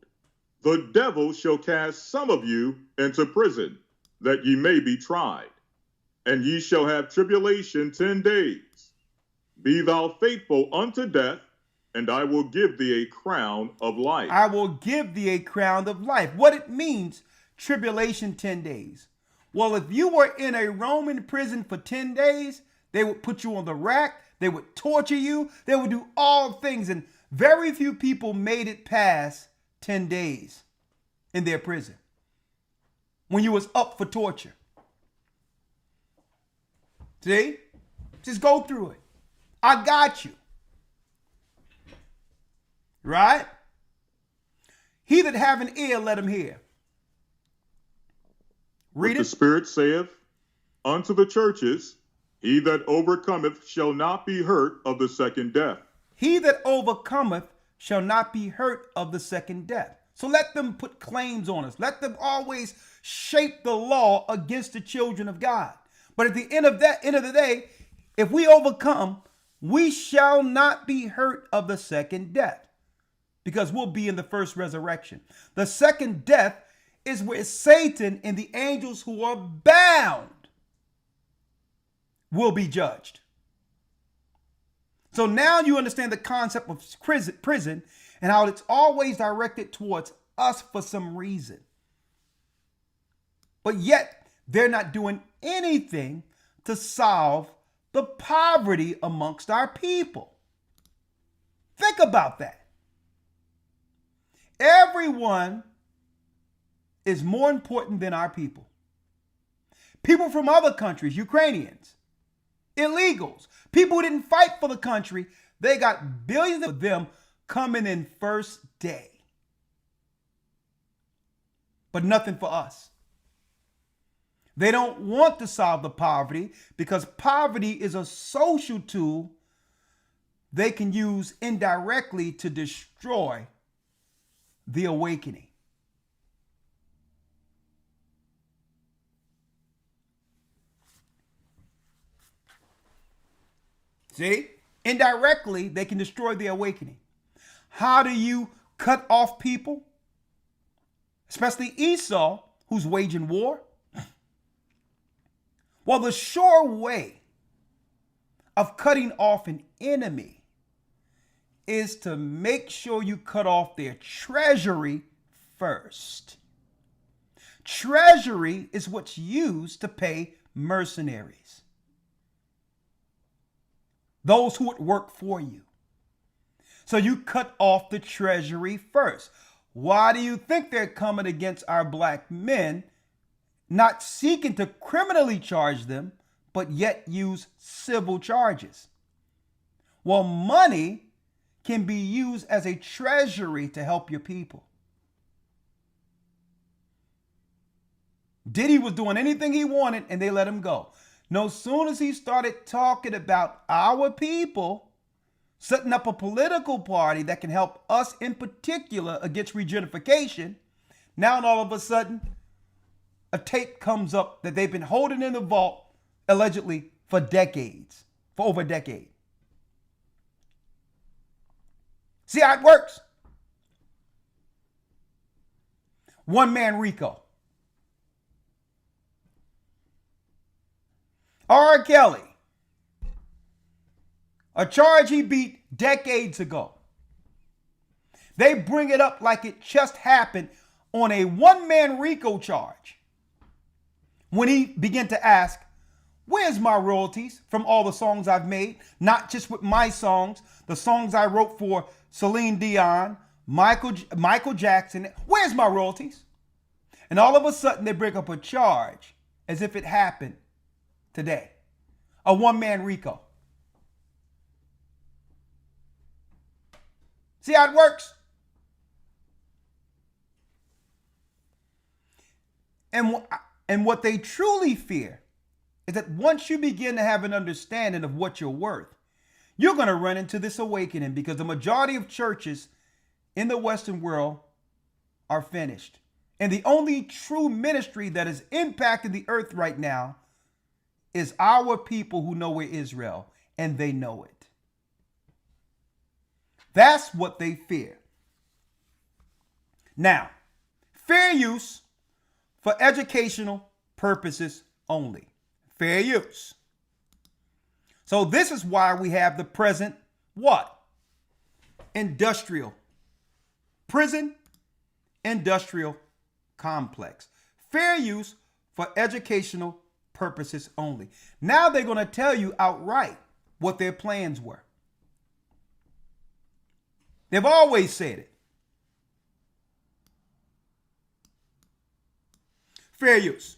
the devil shall cast some of you into prison, that ye may be tried. And ye shall have tribulation 10 days. Be thou faithful unto death, and I will give thee a crown of life. I will give thee a crown of life. What it means, tribulation 10 days. Well, if you were in a Roman prison for 10 days, they would put you on the rack. They would torture you. They would do all things. And very few people made it past 10 days in their prison when you was up for torture. See? Just go through it. I got you. Right? He that have an ear, let him hear. Read But it. the Spirit saith unto the churches, he that overcometh shall not be hurt of the second death. He that overcometh shall not be hurt of the second death. So let them put claims on us. Let them always shape the law against the children of God. But at the end of the day, if we overcome, we shall not be hurt of the second death, because we'll be in the first resurrection. The second death is where Satan and the angels who are bound will be judged. So now you understand the concept of prison and how it's always directed towards us for some reason. But yet they're not doing anything to solve the poverty amongst our people. Think about that. Everyone is more important than our people. People from other countries, Ukrainians, illegals, people who didn't fight for the country, they got billions of them coming in first day. But nothing for us. They don't want to solve the poverty because poverty is a social tool they can use indirectly to destroy the awakening. See? Indirectly, they can destroy the awakening. How do you cut off people? Especially Esau, who's waging war. Well, the sure way of cutting off an enemy is to make sure you cut off their treasury first. Treasury is what's used to pay mercenaries, those who would work for you. So you cut off the treasury first. Why do you think they're coming against our black men, not seeking to criminally charge them, but yet use civil charges? Well, money can be used as a treasury to help your people. Diddy was doing anything he wanted and they let him go. No soon as he started talking about our people, setting up a political party that can help us in particular against regentrification, now all of a sudden, a tape comes up that they've been holding in the vault allegedly for decades, for over a decade. See how it works? One man RICO. R. Kelly, a charge he beat decades ago. They bring it up like it just happened on a one-man RICO charge. When he began to ask, where's my royalties from all the songs I've made? Not just with my songs, the songs I wrote for Celine Dion, Michael Jackson. Where's my royalties? And all of a sudden they bring up a charge as if it happened today. A one-man RICO. See how it works? And what they truly fear is that once you begin to have an understanding of what you're worth, you're going to run into this awakening, because the majority of churches in the Western world are finished. And the only true ministry that is impacting the earth right now is our people who know we're Israel, and they know it. That's what they fear. Now, fair use for educational purposes only. Fair use. So this is why we have the present what? Industrial. Prison industrial complex. Fair use for educational purposes only. Now they're going to tell you outright what their plans were. They've always said it. Fair use.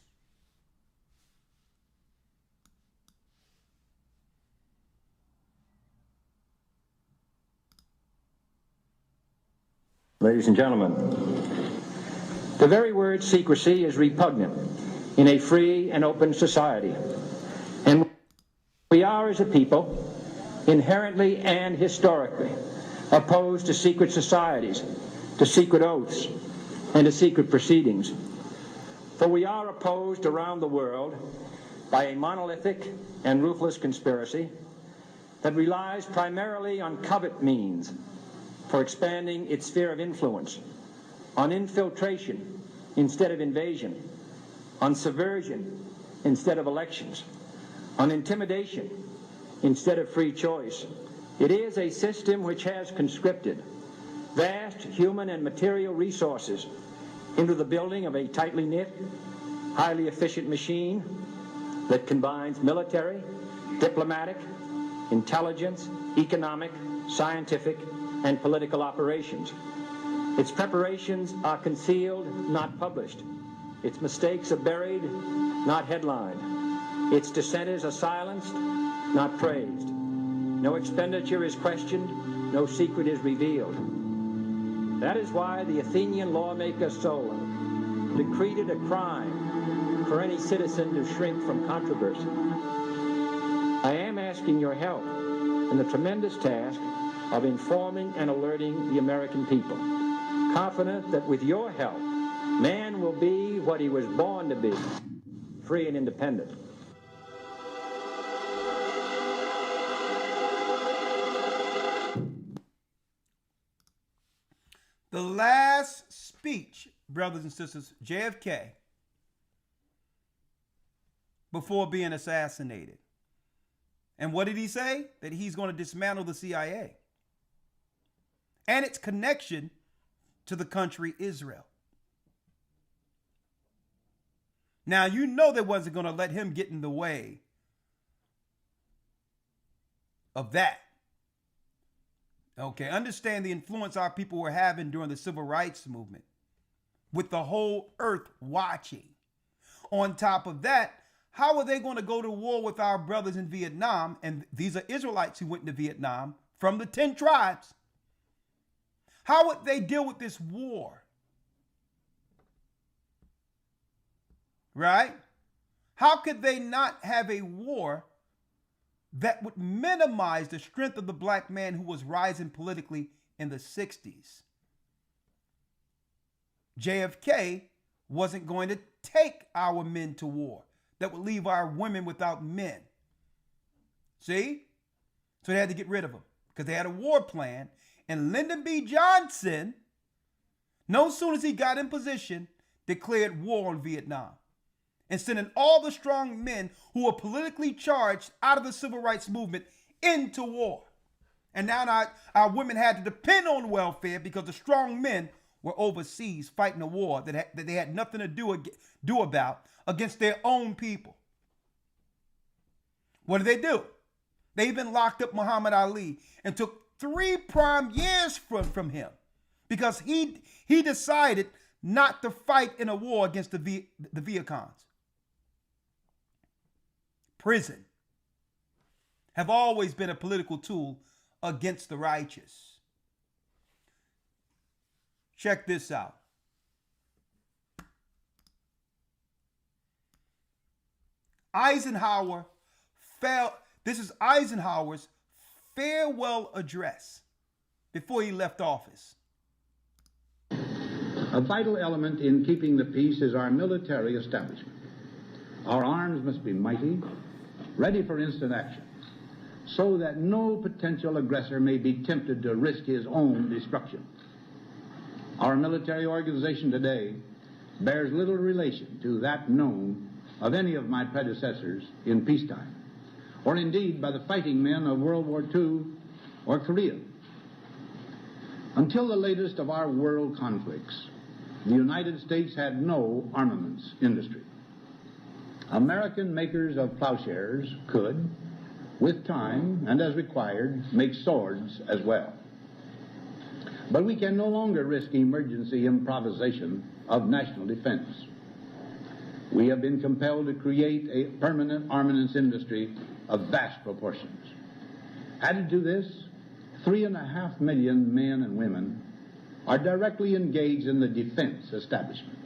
Ladies and gentlemen, the very word secrecy is repugnant in a free and open society. And we are, as a people, inherently and historically opposed to secret societies, to secret oaths, and to secret proceedings. For we are opposed around the world by a monolithic and ruthless conspiracy that relies primarily on covert means for expanding its sphere of influence, on infiltration instead of invasion, on subversion instead of elections, on intimidation instead of free choice. It is a system which has conscripted vast human and material resources into the building of a tightly knit, highly efficient machine that combines military, diplomatic, intelligence, economic, scientific, and political operations. Its preparations are concealed, not published. Its mistakes are buried, not headlined. Its dissenters are silenced, not praised. No expenditure is questioned, no secret is revealed. That is why the Athenian lawmaker Solon decreed it a crime for any citizen to shrink from controversy. I am asking your help in the tremendous task of informing and alerting the American people, confident that with your help, man will be what he was born to be, free and independent. The last speech, brothers and sisters, JFK, before being assassinated. And what did he say? That he's going to dismantle the CIA and its connection to the country Israel. Now, you know they wasn't going to let him get in the way of that. Okay, understand the influence our people were having during the civil rights movement, with the whole earth watching. On top of that, how are they going to go to war with our brothers in Vietnam? And these are Israelites who went into Vietnam from the 10 tribes. How would they deal with this war? Right? How could they not have a war that would minimize the strength of the black man who was rising politically in the 60s? JFK wasn't going to take our men to war. That would leave our women without men. See? So they had to get rid of them because they had a war plan. And Lyndon B. Johnson, no sooner as he got in position, declared war on Vietnam and sending all the strong men who were politically charged out of the civil rights movement into war. And now our women had to depend on welfare because the strong men were overseas fighting a war that they had nothing to do about against their own people. What did they do? They even locked up Muhammad Ali and took 3 prime years from him because he decided not to fight in a war against the Viet Congs. Prison have always been a political tool against the righteous. Check this out. Eisenhower this is Eisenhower's farewell address before he left office. A vital element in keeping the peace is our military establishment. Our arms must be mighty, ready for instant action, so that no potential aggressor may be tempted to risk his own destruction. Our military organization today bears little relation to that known of any of my predecessors in peacetime, or indeed by the fighting men of World War II or Korea. Until the latest of our world conflicts, the United States had no armaments industry. American makers of plowshares could, with time and as required, make swords as well. But we can no longer risk emergency improvisation of national defense. We have been compelled to create a permanent armaments industry of vast proportions. Added to this, 3.5 million men and women are directly engaged in the defense establishment.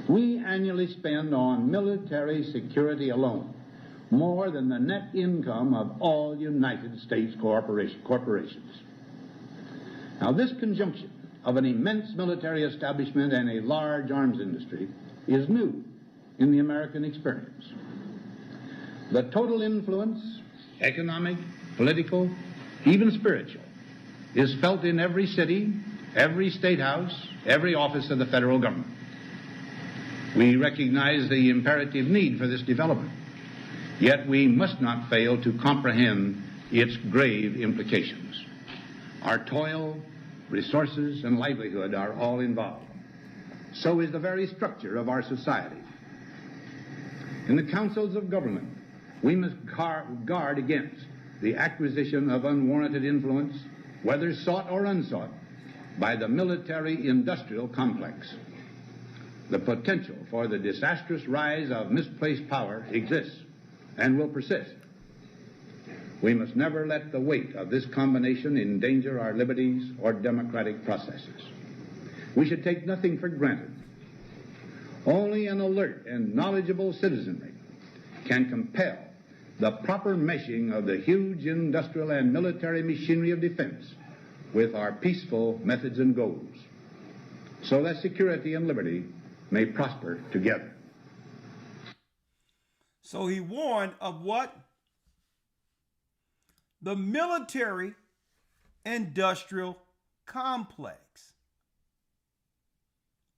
We annually spend on military security alone more than the net income of all United States corporations. Now, this conjunction of an immense military establishment and a large arms industry is new in the American experience. The total influence, economic, political, even spiritual, is felt in every city, every state house, every office of the federal government. We recognize the imperative need for this development, yet we must not fail to comprehend its grave implications. Our toil, resources, and livelihood are all involved. So is the very structure of our society. In the councils of government, we must guard against the acquisition of unwarranted influence, whether sought or unsought, by the military-industrial complex. The potential for the disastrous rise of misplaced power exists and will persist. We must never let the weight of this combination endanger our liberties or democratic processes. We should take nothing for granted. Only an alert and knowledgeable citizenry can compel the proper meshing of the huge industrial and military machinery of defense with our peaceful methods and goals, so that security and liberty may prosper together. So he warned of what? The military industrial complex.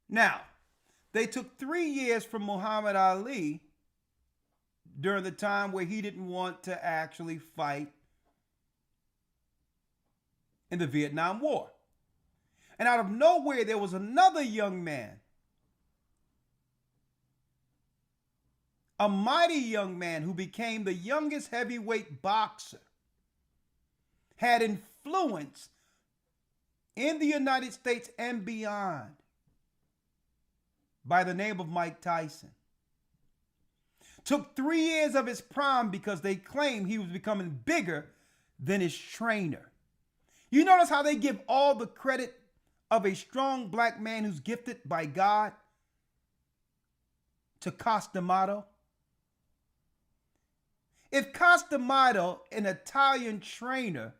Now, they took 3 years from Muhammad Ali during the time where he didn't want to actually fight in the Vietnam War. And out of nowhere, there was another young man, a mighty young man who became the youngest heavyweight boxer, had influence in the United States and beyond, by the name of Mike Tyson. took 3 years of his prime because they claimed he was becoming bigger than his trainer. You notice how they give all the credit of a strong black man who's gifted by God to Costamato? If Costamato, an Italian trainer,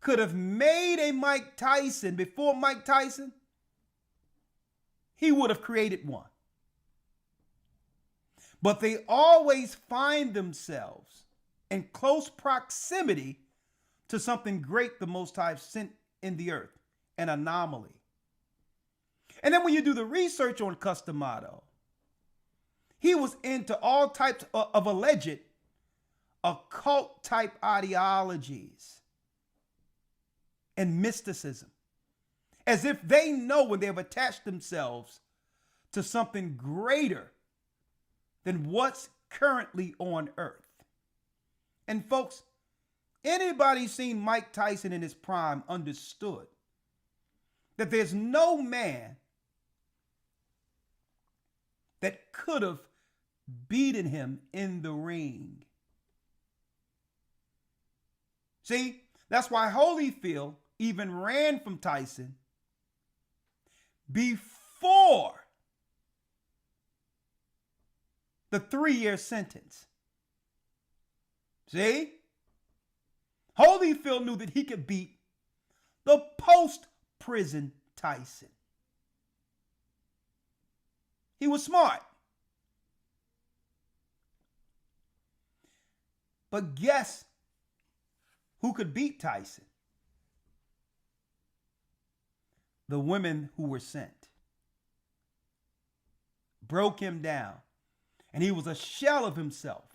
could have made a Mike Tyson before Mike Tyson, he would have created one. But they always find themselves in close proximity to something great the Most High sent in the earth, an anomaly. And then when you do the research on Costamato, he was into all types of alleged occult type ideologies and mysticism, as if they know when they have attached themselves to something greater than what's currently on earth. And folks, anybody seen Mike Tyson in his prime understood that there's no man that could have beaten him in the ring. See, that's why Holyfield even ran from Tyson before the 3-year sentence. See? Holyfield knew that he could beat the post-prison Tyson. He was smart. But guess who could beat Tyson? The women who were sent. Broke him down. And he was a shell of himself.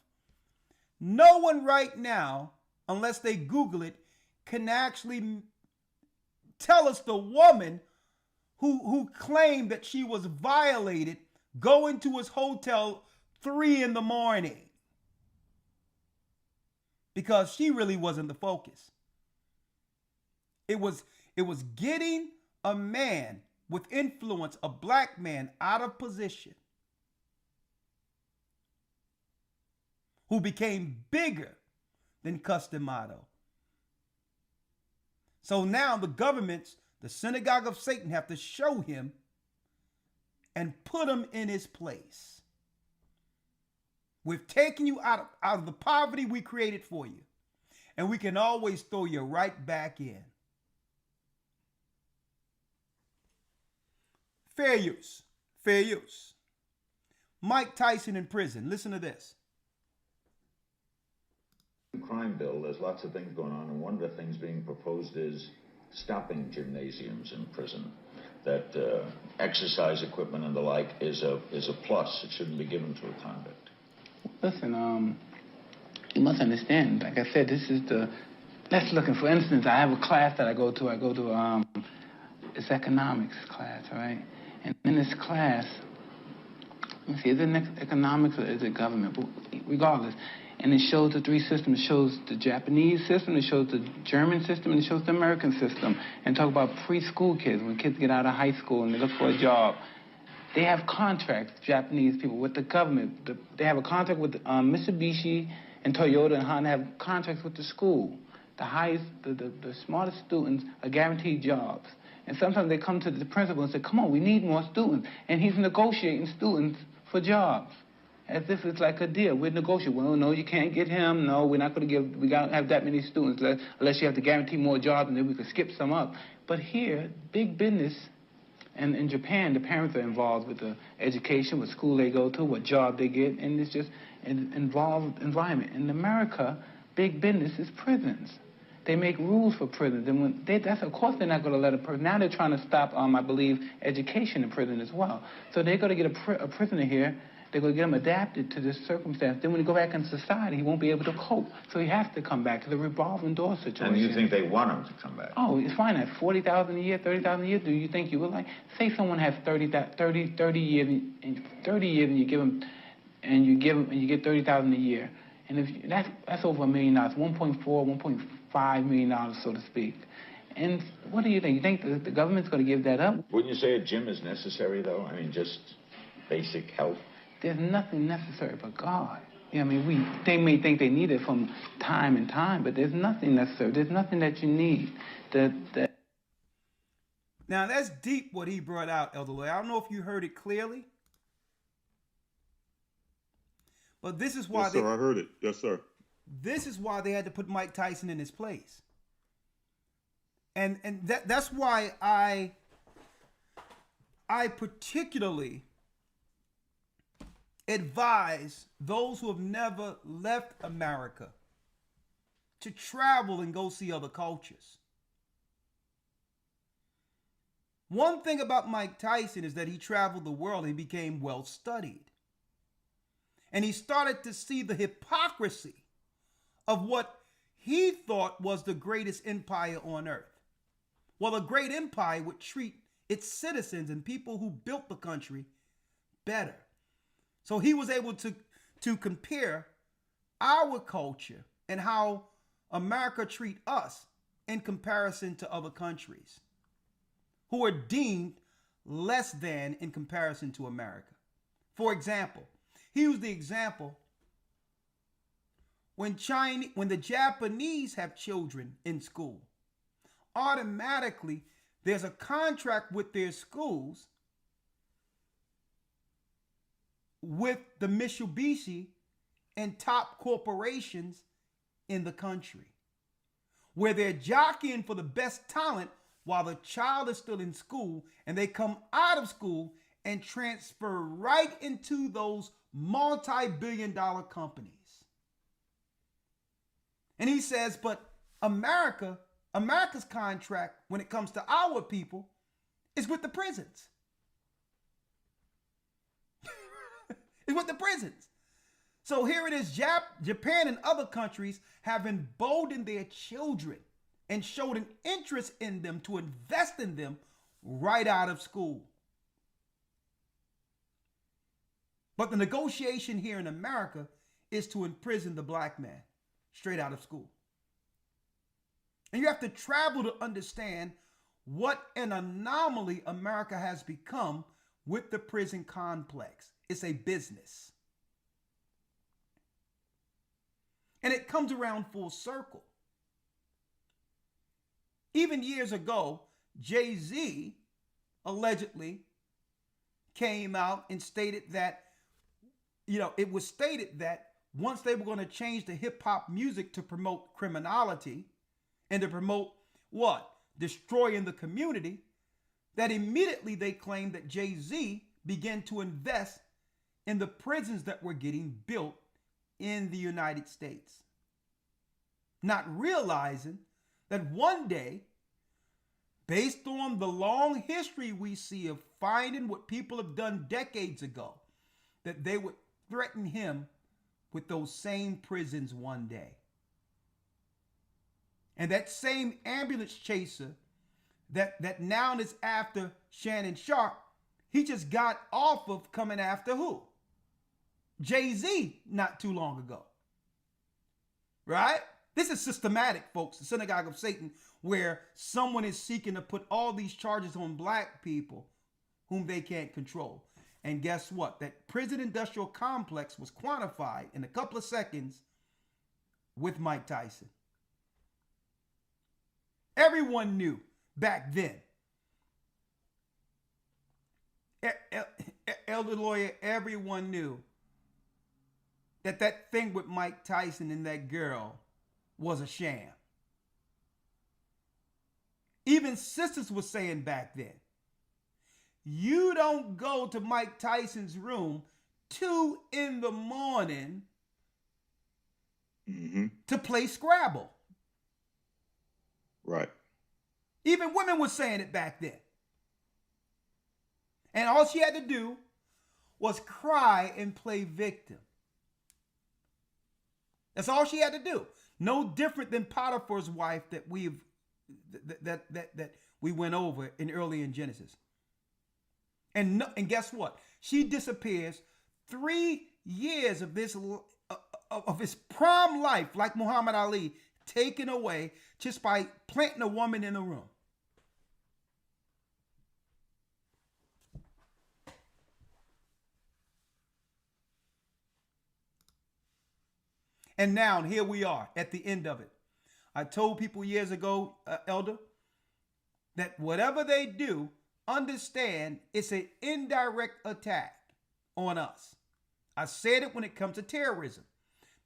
No one right now, unless they Google it, can actually tell us the woman who claimed that she was violated going to his hotel 3 a.m. because she really wasn't the focus. It was getting a man with influence, a black man, out of position, who became bigger than Costamato. So now the governments, the synagogue of Satan, have to show him and put him in his place. We've taken you out of the poverty we created for you, and we can always throw you right back in. Fair use. Fair use. Mike Tyson in prison. Listen to this. Crime bill, there's lots of things going on, and one of the things being proposed is stopping gymnasiums in prison. That exercise equipment and the like is a plus. It shouldn't be given to a convict. Listen, you must understand, like I said, let's look, for instance, I have a class that I go to, it's economics class, all right? And in this class, let me see, is it economics or is it government? But regardless, and it shows the 3 systems. It shows the Japanese system, it shows the German system, and it shows the American system. And talk about preschool kids, when kids get out of high school and they look for a job. They have contracts, Japanese people, with the government. They have a contract with Mitsubishi and Toyota and Honda have contracts with the school. The smartest students are guaranteed jobs. And sometimes they come to the principal and say, come on, we need more students. And he's negotiating students for jobs. As if it's like a deal. We're negotiating. Well, no, you can't get him. No, we're not going to give, we got to have that many students unless you have to guarantee more jobs, and then we could skip some up. But here, big business, and in Japan, the parents are involved with the education, what school they go to, what job they get, and it's just an involved environment. In America, big business is prisons. They make rules for prisons, and of course they're not going to let a person. Now they're trying to stop, I believe, education in prison as well. So they're going to get a prisoner here. They're going to get him adapted to this circumstance. Then when he go back in society, he won't be able to cope. So he has to come back to the revolving door situation. And you think they want him to come back? Oh, it's fine. At $40,000 a year, $30,000 a year, do you think you would like? Say someone has 30 years, and you give him, and you get $30,000 a year, and if that's over $1 million, $1.5 million, so to speak. And what do you think? You think the government's going to give that up? Wouldn't you say a gym is necessary, though? I mean, just basic health. There's nothing necessary but God. Yeah, I mean, they may think they need it from time and time, but there's nothing necessary. There's nothing that you need. Now that's deep what he brought out, Elder Lloyd. I don't know if you heard it clearly, but this is why Yes, sir, I heard it. Yes, sir. This is why they had to put Mike Tyson in his place. And that's why I particularly advise those who have never left America to travel and go see other cultures. One thing about Mike Tyson is that he traveled the world and he became well studied. And he started to see the hypocrisy of what he thought was the greatest empire on earth. Well, a great empire would treat its citizens and people who built the country better. So he was able to compare our culture and how America treat us in comparison to other countries who are deemed less than in comparison to America. For example, he used the example when the Japanese have children in school, automatically there's a contract with their schools with the Mitsubishi and top corporations in the country, where they're jockeying for the best talent while the child is still in school, and they come out of school and transfer right into those multi-billion-dollar companies. And he says, but America's contract when it comes to our people is with the prisons. It's with the prisons. So here it is, Japan and other countries have emboldened their children and showed an interest in them to invest in them right out of school. But the negotiation here in America is to imprison the black man straight out of school. And you have to travel to understand what an anomaly America has become with the prison complex. It's a business. And it comes around full circle. Even years ago, Jay-Z allegedly came out and stated that, it was stated that once they were going to change the hip hop music to promote criminality and to promote what? Destroying the community, that immediately they claimed that Jay-Z began to invest in the prisons that were getting built in the United States. Not realizing that one day, based on the long history we see of finding what people have done decades ago, that they would threaten him with those same prisons one day. And that same ambulance chaser that now is after Shannon Sharp, he just got off of coming after who? Jay-Z not too long ago. Right? This is systematic, folks, the synagogue of Satan, where someone is seeking to put all these charges on black people whom they can't control. And guess what? That prison industrial complex was quantified in a couple of seconds with Mike Tyson. Everyone knew back then. Elder Lawyer, everyone knew that thing with Mike Tyson and that girl was a sham. Even sisters were saying back then, you don't go to Mike Tyson's room 2 a.m. to play Scrabble. Right. Even women were saying it back then. And all she had to do was cry and play victim. That's all she had to do. No different than Potiphar's wife that we went over early in Genesis. And guess what? She disappears 3 years of his prime life, like Muhammad Ali, taken away just by planting a woman in a room. And now here we are at the end of it. I told people years ago, Elder, that whatever they do, understand it's an indirect attack on us. I said it when it comes to terrorism.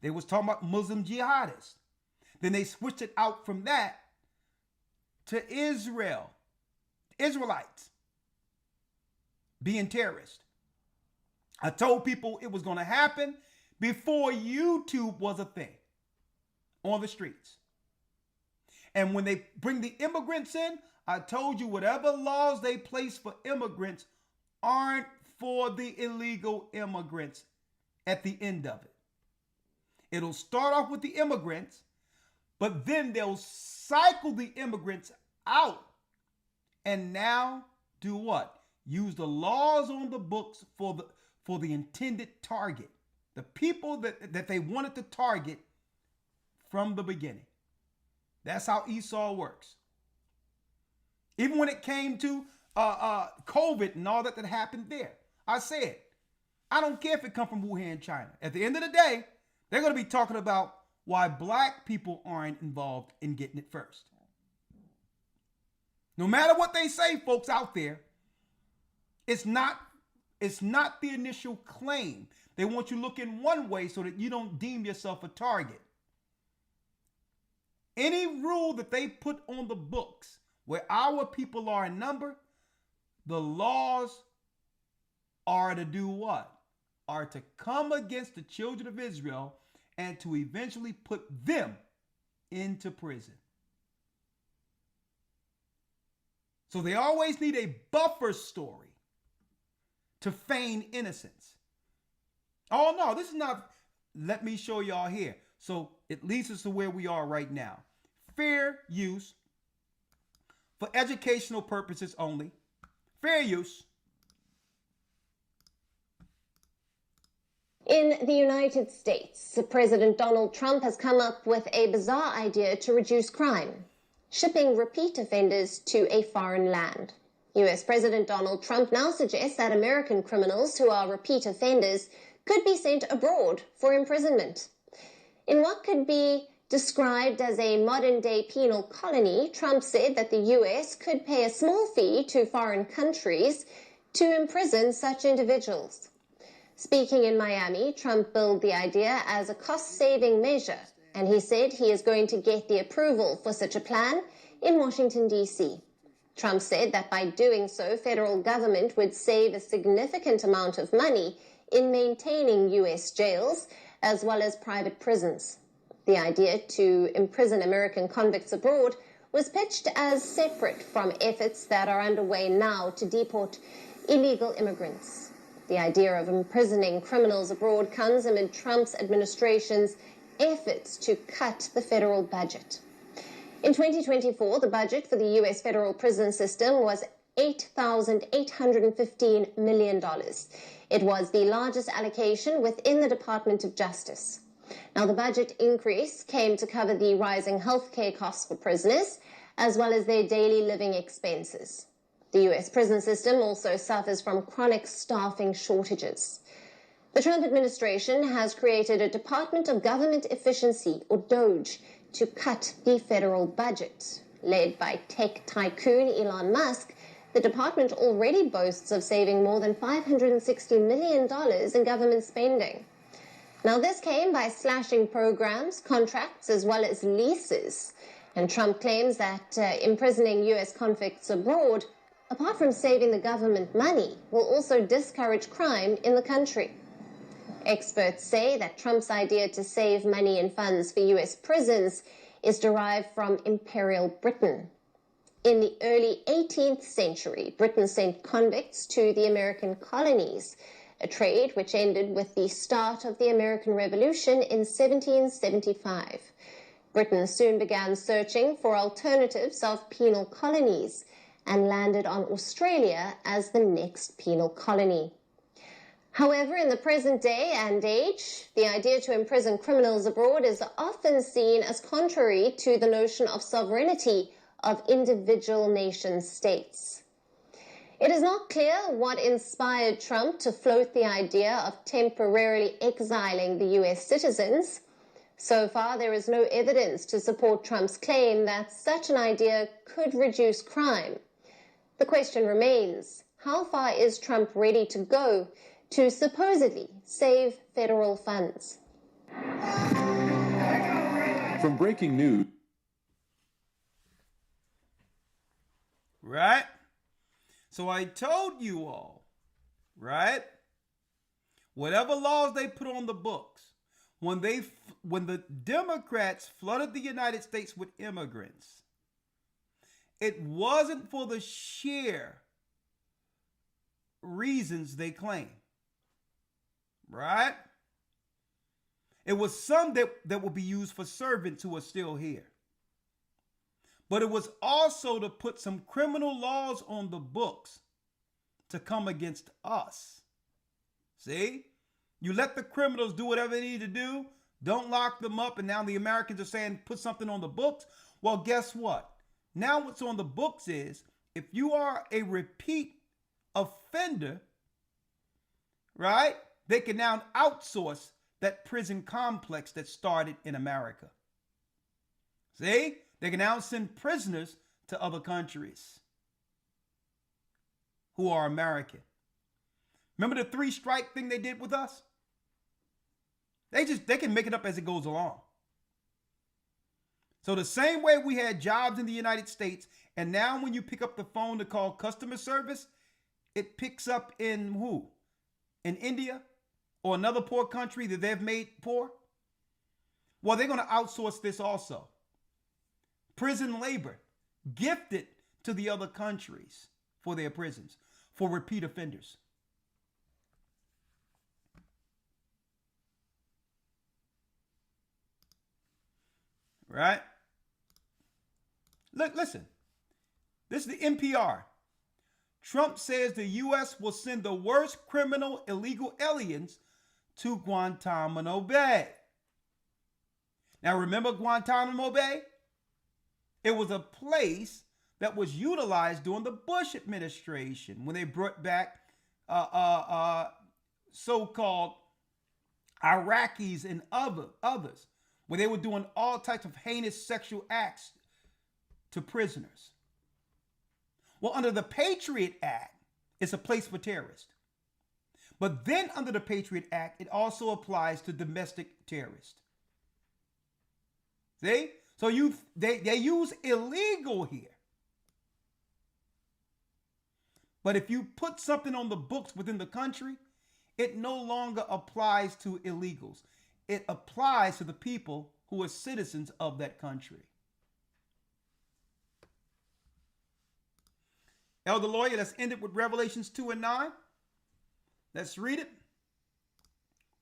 They was talking about Muslim jihadists. Then they switched it out from that to Israel, Israelites being terrorists. I told people it was going to happen before YouTube was a thing on the streets. And when they bring the immigrants in, I told you whatever laws they place for immigrants aren't for the illegal immigrants at the end of it. It'll start off with the immigrants, but then they'll cycle the immigrants out and now do what? Use the laws on the books for the intended target, the people that they wanted to target from the beginning. That's how Esau works. Even when it came to COVID and all that happened there, I said, I don't care if it comes from Wuhan, China. At the end of the day, they're going to be talking about why black people aren't involved in getting it first. No matter what they say, folks out there, it's not the initial claim. They want you to look in one way so that you don't deem yourself a target. Any rule that they put on the books where our people are in number, the laws are to do what? Are to come against the children of Israel and to eventually put them into prison. So they always need a buffer story to feign innocence. Oh no, this is not, let me show y'all here. So it leads us to where we are right now. Fair use for educational purposes only. Fair use. In the United States, President Donald Trump has come up with a bizarre idea to reduce crime: shipping repeat offenders to a foreign land. US President Donald Trump now suggests that American criminals who are repeat offenders could be sent abroad for imprisonment. In what could be described as a modern-day penal colony, Trump said that the US could pay a small fee to foreign countries to imprison such individuals. Speaking in Miami, Trump billed the idea as a cost-saving measure, and he said he is going to get the approval for such a plan in Washington, D.C. Trump said that by doing so, federal government would save a significant amount of money in maintaining U.S. jails as well as private prisons. The idea to imprison American convicts abroad was pitched as separate from efforts that are underway now to deport illegal immigrants. The idea of imprisoning criminals abroad comes amid Trump's administration's efforts to cut the federal budget. In 2024, the budget for the U.S. federal prison system was $8,815 million. It was the largest allocation within the Department of Justice. Now, the budget increase came to cover the rising healthcare costs for prisoners, as well as their daily living expenses. The U.S. prison system also suffers from chronic staffing shortages. The Trump administration has created a Department of Government Efficiency, or DOGE, to cut the federal budget. Led by tech tycoon Elon Musk, the department already boasts of saving more than $560 million in government spending. Now, this came by slashing programs, contracts, as well as leases. And Trump claims that imprisoning U.S. convicts abroad, apart from saving the government money, will also discourage crime in the country. Experts say that Trump's idea to save money and funds for U.S. prisons is derived from Imperial Britain. In the early 18th century, Britain sent convicts to the American colonies, a trade which ended with the start of the American Revolution in 1775. Britain soon began searching for alternatives of penal colonies and landed on Australia as the next penal colony. However, in the present day and age, the idea to imprison criminals abroad is often seen as contrary to the notion of sovereignty of individual nation states. It is not clear what inspired Trump to float the idea of temporarily exiling the U.S. citizens. So far, there is no evidence to support Trump's claim that such an idea could reduce crime. The question remains, how far is Trump ready to go to supposedly save federal funds? From breaking news. Right? So I told you all, right? Whatever laws they put on the books, when the Democrats flooded the United States with immigrants, it wasn't for the sheer reasons they claim. Right? It was some that will be used for servants who are still here. But it was also to put some criminal laws on the books to come against us. See? You let the criminals do whatever they need to do. Don't lock them up. And now the Americans are saying put something on the books. Well, guess what? Now what's on the books is if you are a repeat offender, right? They can now outsource that prison complex that started in America. See? They can now send prisoners to other countries who are American. Remember the 3-strike thing they did with us? They can make it up as it goes along. So the same way we had jobs in the United States, and now when you pick up the phone to call customer service, it picks up in who? In India or another poor country that they've made poor? Well, they're going to outsource this also. Prison labor gifted to the other countries for their prisons, for repeat offenders. Right? Look, listen. This is the NPR. Trump says the U.S. will send the worst criminal illegal aliens to Guantanamo Bay. Now, remember Guantanamo Bay? It was a place that was utilized during the Bush administration when they brought back so-called Iraqis and others, where they were doing all types of heinous sexual acts to prisoners. Well, under the Patriot Act, it's a place for terrorists. But then under the Patriot Act, it also applies to domestic terrorists. See? So they use illegal here. But if you put something on the books within the country, it no longer applies to illegals. It applies to the people who are citizens of that country. Elder Lawyer, let's end it with Revelations 2 and 9. Let's read it.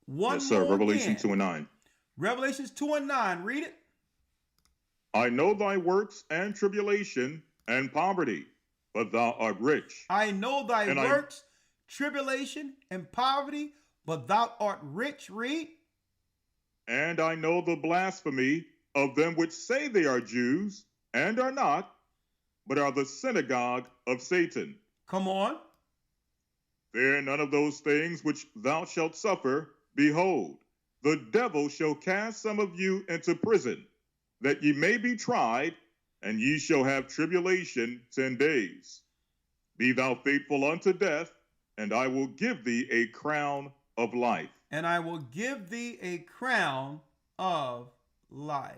Yes, sir. Revelation 2 and 9. Revelations 2 and 9. Read it. I know thy works and tribulation and poverty, but thou art rich. I know thy works, tribulation, and poverty, but thou art rich. Read. And I know the blasphemy of them which say they are Jews, and are not, but are the synagogue of Satan. Come on. Fear none of those things which thou shalt suffer. Behold, the devil shall cast some of you into prison, that ye may be tried, and ye shall have tribulation 10 days. Be thou faithful unto death, and I will give thee a crown of life. And I will give thee a crown of life.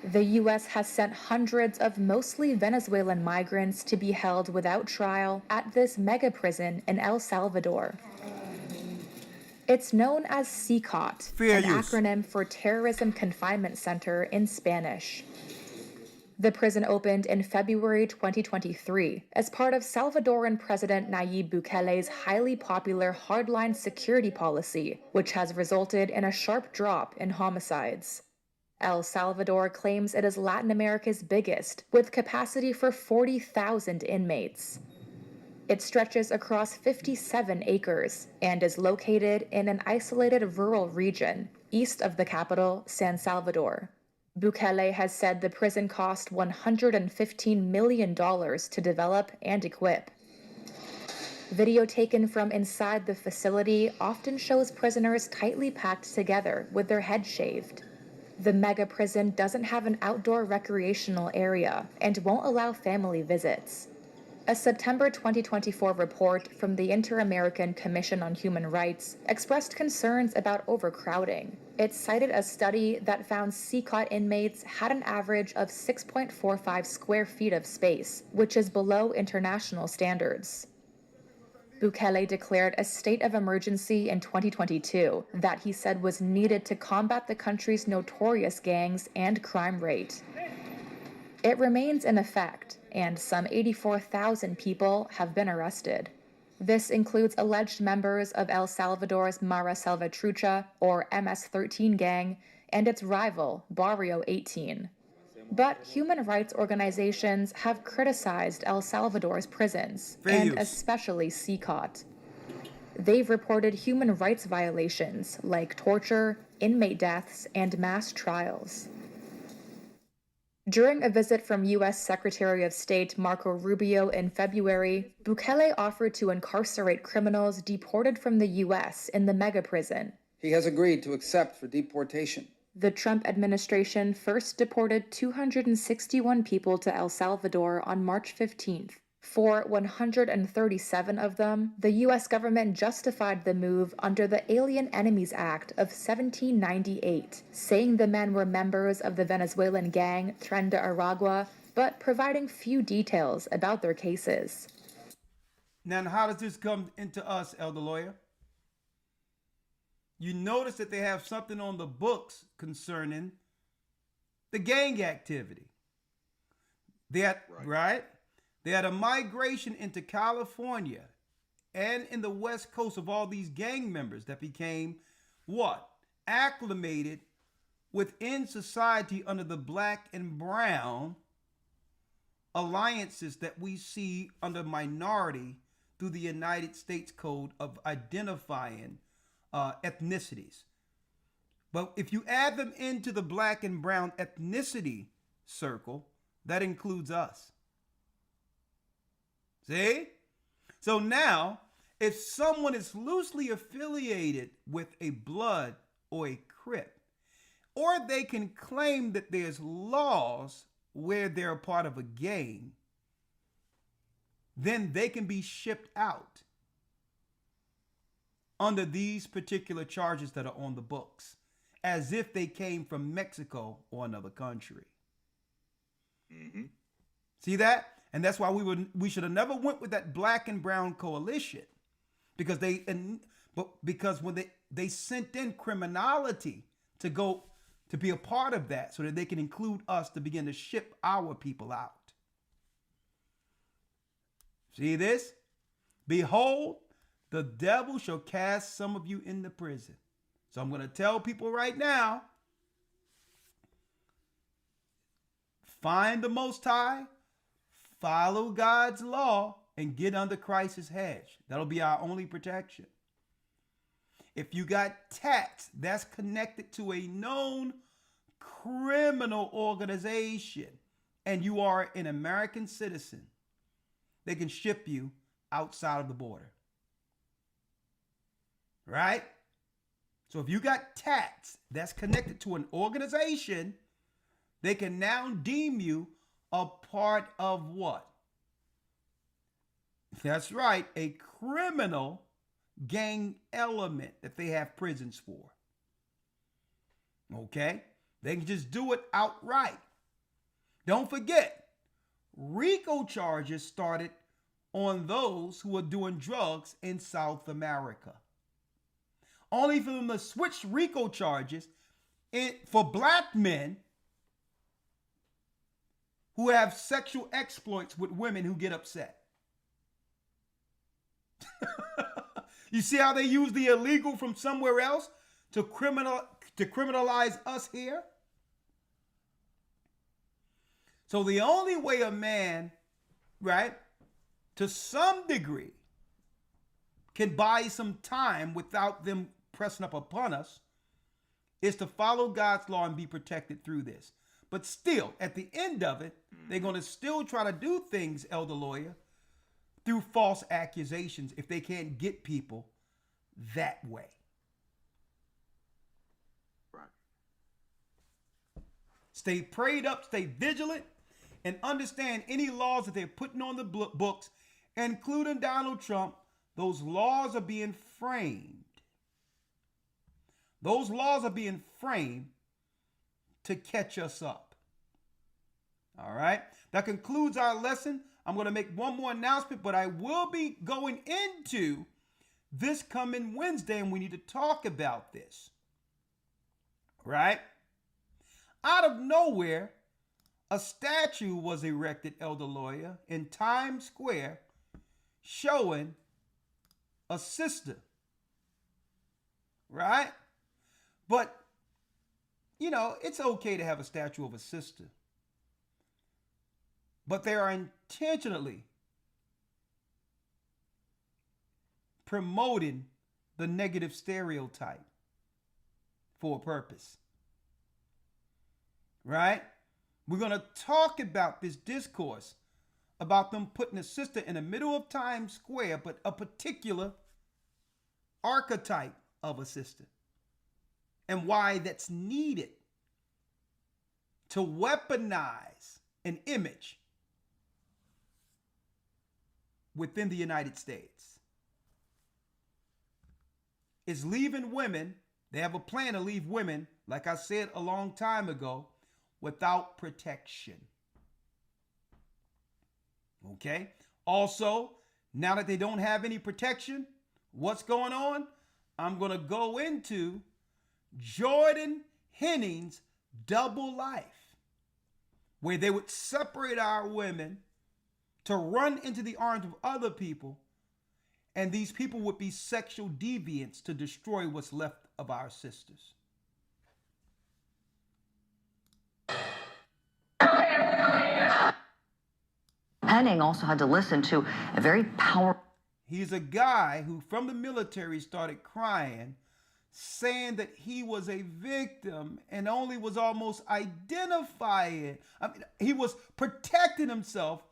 The U.S. has sent hundreds of mostly Venezuelan migrants to be held without trial at this mega prison in El Salvador. It's known as CCOT, an acronym for Terrorism Confinement Center in Spanish. The prison opened in February 2023 as part of Salvadoran President Nayib Bukele's highly popular hardline security policy, which has resulted in a sharp drop in homicides. El Salvador claims it is Latin America's biggest, with capacity for 40,000 inmates. It stretches across 57 acres and is located in an isolated rural region east of the capital, San Salvador. Bukele has said the prison cost $115 million to develop and equip. Video taken from inside the facility often shows prisoners tightly packed together with their heads shaved. The mega prison doesn't have an outdoor recreational area and won't allow family visits. A September 2024 report from the Inter-American Commission on Human Rights expressed concerns about overcrowding. It cited a study that found CCOT inmates had an average of 6.45 square feet of space, which is below international standards. Bukele declared a state of emergency in 2022 that he said was needed to combat the country's notorious gangs and crime rate. It remains in effect, and some 84,000 people have been arrested. This includes alleged members of El Salvador's Mara Salvatrucha, or MS-13 gang, and its rival, Barrio 18. But human rights organizations have criticized El Salvador's prisons, and especially CCOT. They've reported human rights violations like torture, inmate deaths, and mass trials. During a visit from U.S. Secretary of State Marco Rubio in February, Bukele offered to incarcerate criminals deported from the U.S. in the mega prison. He has agreed to accept for deportation. The Trump administration first deported 261 people to El Salvador on March 15th. For 137 of them, the U.S. government justified the move under the Alien Enemies Act of 1798, saying the men were members of the Venezuelan gang Tren de Aragua, but providing few details about their cases. Now, how does this come into us, Elder Lawyer? You notice that they have something on the books concerning the gang activity. They had, right? They had a migration into California and in the West Coast of all these gang members that became what? Acclimated within society under the black and brown alliances that we see under minority through the United States Code of identifying ethnicities. But if you add them into the black and brown ethnicity circle, that includes us. See? So now, if someone is loosely affiliated with a Blood or a Crip, or they can claim that there's laws where they're a part of a gang, then they can be shipped out under these particular charges that are on the books, as if they came from Mexico or another country. Mm-hmm. See that? And that's why we should have never went with that black and brown coalition, because because when they sent in criminality to be a part of that, so that they can include us to begin to ship our people out. See this? Behold, the devil shall cast some of you into prison. So I'm going to tell people right now, find the Most High, follow God's law, and get under Christ's hedge. That'll be our only protection. If you got tax that's connected to a known criminal organization and you are an American citizen, they can ship you outside of the border. Right? So if you got tax that's connected to an organization, they can now deem you a part of what? That's right, a criminal gang element that they have prisons for. Okay? They can just do it outright. Don't forget, RICO charges started on those who are doing drugs in South America. Only for them to switch RICO charges for black men who have sexual exploits with women who get upset. You see how they use the illegal from somewhere else to criminalize us here? So the only way a man, right, to some degree, can buy some time without them pressing up upon us is to follow God's law and be protected through this. But still, at the end of it, they're going to still try to do things, Elder Lawyer, through false accusations if they can't get people that way. Right. Stay prayed up, stay vigilant, and understand any laws that they're putting on the books, including Donald Trump. Those laws are being framed. Those laws are being framed to catch us up. All right. That concludes our lesson. I'm going to make one more announcement, but I will be going into this coming Wednesday, and we need to talk about this. Right? Out of nowhere, a statue was erected, Elder Lawyer, in Times Square showing a sister. Right? But, you know, it's okay to have a statue of a sister. But they are intentionally promoting the negative stereotype for a purpose. Right? We're going to talk about this discourse about them putting a sister in the middle of Times Square, but a particular archetype of a sister, and why that's needed to weaponize an image within the United States. It's leaving women, they have a plan to leave women, like I said a long time ago, without protection. Okay? Also, now that they don't have any protection, what's going on? I'm going to go into Jordan Henning's double life, where they would separate our women to run into the arms of other people, and these people would be sexual deviants to destroy what's left of our sisters. Henning also had to listen to a very powerful... He's a guy who from the military started crying, saying that he was a victim and only was almost identifying. I mean, he was protecting himself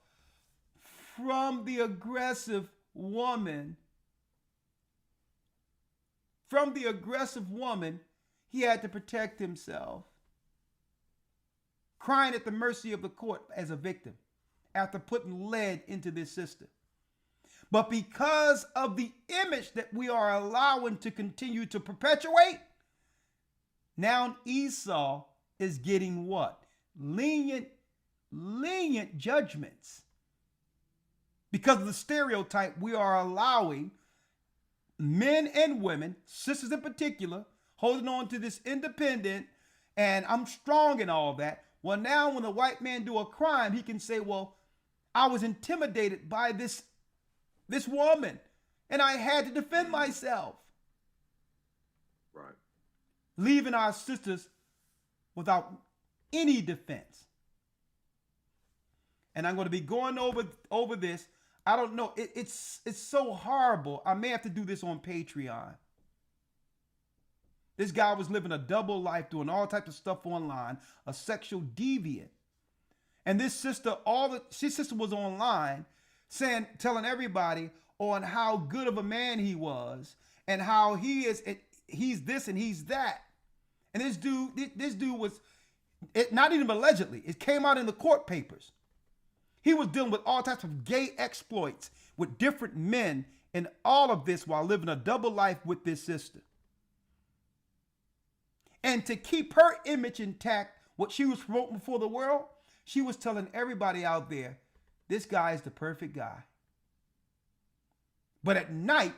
from the aggressive woman. From the aggressive woman, he had to protect himself. Crying at the mercy of the court as a victim after putting lead into this sister. But because of the image that we are allowing to continue to perpetuate, now Esau is getting what? Lenient judgments. Because of the stereotype, we are allowing men and women, sisters in particular, holding on to this independent, and I'm strong and all that. Well, now when a white man do a crime, he can say, well, I was intimidated by this woman, and I had to defend myself. Right. Leaving our sisters without any defense. And I'm going to be going over this. I don't know. It's so horrible. I may have to do this on Patreon. This guy was living a double life, doing all types of stuff online, a sexual deviant. And this sister, sister was online telling everybody on how good of a man he was and how he's this and he's that. And this dude was, not even allegedly, it came out in the court papers. He was dealing with all types of gay exploits with different men and all of this while living a double life with this sister. And to keep her image intact, what she was promoting before the world, she was telling everybody out there, this guy is the perfect guy. But at night,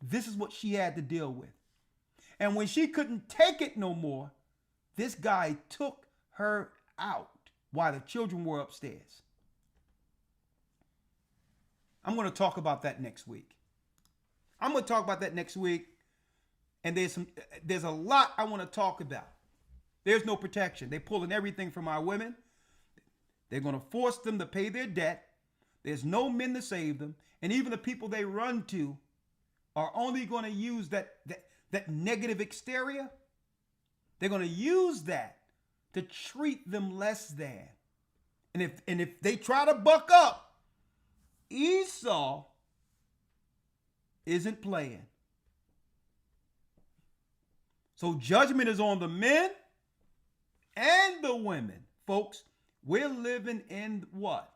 this is what she had to deal with. And when she couldn't take it no more, this guy took her out while the children were upstairs. I'm going to talk about that next week. And there's a lot I want to talk about. There's no protection. They're pulling everything from our women. They're going to force them to pay their debt. There's no men to save them. And even the people they run to are only going to use that negative exterior. They're going to use that to treat them less than. And if they try to buck up, Esau isn't playing. So judgment is on the men and the women. Folks, we're living in what?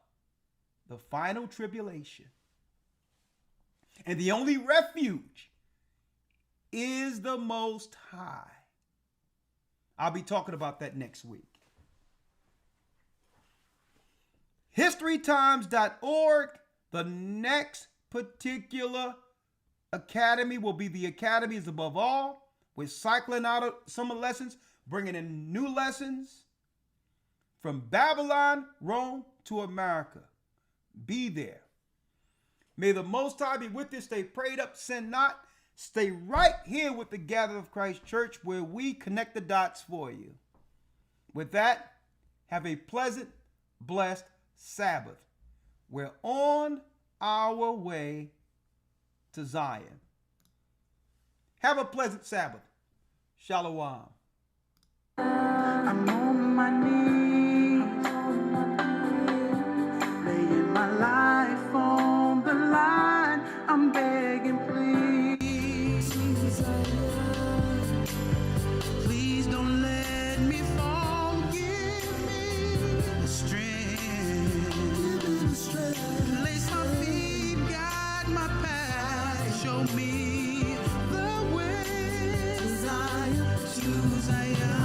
The final tribulation. And the only refuge is the Most High. I'll be talking about that next week. HistoryTimes.org. The next particular academy will be the Academy is Above All. We're cycling out of summer lessons, bringing in new lessons from Babylon, Rome to America. Be there. May the Most High be with you. Stay prayed up, sin not. Stay right here with the Gathered of Christ Church where we connect the dots for you. With that, have a pleasant, blessed Sabbath. We're on our way to Zion. Have a pleasant Sabbath. Shalom. I'm on my knees, laying my life on the line. I'm begging, please, please don't let me fall. Give me the strength. Place my feet, guide my path, show me the way to Zion.